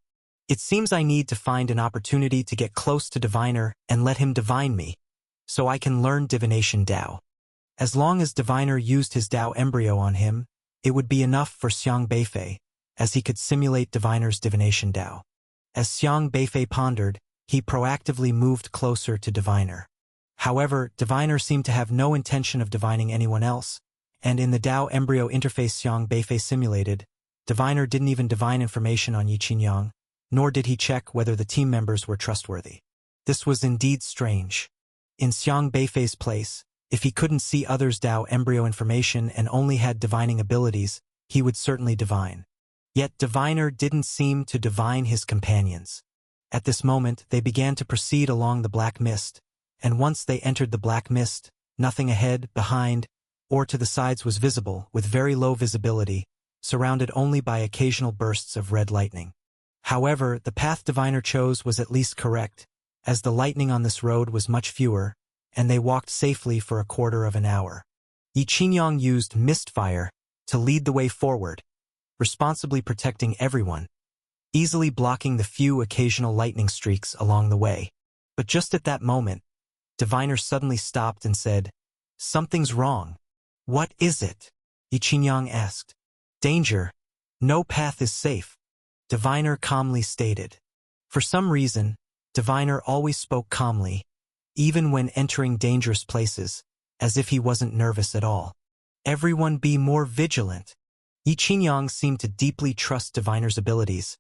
It seems I need to find an opportunity to get close to Diviner and let him divine me, so I can learn divination Dao. As long as Diviner used his Dao embryo on him, it would be enough for Xiang Beifei, as he could simulate Diviner's divination Dao. As Xiang Beifei pondered, he proactively moved closer to Diviner. However, Diviner seemed to have no intention of divining anyone else, and in the Dao embryo interface Xiang Beifei simulated, Diviner didn't even divine information on Yi Qinyang, nor did he check whether the team members were trustworthy. This was indeed strange. In Xiang Beifei's place, if he couldn't see others' Dao embryo information and only had divining abilities, he would certainly divine. Yet Diviner didn't seem to divine his companions. At this moment, they began to proceed along the black mist, and once they entered the black mist, nothing ahead, behind, or to the sides was visible, with very low visibility, surrounded only by occasional bursts of red lightning. However, the path Diviner chose was at least correct, as the lightning on this road was much fewer, and they walked safely for a quarter of an hour. Yi Qinyang used Mistfire to lead the way forward, responsibly protecting everyone, easily blocking the few occasional lightning streaks along the way. But just at that moment, Diviner suddenly stopped and said, "Something's wrong." "What is it?" Yi Qinyang asked. "Danger. No path is safe," Diviner calmly stated. For some reason, Diviner always spoke calmly, even when entering dangerous places, as if he wasn't nervous at all. "Everyone be more vigilant." Yi Qinyang seemed to deeply trust Diviner's abilities,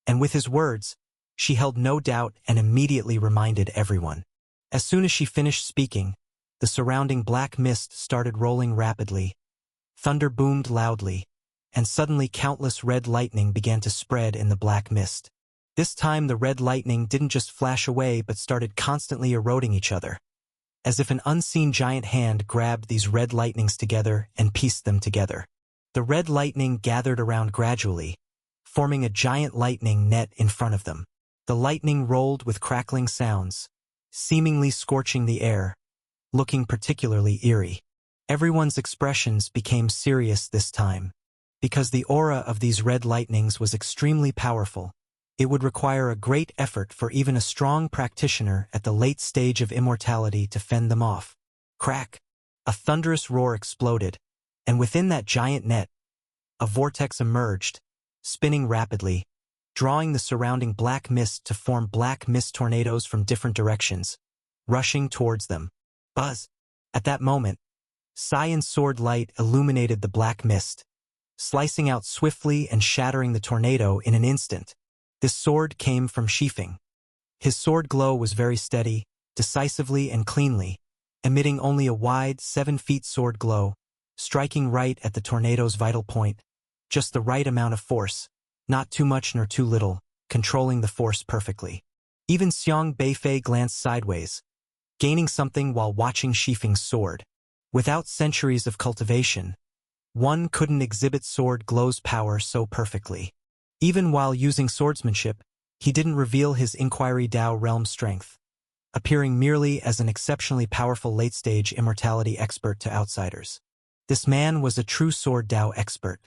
and with his words, she held no doubt and immediately reminded everyone. As soon as she finished speaking, the surrounding black mist started rolling rapidly. Thunder boomed loudly, and suddenly countless red lightning began to spread in the black mist. This time the red lightning didn't just flash away but started constantly eroding each other, as if an unseen giant hand grabbed these red lightnings together and pieced them together. The red lightning gathered around gradually, forming a giant lightning net in front of them. The lightning rolled with crackling sounds, seemingly scorching the air, looking particularly eerie. Everyone's expressions became serious this time. Because the aura of these red lightnings was extremely powerful, it would require a great effort for even a strong practitioner at the late stage of immortality to fend them off. Crack! A thunderous roar exploded, and within that giant net, a vortex emerged, spinning rapidly, drawing the surrounding black mist to form black mist tornadoes from different directions, rushing towards them. Buzz! At that moment, Saiyan's sword light illuminated the black mist, slicing out swiftly and shattering the tornado in an instant. This sword came from Shifeng. His sword glow was very steady, decisively and cleanly, emitting only a wide 7 feet sword glow, striking right at the tornado's vital point, just the right amount of force, not too much nor too little, controlling the force perfectly. Even Xiang Beifei glanced sideways, gaining something while watching Shifeng's sword. Without centuries of cultivation, one couldn't exhibit sword glow's power so perfectly. Even while using swordsmanship, he didn't reveal his Inquiry Dao realm strength, appearing merely as an exceptionally powerful late-stage immortality expert to outsiders. This man was a true sword Dao expert.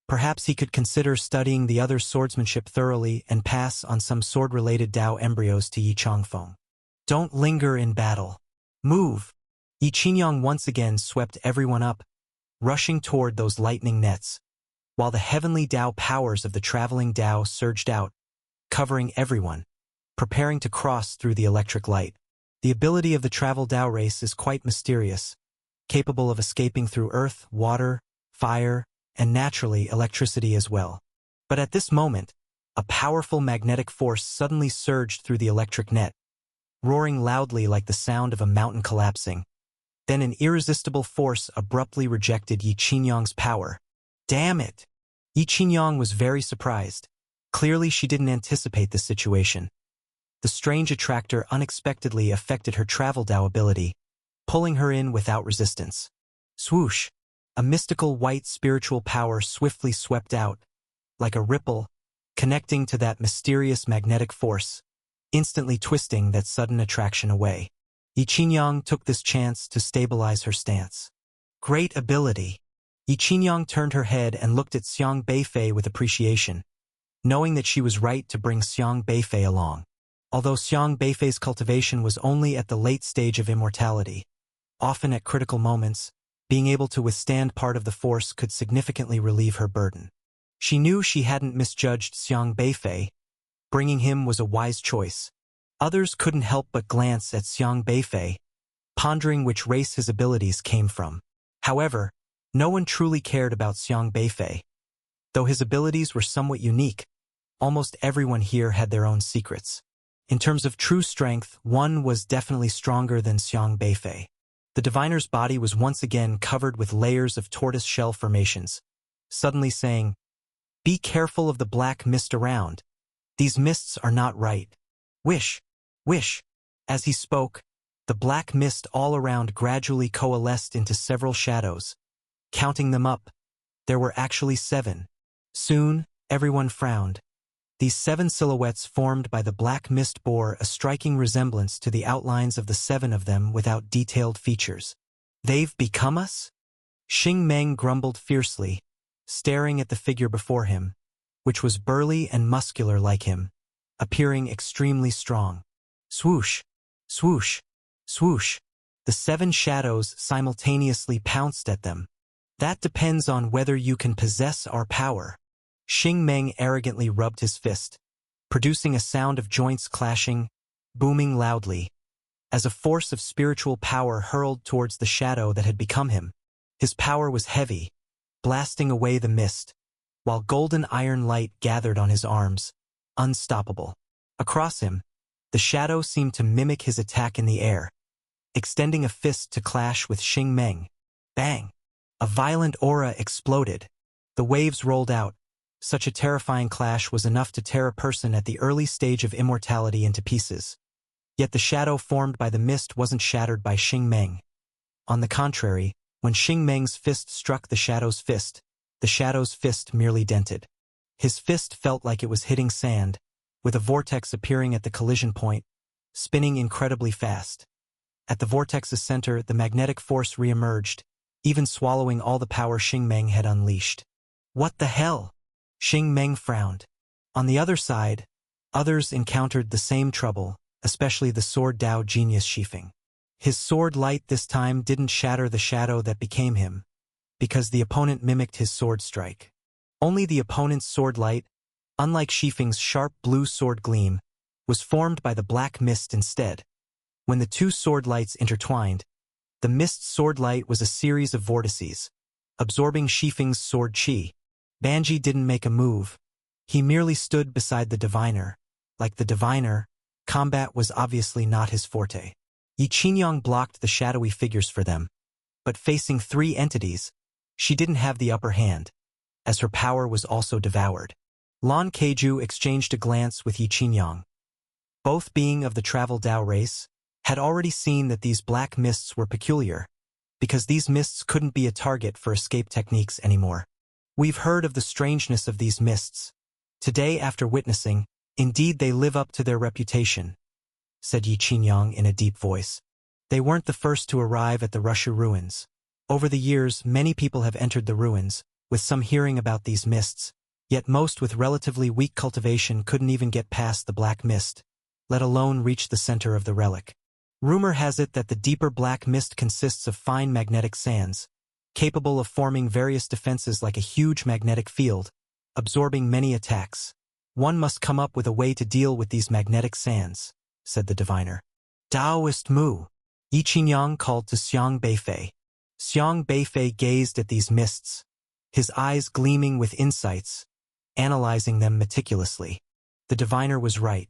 Perhaps he could consider studying the other swordsmanship thoroughly and pass on some sword-related Dao embryos to Yi Changfeng. Don't linger in battle. Move! Yi Qingyang once again swept everyone up, rushing toward those lightning nets, while the heavenly Dao powers of the traveling Dao surged out, covering everyone, preparing to cross through the electric light. The ability of the travel Dao race is quite mysterious, capable of escaping through earth, water, fire, and naturally electricity as well. But at this moment, a powerful magnetic force suddenly surged through the electric net, roaring loudly like the sound of a mountain collapsing. Then an irresistible force abruptly rejected Yi Qingyang's power. Damn it! Yi Qingyang was very surprised. Clearly she didn't anticipate this situation. The strange attractor unexpectedly affected her travel Dao ability, pulling her in without resistance. Swoosh! A mystical white spiritual power swiftly swept out, like a ripple, connecting to that mysterious magnetic force, instantly twisting that sudden attraction away. Yi Qingyang took this chance to stabilize her stance. Great ability! Yi Qingyang turned her head and looked at Xiang Beifei with appreciation, knowing that she was right to bring Xiang Beifei along. Although Xiang Beifei's cultivation was only at the late stage of immortality, often at critical moments, being able to withstand part of the force could significantly relieve her burden. She knew she hadn't misjudged Xiang Beifei. Bringing him was a wise choice. Others couldn't help but glance at Xiang Beifei, pondering which race his abilities came from. However, no one truly cared about Xiang Beifei. Though his abilities were somewhat unique, almost everyone here had their own secrets. In terms of true strength, one was definitely stronger than Xiang Beifei. The diviner's body was once again covered with layers of tortoise shell formations, suddenly saying, "Be careful of the black mist around. These mists are not right. Wish, wish." As he spoke, the black mist all around gradually coalesced into several shadows. Counting them up, there were actually 7. Soon, everyone frowned. These 7 silhouettes formed by the black mist bore a striking resemblance to the outlines of the 7 of them without detailed features. "They've become us?" Xing Meng grumbled fiercely, staring at the figure before him, which was burly and muscular like him, appearing extremely strong. Swoosh, swoosh, swoosh. The 7 shadows simultaneously pounced at them. "That depends on whether you can possess our power." Xing Meng arrogantly rubbed his fist, producing a sound of joints clashing, booming loudly, as a force of spiritual power hurled towards the shadow that had become him. His power was heavy, blasting away the mist, while golden iron light gathered on his arms, unstoppable. Across him, the shadow seemed to mimic his attack in the air, extending a fist to clash with Xing Meng. Bang! A violent aura exploded. The waves rolled out. Such a terrifying clash was enough to tear a person at the early stage of immortality into pieces. Yet the shadow formed by the mist wasn't shattered by Xing Meng. On the contrary, when Xing Meng's fist struck the shadow's fist merely dented. His fist felt like it was hitting sand, with a vortex appearing at the collision point, spinning incredibly fast. At the vortex's center, the magnetic force reemerged, even swallowing all the power Xing Meng had unleashed. "What the hell?" Xing Meng frowned. On the other side, others encountered the same trouble, especially the sword Dao genius Shifeng. His sword light this time didn't shatter the shadow that became him, because the opponent mimicked his sword strike. Only the opponent's sword light, unlike Shifeng's sharp blue sword gleam, was formed by the black mist instead. When the 2 sword lights intertwined, the mist's sword light was a series of vortices, absorbing Shifeng's sword chi. Banji didn't make a move. He merely stood beside the diviner. Like the diviner, combat was obviously not his forte. Yi Qingyang blocked the shadowy figures for them. But facing 3 entities, she didn't have the upper hand, as her power was also devoured. Lan Keiju exchanged a glance with Yi Qingyang. Both being of the travel Dao race, had already seen that these black mists were peculiar, because these mists couldn't be a target for escape techniques anymore. "We've heard of the strangeness of these mists," Today, after witnessing, indeed they live up to their reputation, said Yi Qingyang in a deep voice. They weren't the first to arrive at the Rushu ruins. Over the years, many people have entered the ruins, with some hearing about these mists, yet most with relatively weak cultivation couldn't even get past the black mist, let alone reach the center of the relic. Rumor has it that the deeper black mist consists of fine magnetic sands, capable of forming various defenses like a huge magnetic field, absorbing many attacks. One must come up with a way to deal with these magnetic sands, said the diviner. Taoist Mu, Yi Qingyang called to Xiang Beifei. Xiang Beifei gazed at these mists, his eyes gleaming with insights, analyzing them meticulously. The diviner was right.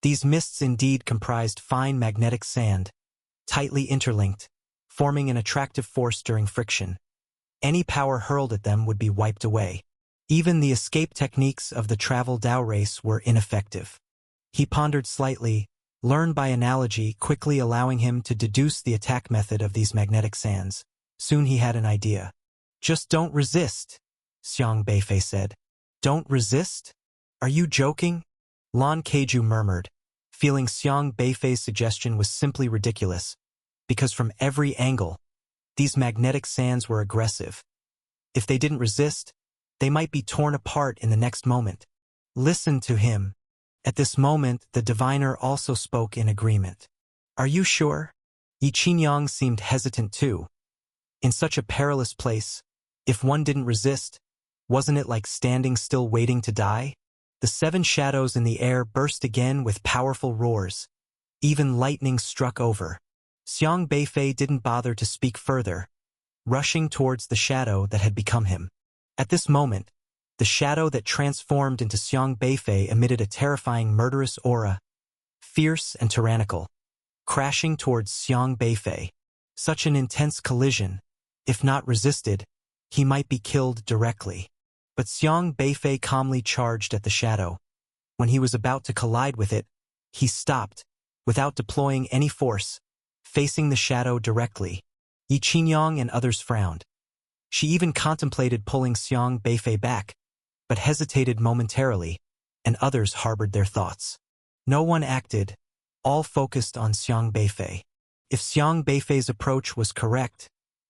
These mists indeed comprised fine magnetic sand, tightly interlinked, forming an attractive force during friction. Any power hurled at them would be wiped away. Even the escape techniques of the travel Dao race were ineffective. He pondered slightly, learned by analogy, quickly allowing him to deduce the attack method of these magnetic sands. Soon he had an idea. Just don't resist, Xiang Beifei said. Don't resist? Are you joking? Lan Keiju murmured, feeling Xiang Beifei's suggestion was simply ridiculous, because from every angle, these magnetic sands were aggressive. If they didn't resist, they might be torn apart in the next moment. Listen to him. At this moment, the diviner also spoke in agreement. Are you sure? Yi Qingyang seemed hesitant too. In such a perilous place, if one didn't resist, wasn't it like standing still waiting to die? The seven shadows in the air burst again with powerful roars. Even lightning struck over. Xiang Beifei didn't bother to speak further, rushing towards the shadow that had become him. At this moment, the shadow that transformed into Xiang Beifei emitted a terrifying murderous aura, fierce and tyrannical, crashing towards Xiang Beifei. Such an intense collision, if not resisted, he might be killed directly. But Xiang Beifei calmly charged at the shadow. When he was about to collide with it, he stopped, without deploying any force, facing the shadow directly. Yi Qingyang and others frowned. She even contemplated pulling Xiang Beifei back, but hesitated momentarily, and others harbored their thoughts. No one acted, all focused on Xiang Beifei. If Xiang Beifei's approach was correct,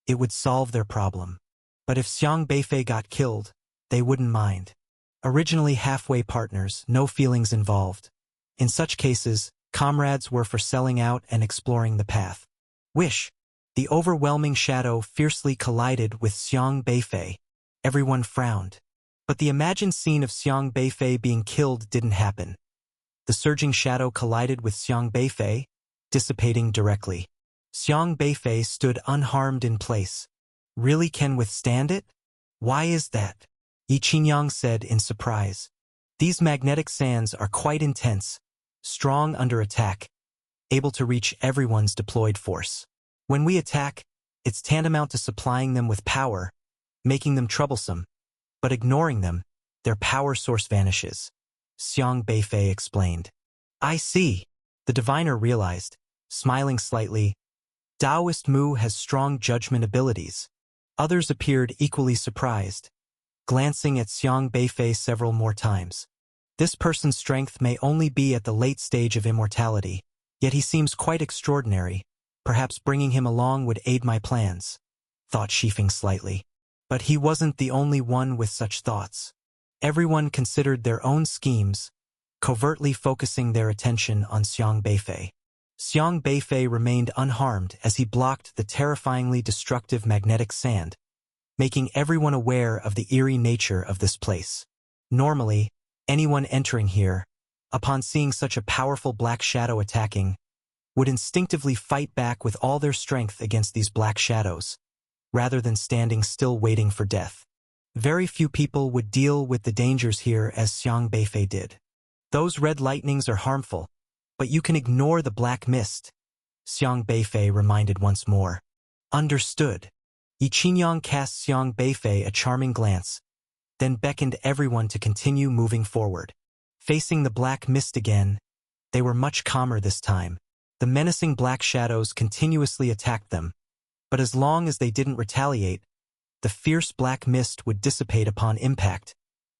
it would solve their problem. But if Xiang Beifei got killed, they wouldn't mind. Originally halfway partners, no feelings involved. In such cases, comrades were for selling out and exploring the path. Wish. The overwhelming shadow fiercely collided with Xiang Beifei. Everyone frowned. But the imagined scene of Xiang Beifei being killed didn't happen. The surging shadow collided with Xiang Beifei, dissipating directly. Xiang Beifei stood unharmed in place. Really can withstand it? Why is that? Yi Qingyang said in surprise. These magnetic sands are quite intense, strong under attack, able to reach everyone's deployed force. When we attack, it's tantamount to supplying them with power, making them troublesome. But ignoring them, their power source vanishes. Xiang Beifei explained. I see. The diviner realized, smiling slightly. Taoist Mu has strong judgment abilities. Others appeared equally surprised, glancing at Xiang Beifei several more times. This person's strength may only be at the late stage of immortality, yet he seems quite extraordinary. Perhaps bringing him along would aid my plans, thought Shifeng slightly. But he wasn't the only one with such thoughts. Everyone considered their own schemes, covertly focusing their attention on Xiang Beifei. Xiang Beifei remained unharmed as he blocked the terrifyingly destructive magnetic sand, making everyone aware of the eerie nature of this place. Normally, anyone entering here, upon seeing such a powerful black shadow attacking, would instinctively fight back with all their strength against these black shadows, rather than standing still waiting for death. Very few people would deal with the dangers here as Xiang Beifei did. Those red lightnings are harmful, but you can ignore the black mist, Xiang Beifei reminded once more. Understood. Yi Qingyang cast Xiang Beifei a charming glance, then beckoned everyone to continue moving forward. Facing the black mist again, they were much calmer this time. The menacing black shadows continuously attacked them, but as long as they didn't retaliate, the fierce black mist would dissipate upon impact,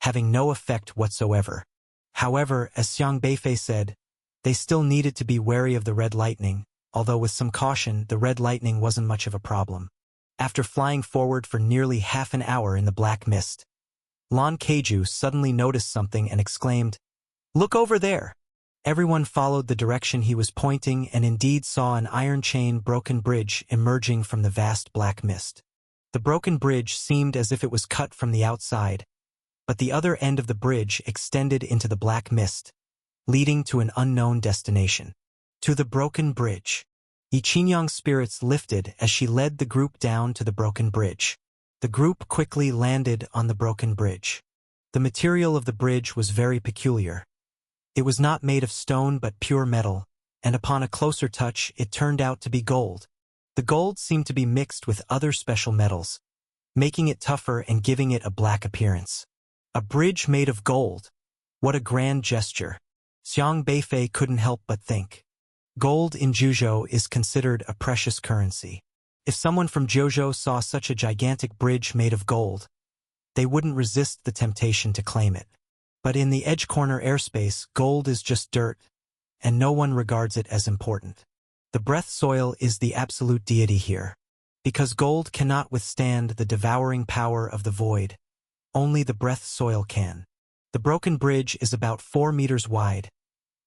having no effect whatsoever. However, as Xiang Beifei said, they still needed to be wary of the red lightning, although with some caution, the red lightning wasn't much of a problem. After flying forward for nearly half an hour in the black mist, Lan Keiju suddenly noticed something and exclaimed, "Look over there!" Everyone followed the direction he was pointing and indeed saw an iron chain broken bridge emerging from the vast black mist. The broken bridge seemed as if it was cut from the outside, but the other end of the bridge extended into the black mist, leading to an unknown destination. To the broken bridge. Yi Qinyang's spirits lifted as she led the group down to the broken bridge. The group quickly landed on the broken bridge. The material of the bridge was very peculiar. It was not made of stone but pure metal, and upon a closer touch it turned out to be gold. The gold seemed to be mixed with other special metals, making it tougher and giving it a black appearance. A bridge made of gold. What a grand gesture. Xiang Beifei couldn't help but think. Gold in Juzhou is considered a precious currency. If someone from Juzhou saw such a gigantic bridge made of gold, they wouldn't resist the temptation to claim it. But in the edge corner airspace, gold is just dirt, and no one regards it as important. The breath soil is the absolute deity here. Because gold cannot withstand the devouring power of the void, only the breath soil can. The broken bridge is about 4 meters wide,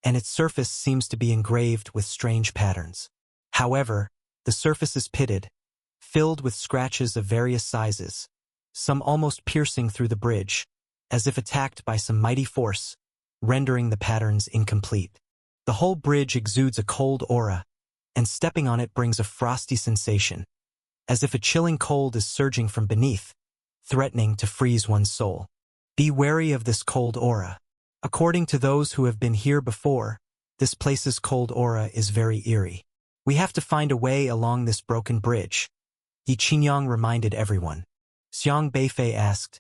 and its surface seems to be engraved with strange patterns. However, the surface is pitted, filled with scratches of various sizes, some almost piercing through the bridge, as if attacked by some mighty force, rendering the patterns incomplete. The whole bridge exudes a cold aura, and stepping on it brings a frosty sensation, as if a chilling cold is surging from beneath, threatening to freeze one's soul. Be wary of this cold aura. According to those who have been here before, this place's cold aura is very eerie. We have to find a way along this broken bridge. Yi Qinyang reminded everyone. Xiang Beifei asked,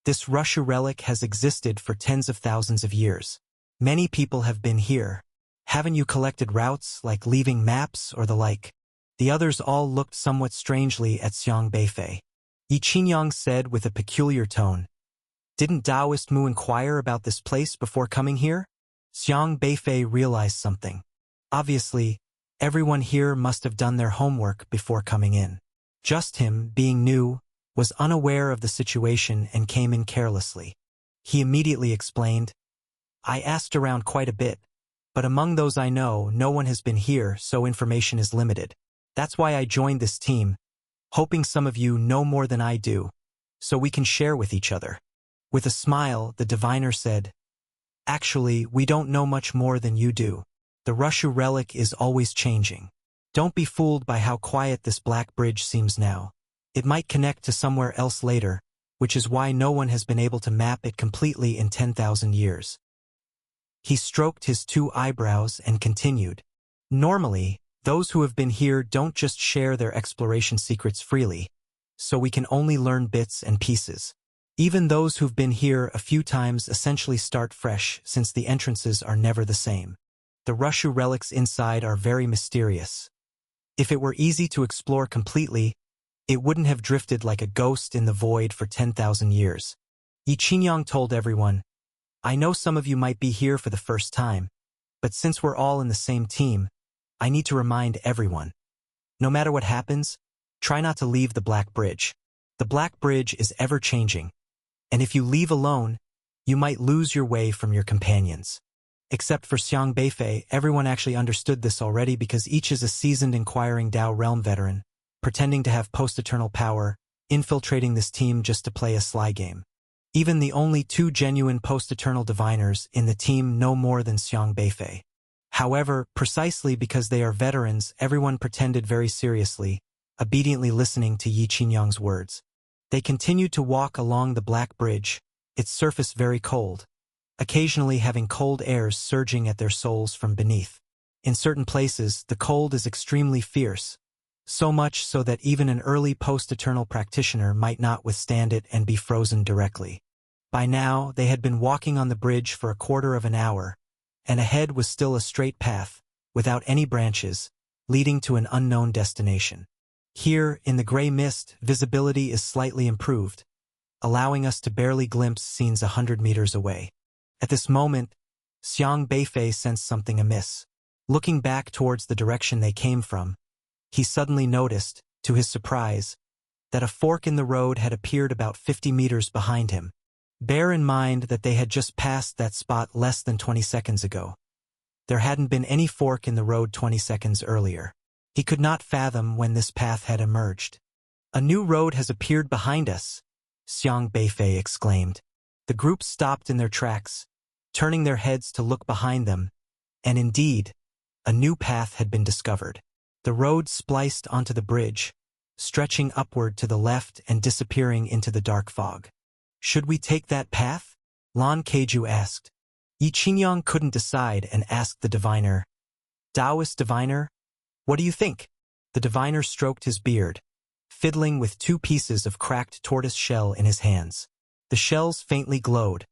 "This Rushu relic has existed for tens of thousands of years. Many people have been here. Haven't you collected routes like leaving maps or the like?" The others all looked somewhat strangely at Xiang Beifei. Yi Qinyang said with a peculiar tone, "Didn't Taoist Mu inquire about this place before coming here?" Xiang Beifei realized something. Obviously, everyone here must have done their homework before coming in. Just him, being new, was unaware of the situation and came in carelessly. He immediately explained, "I asked around quite a bit, but among those I know, no one has been here, so information is limited. That's why I joined this team, hoping some of you know more than I do, so we can share with each other." With a smile, the diviner said, "Actually, we don't know much more than you do. The Rushu relic is always changing. Don't be fooled by how quiet this black bridge seems now. It might connect to somewhere else later, which is why no one has been able to map it completely in 10,000 years. He stroked his 2 eyebrows and continued, "Normally, those who have been here don't just share their exploration secrets freely, so we can only learn bits and pieces. Even those who've been here a few times essentially start fresh since the entrances are never the same. The Rushu relics inside are very mysterious. If it were easy to explore completely, it wouldn't have drifted like a ghost in the void for 10,000 years." Yi Qinyang told everyone, "I know some of you might be here for the first time, but since we're all in the same team, I need to remind everyone. No matter what happens, try not to leave the Black Bridge. The Black Bridge is ever-changing, and if you leave alone, you might lose your way from your companions." Except for Xiang Beifei, everyone actually understood this already because each is a seasoned inquiring Dao Realm veteran, pretending to have post-eternal power, infiltrating this team just to play a sly game. Even the only 2 genuine post-eternal diviners in the team know more than Xiang Beifei. However, precisely because they are veterans, everyone pretended very seriously, obediently listening to Yi Qinyang's words. They continued to walk along the Black Bridge, its surface very cold, occasionally having cold airs surging at their souls from beneath. In certain places, the cold is extremely fierce, so much so that even an early post-eternal practitioner might not withstand it and be frozen directly. By now, they had been walking on the bridge for a quarter of an hour, and ahead was still a straight path, without any branches, leading to an unknown destination. Here, in the gray mist, visibility is slightly improved, allowing us to barely glimpse scenes 100 meters away. At this moment, Xiang Beifei sensed something amiss. Looking back towards the direction they came from, he suddenly noticed, to his surprise, that a fork in the road had appeared about 50 meters behind him. Bear in mind that they had just passed that spot less than 20 seconds ago. There hadn't been any fork in the road 20 seconds earlier. He could not fathom when this path had emerged. "A new road has appeared behind us," Xiang Beifei exclaimed. The group stopped in their tracks, turning their heads to look behind them, and indeed, a new path had been discovered. The road spliced onto the bridge, stretching upward to the left and disappearing into the dark fog. "Should we take that path?" Lan Keiju asked. Yi Qingyang couldn't decide and asked the diviner, "Taoist diviner, what do you think?" The diviner stroked his beard, fiddling with 2 pieces of cracked tortoise shell in his hands. The shells faintly glowed,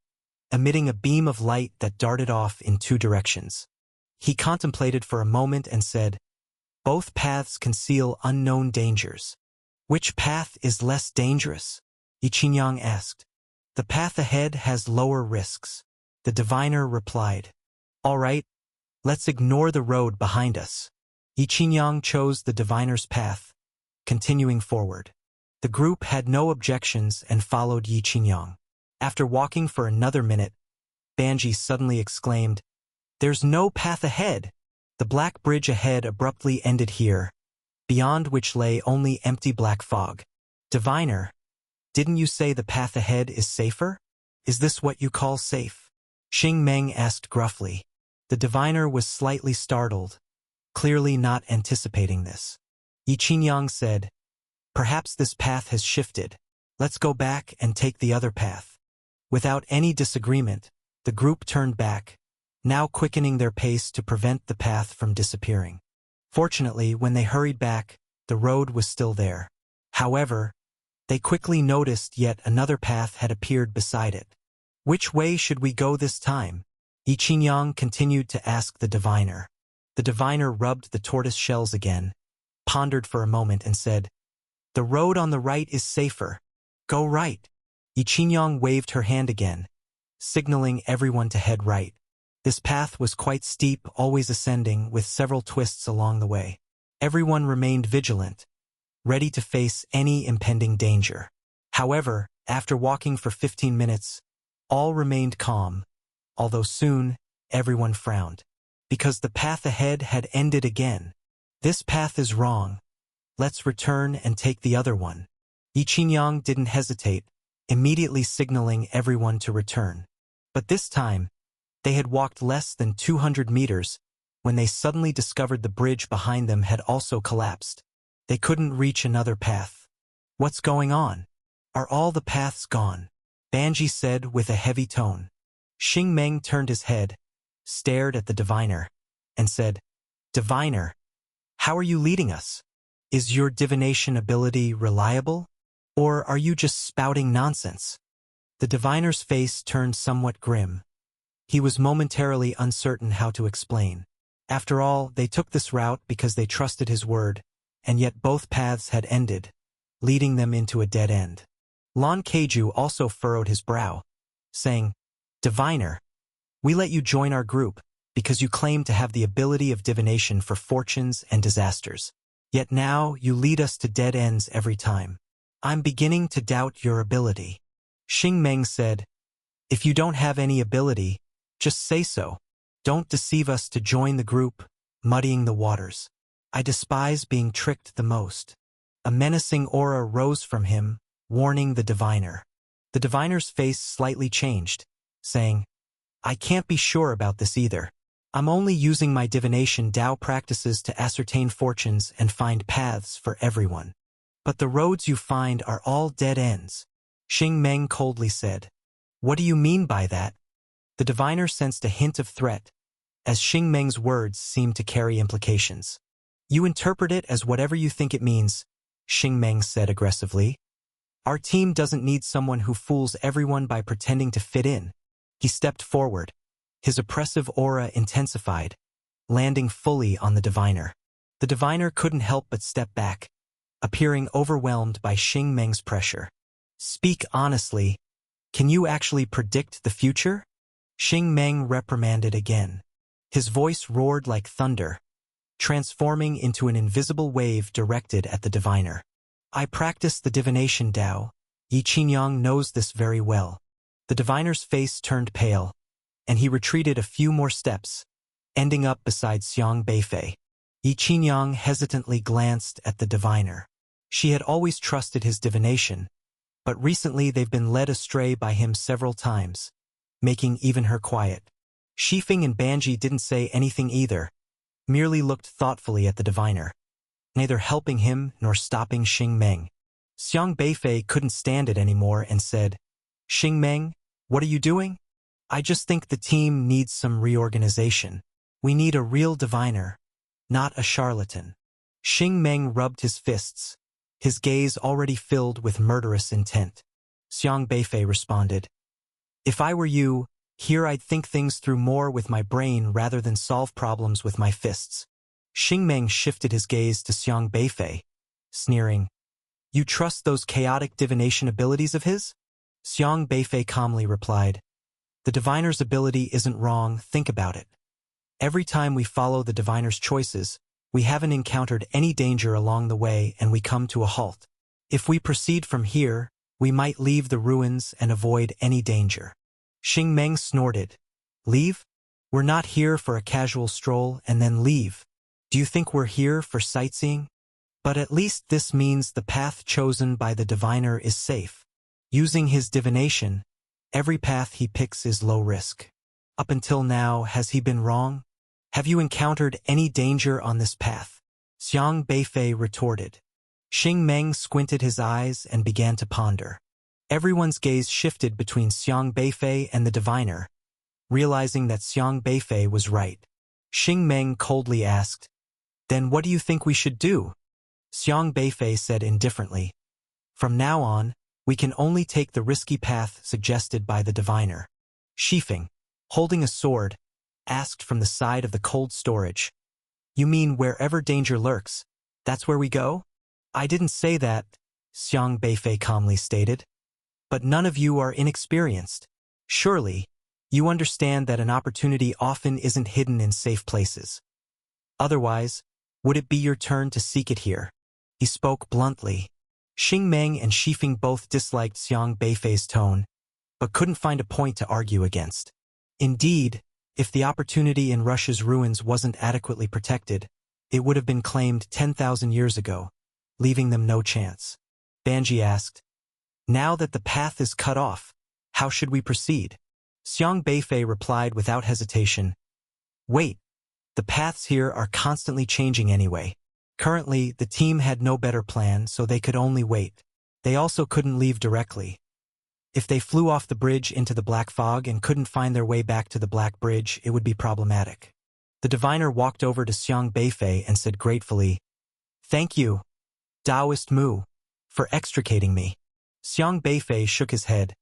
emitting a beam of light that darted off in 2 directions. He contemplated for a moment and said, "Both paths conceal unknown dangers. Which path is less dangerous?" Yi Qingyang asked. "The path ahead has lower risks," the diviner replied. "All right, let's ignore the road behind us." Yi Qingyang chose the diviner's path, continuing forward. The group had no objections and followed Yi Qingyang. After walking for another minute, Banji suddenly exclaimed, "There's no path ahead!" The black bridge ahead abruptly ended here, beyond which lay only empty black fog. "Diviner, didn't you say the path ahead is safer? Is this what you call safe?" Xing Meng asked gruffly. The diviner was slightly startled, clearly not anticipating this. Yi Qingyang said, "Perhaps this path has shifted. Let's go back and take the other path." Without any disagreement, the group turned back, now quickening their pace to prevent the path from disappearing. Fortunately, when they hurried back, the road was still there. However, they quickly noticed yet another path had appeared beside it. "Which way should we go this time?" Yi Qingyang continued to ask the diviner. The diviner rubbed the tortoise shells again, pondered for a moment and said, "The road on the right is safer. Go right." Yi Qingyang waved her hand again, signaling everyone to head right. This path was quite steep, always ascending, with several twists along the way. Everyone remained vigilant, ready to face any impending danger. However, after walking for 15 minutes, all remained calm, although soon everyone frowned. Because the path ahead had ended again. "This path is wrong. Let's return and take the other one." Yi Qingyang didn't hesitate, immediately signaling everyone to return. But this time, they had walked less than 200 meters when they suddenly discovered the bridge behind them had also collapsed. They couldn't reach another path. "What's going on? Are all the paths gone?" Banji said with a heavy tone. Xing Meng turned his head, stared at the diviner, and said, "Diviner, how are you leading us? Is your divination ability reliable? Or are you just spouting nonsense?" The diviner's face turned somewhat grim. He was momentarily uncertain how to explain. After all, they took this route because they trusted his word, and yet both paths had ended, leading them into a dead end. Lan Keiju also furrowed his brow, saying, "Diviner, we let you join our group because you claim to have the ability of divination for fortunes and disasters. Yet now you lead us to dead ends every time. I'm beginning to doubt your ability." Xing Meng said, "If you don't have any ability, just say so. Don't deceive us to join the group, muddying the waters. I despise being tricked the most." A menacing aura rose from him, warning the diviner. The diviner's face slightly changed, saying, "I can't be sure about this either. I'm only using my divination Dao practices to ascertain fortunes and find paths for everyone. But the roads you find are all dead ends." Xing Meng coldly said, "What do you mean by that?" The diviner sensed a hint of threat, as Xing Meng's words seemed to carry implications. "You interpret it as whatever you think it means," Xing Meng said aggressively. "Our team doesn't need someone who fools everyone by pretending to fit in." He stepped forward, his oppressive aura intensified, landing fully on the diviner. The diviner couldn't help but step back, appearing overwhelmed by Xing Meng's pressure. Speak honestly. Can you actually predict the future? Xing Meng reprimanded again. His voice roared like thunder, transforming into an invisible wave directed at the diviner. I practice the divination Dao. Yi Qinyang knows this very well. The diviner's face turned pale, and he retreated a few more steps, ending up beside Xiang Beifei. Yi Qinyang hesitantly glanced at the diviner. She had always trusted his divination, but recently they've been led astray by him several times, making even her quiet. Shifeng and Banji didn't say anything either, merely looked thoughtfully at the diviner, neither helping him nor stopping Xing Meng. Xiang Beifei couldn't stand it anymore and said, Xing Meng, what are you doing? I just think the team needs some reorganization. We need a real diviner, not a charlatan. Xing Meng rubbed his fists, his gaze already filled with murderous intent. Xiang Beifei responded, If I were you, here I'd think things through more with my brain rather than solve problems with my fists. Xing Meng shifted his gaze to Xiang Beifei, sneering, You trust those chaotic divination abilities of his? Xiang Beifei calmly replied, The diviner's ability isn't wrong, think about it. Every time we follow the diviner's choices, we haven't encountered any danger along the way and we come to a halt. If we proceed from here, we might leave the ruins and avoid any danger. Xing Meng snorted. Leave? We're not here for a casual stroll and then leave. Do you think we're here for sightseeing? But at least this means the path chosen by the diviner is safe. Using his divination, every path he picks is low risk. Up until now, has he been wrong? Have you encountered any danger on this path? Xiang Beifei retorted. Xing Meng squinted his eyes and began to ponder. Everyone's gaze shifted between Xiang Beifei and the diviner, realizing that Xiang Beifei was right. Xing Meng coldly asked, Then what do you think we should do? Xiang Beifei said indifferently, From now on, we can only take the risky path suggested by the diviner. Shifeng, holding a sword, asked from the side of the cold storage, You mean wherever danger lurks, that's where we go? I didn't say that, Xiang Beifei calmly stated. But none of you are inexperienced. Surely, you understand that an opportunity often isn't hidden in safe places. Otherwise, would it be your turn to seek it here? He spoke bluntly. Xing Meng and Shifeng both disliked Xiang Beifei's tone, but couldn't find a point to argue against. Indeed, if the opportunity in Russia's ruins wasn't adequately protected, it would have been claimed 10,000 years ago, leaving them no chance. Banji asked, Now that the path is cut off, how should we proceed? Xiang Beifei replied without hesitation, Wait, the paths here are constantly changing anyway. Currently, the team had no better plan, so they could only wait. They also couldn't leave directly. If they flew off the bridge into the black fog and couldn't find their way back to the black bridge, it would be problematic. The diviner walked over to Xiang Beifei and said gratefully, Thank you, Taoist Mu, for extricating me. Xiang Beifei shook his head.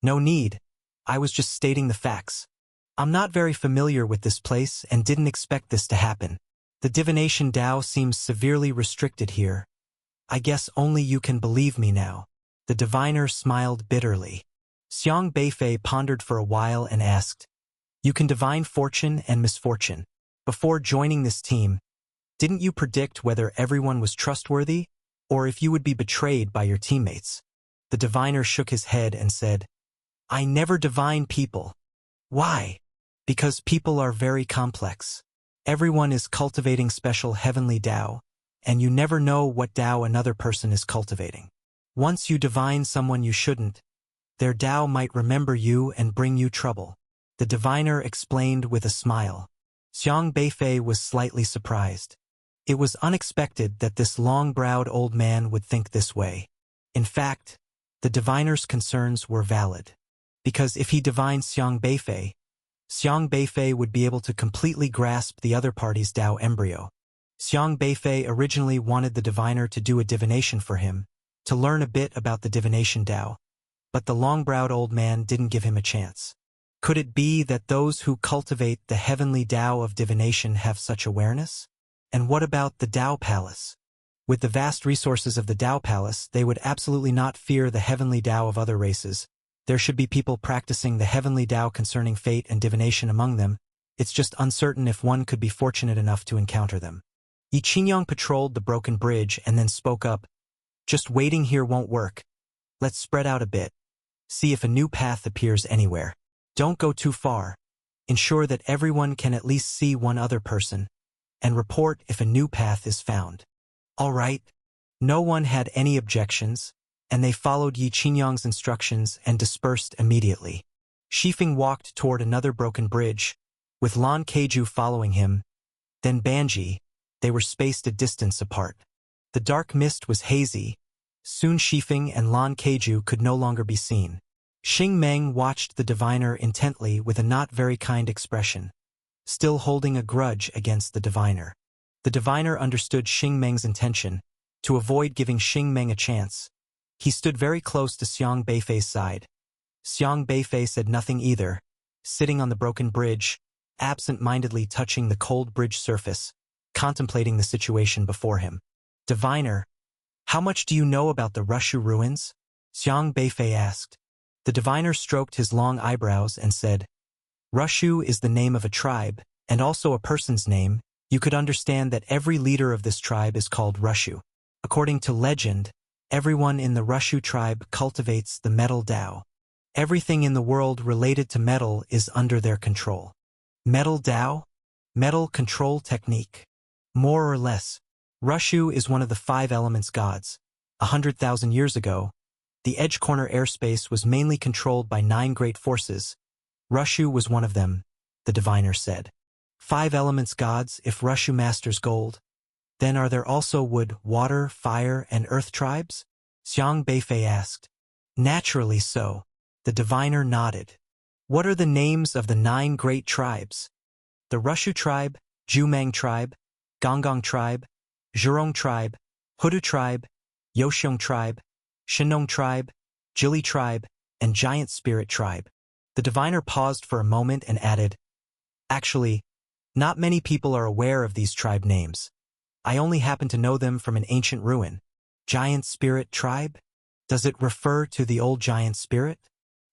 No need. I was just stating the facts. I'm not very familiar with this place and didn't expect this to happen. The divination Dao seems severely restricted here. I guess only you can believe me now. The diviner smiled bitterly. Xiang Beifei pondered for a while and asked, You can divine fortune and misfortune. Before joining this team, didn't you predict whether everyone was trustworthy, or if you would be betrayed by your teammates? The diviner shook his head and said, I never divine people. Why? Because people are very complex. Everyone is cultivating special heavenly Dao, and you never know what Dao another person is cultivating. Once you divine someone you shouldn't, their Dao might remember you and bring you trouble. The diviner explained with a smile. Xiang Beifei was slightly surprised. It was unexpected that this long-browed old man would think this way. In fact, the diviner's concerns were valid. Because if he divined Xiang Beifei would be able to completely grasp the other party's Dao embryo. Xiang Beifei originally wanted the diviner to do a divination for him, to learn a bit about the divination Dao, but the long-browed old man didn't give him a chance. Could it be that those who cultivate the heavenly Dao of divination have such awareness? And what about the Dao Palace? With the vast resources of the Dao Palace, they would absolutely not fear the heavenly Dao of other races. There should be people practicing the heavenly Dao concerning fate and divination among them. It's just uncertain if one could be fortunate enough to encounter them. Yi Qingyang patrolled the broken bridge and then spoke up. Just waiting here won't work. Let's spread out a bit. See if a new path appears anywhere. Don't go too far. Ensure that everyone can at least see one other person. And report if a new path is found. All right. No one had any objections, and they followed Yi Qingyang's instructions and dispersed immediately. Shifeng walked toward another broken bridge, with Lan Keiju following him. Then Banji. They were spaced a distance apart. The dark mist was hazy. Soon Shifeng and Lan Keiju could no longer be seen. Xing Meng watched the diviner intently with a not very kind expression, still holding a grudge against the diviner. The diviner understood Xing Meng's intention, to avoid giving Xing Meng a chance. He stood very close to Xiang Beifei's side. Xiang Beifei said nothing either, sitting on the broken bridge, absent-mindedly touching the cold bridge surface, contemplating the situation before him. Diviner, how much do you know about the Rushu ruins? Xiang Beifei asked. The diviner stroked his long eyebrows and said, Rushu is the name of a tribe, and also a person's name. You could understand that every leader of this tribe is called Rushu. According to legend, everyone in the Rushu tribe cultivates the metal Dao. Everything in the world related to metal is under their control. Metal Dao? Metal control technique. More or less. Rushu is one of the 5 elements gods. 100,000 years ago, the Edge Corner airspace was mainly controlled by 9 great forces. Rushu was one of them, the diviner said. 5 elements gods if Rushu masters gold. Then are there also wood, water, fire, and earth tribes? Xiang Beifei asked. Naturally so. The diviner nodded. What are the names of the 9 great tribes? The Rushu tribe, Jumang tribe, Gonggong tribe, Zhurong tribe, Hudu tribe, Yoxiong tribe, Shenong tribe, Jili tribe, and Giant Spirit tribe. The diviner paused for a moment and added, Actually, not many people are aware of these tribe names. I only happen to know them from an ancient ruin. Giant Spirit tribe? Does it refer to the old giant spirit?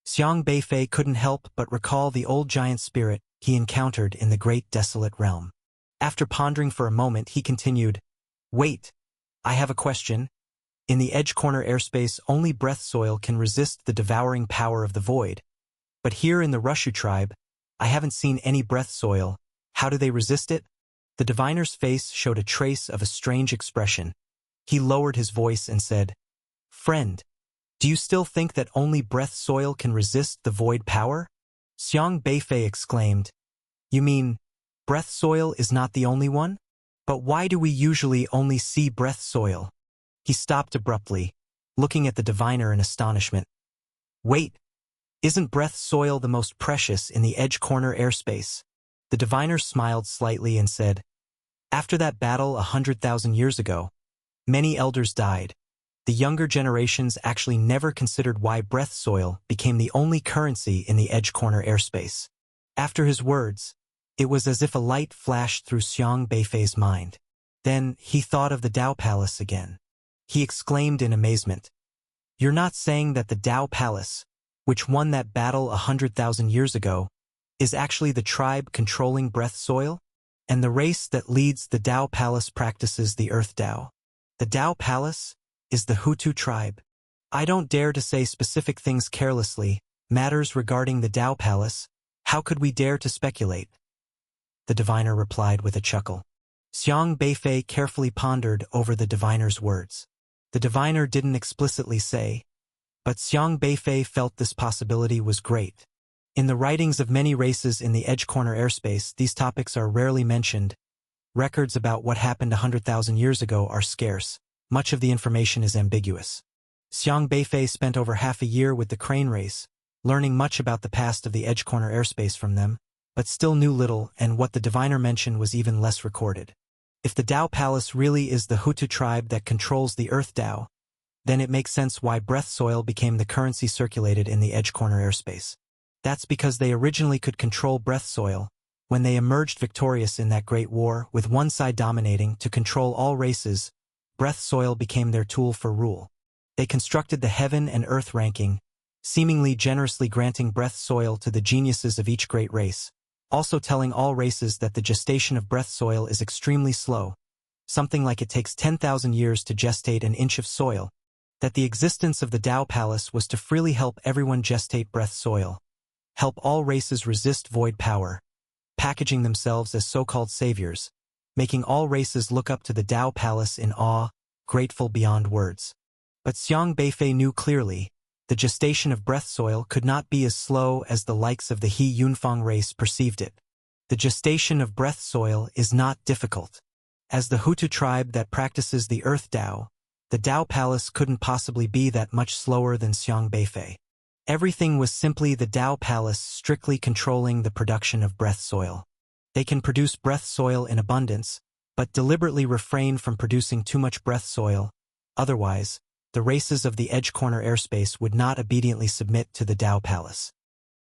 Xiang Beifei couldn't help but recall the old giant spirit he encountered in the great desolate realm. After pondering for a moment, he continued, Wait, I have a question. In the Edge Corner airspace, only breath soil can resist the devouring power of the void. But here in the Rushu tribe, I haven't seen any breath soil. How do they resist it? The diviner's face showed a trace of a strange expression. He lowered his voice and said, Friend, do you still think that only breath soil can resist the void power? Xiang Beifei exclaimed, You mean, breath soil is not the only one? But why do we usually only see breath soil? He stopped abruptly, looking at the diviner in astonishment. Wait, isn't breath soil the most precious in the Edge Corner airspace? The diviner smiled slightly and said, After that battle 100,000 years ago, many elders died. The younger generations actually never considered why breath soil became the only currency in the Edge Corner airspace. After his words, it was as if a light flashed through Xiang Beifei's mind. Then he thought of the Dao Palace again. He exclaimed in amazement, You're not saying that the Dao Palace, which won that battle 100,000 years ago, is actually the tribe controlling breath soil? And the race that leads the Dao Palace practices the Earth Dao. The Dao Palace is the Hutu tribe. I don't dare to say specific things carelessly, matters regarding the Dao Palace. How could we dare to speculate? The diviner replied with a chuckle. Xiang Beifei carefully pondered over the diviner's words. The diviner didn't explicitly say, but Xiang Beifei felt this possibility was great. In the writings of many races in the Edge Corner airspace, these topics are rarely mentioned. Records about what happened 100,000 years ago are scarce. Much of the information is ambiguous. Xiang Beifei spent over half a year with the Crane race, learning much about the past of the Edge Corner airspace from them, but still knew little, and what the diviner mentioned was even less recorded. If the Dao Palace really is the Hutu tribe that controls the Earth Dao, then it makes sense why breath soil became the currency circulated in the Edge Corner airspace. That's because they originally could control breath soil, when they emerged victorious in that great war, with one side dominating to control all races, breath soil became their tool for rule. They constructed the heaven and earth ranking, seemingly generously granting breath soil to the geniuses of each great race, also telling all races that the gestation of breath soil is extremely slow, something like it takes 10,000 years to gestate an inch of soil, that the existence of the Tao Palace was to freely help everyone gestate breath soil, help all races resist void power, packaging themselves as so-called saviors, making all races look up to the Tao Palace in awe, grateful beyond words. But Xiang Beifei knew clearly, the gestation of breath soil could not be as slow as the likes of the He Yunfang race perceived it. The gestation of breath soil is not difficult. As the Hutu tribe that practices the Earth Tao, the Tao Palace couldn't possibly be that much slower than Xiang Beifei. Everything was simply the Tao Palace strictly controlling the production of breath soil. They can produce breath soil in abundance, but deliberately refrain from producing too much breath soil. Otherwise, the races of the Edge Corner airspace would not obediently submit to the Tao Palace.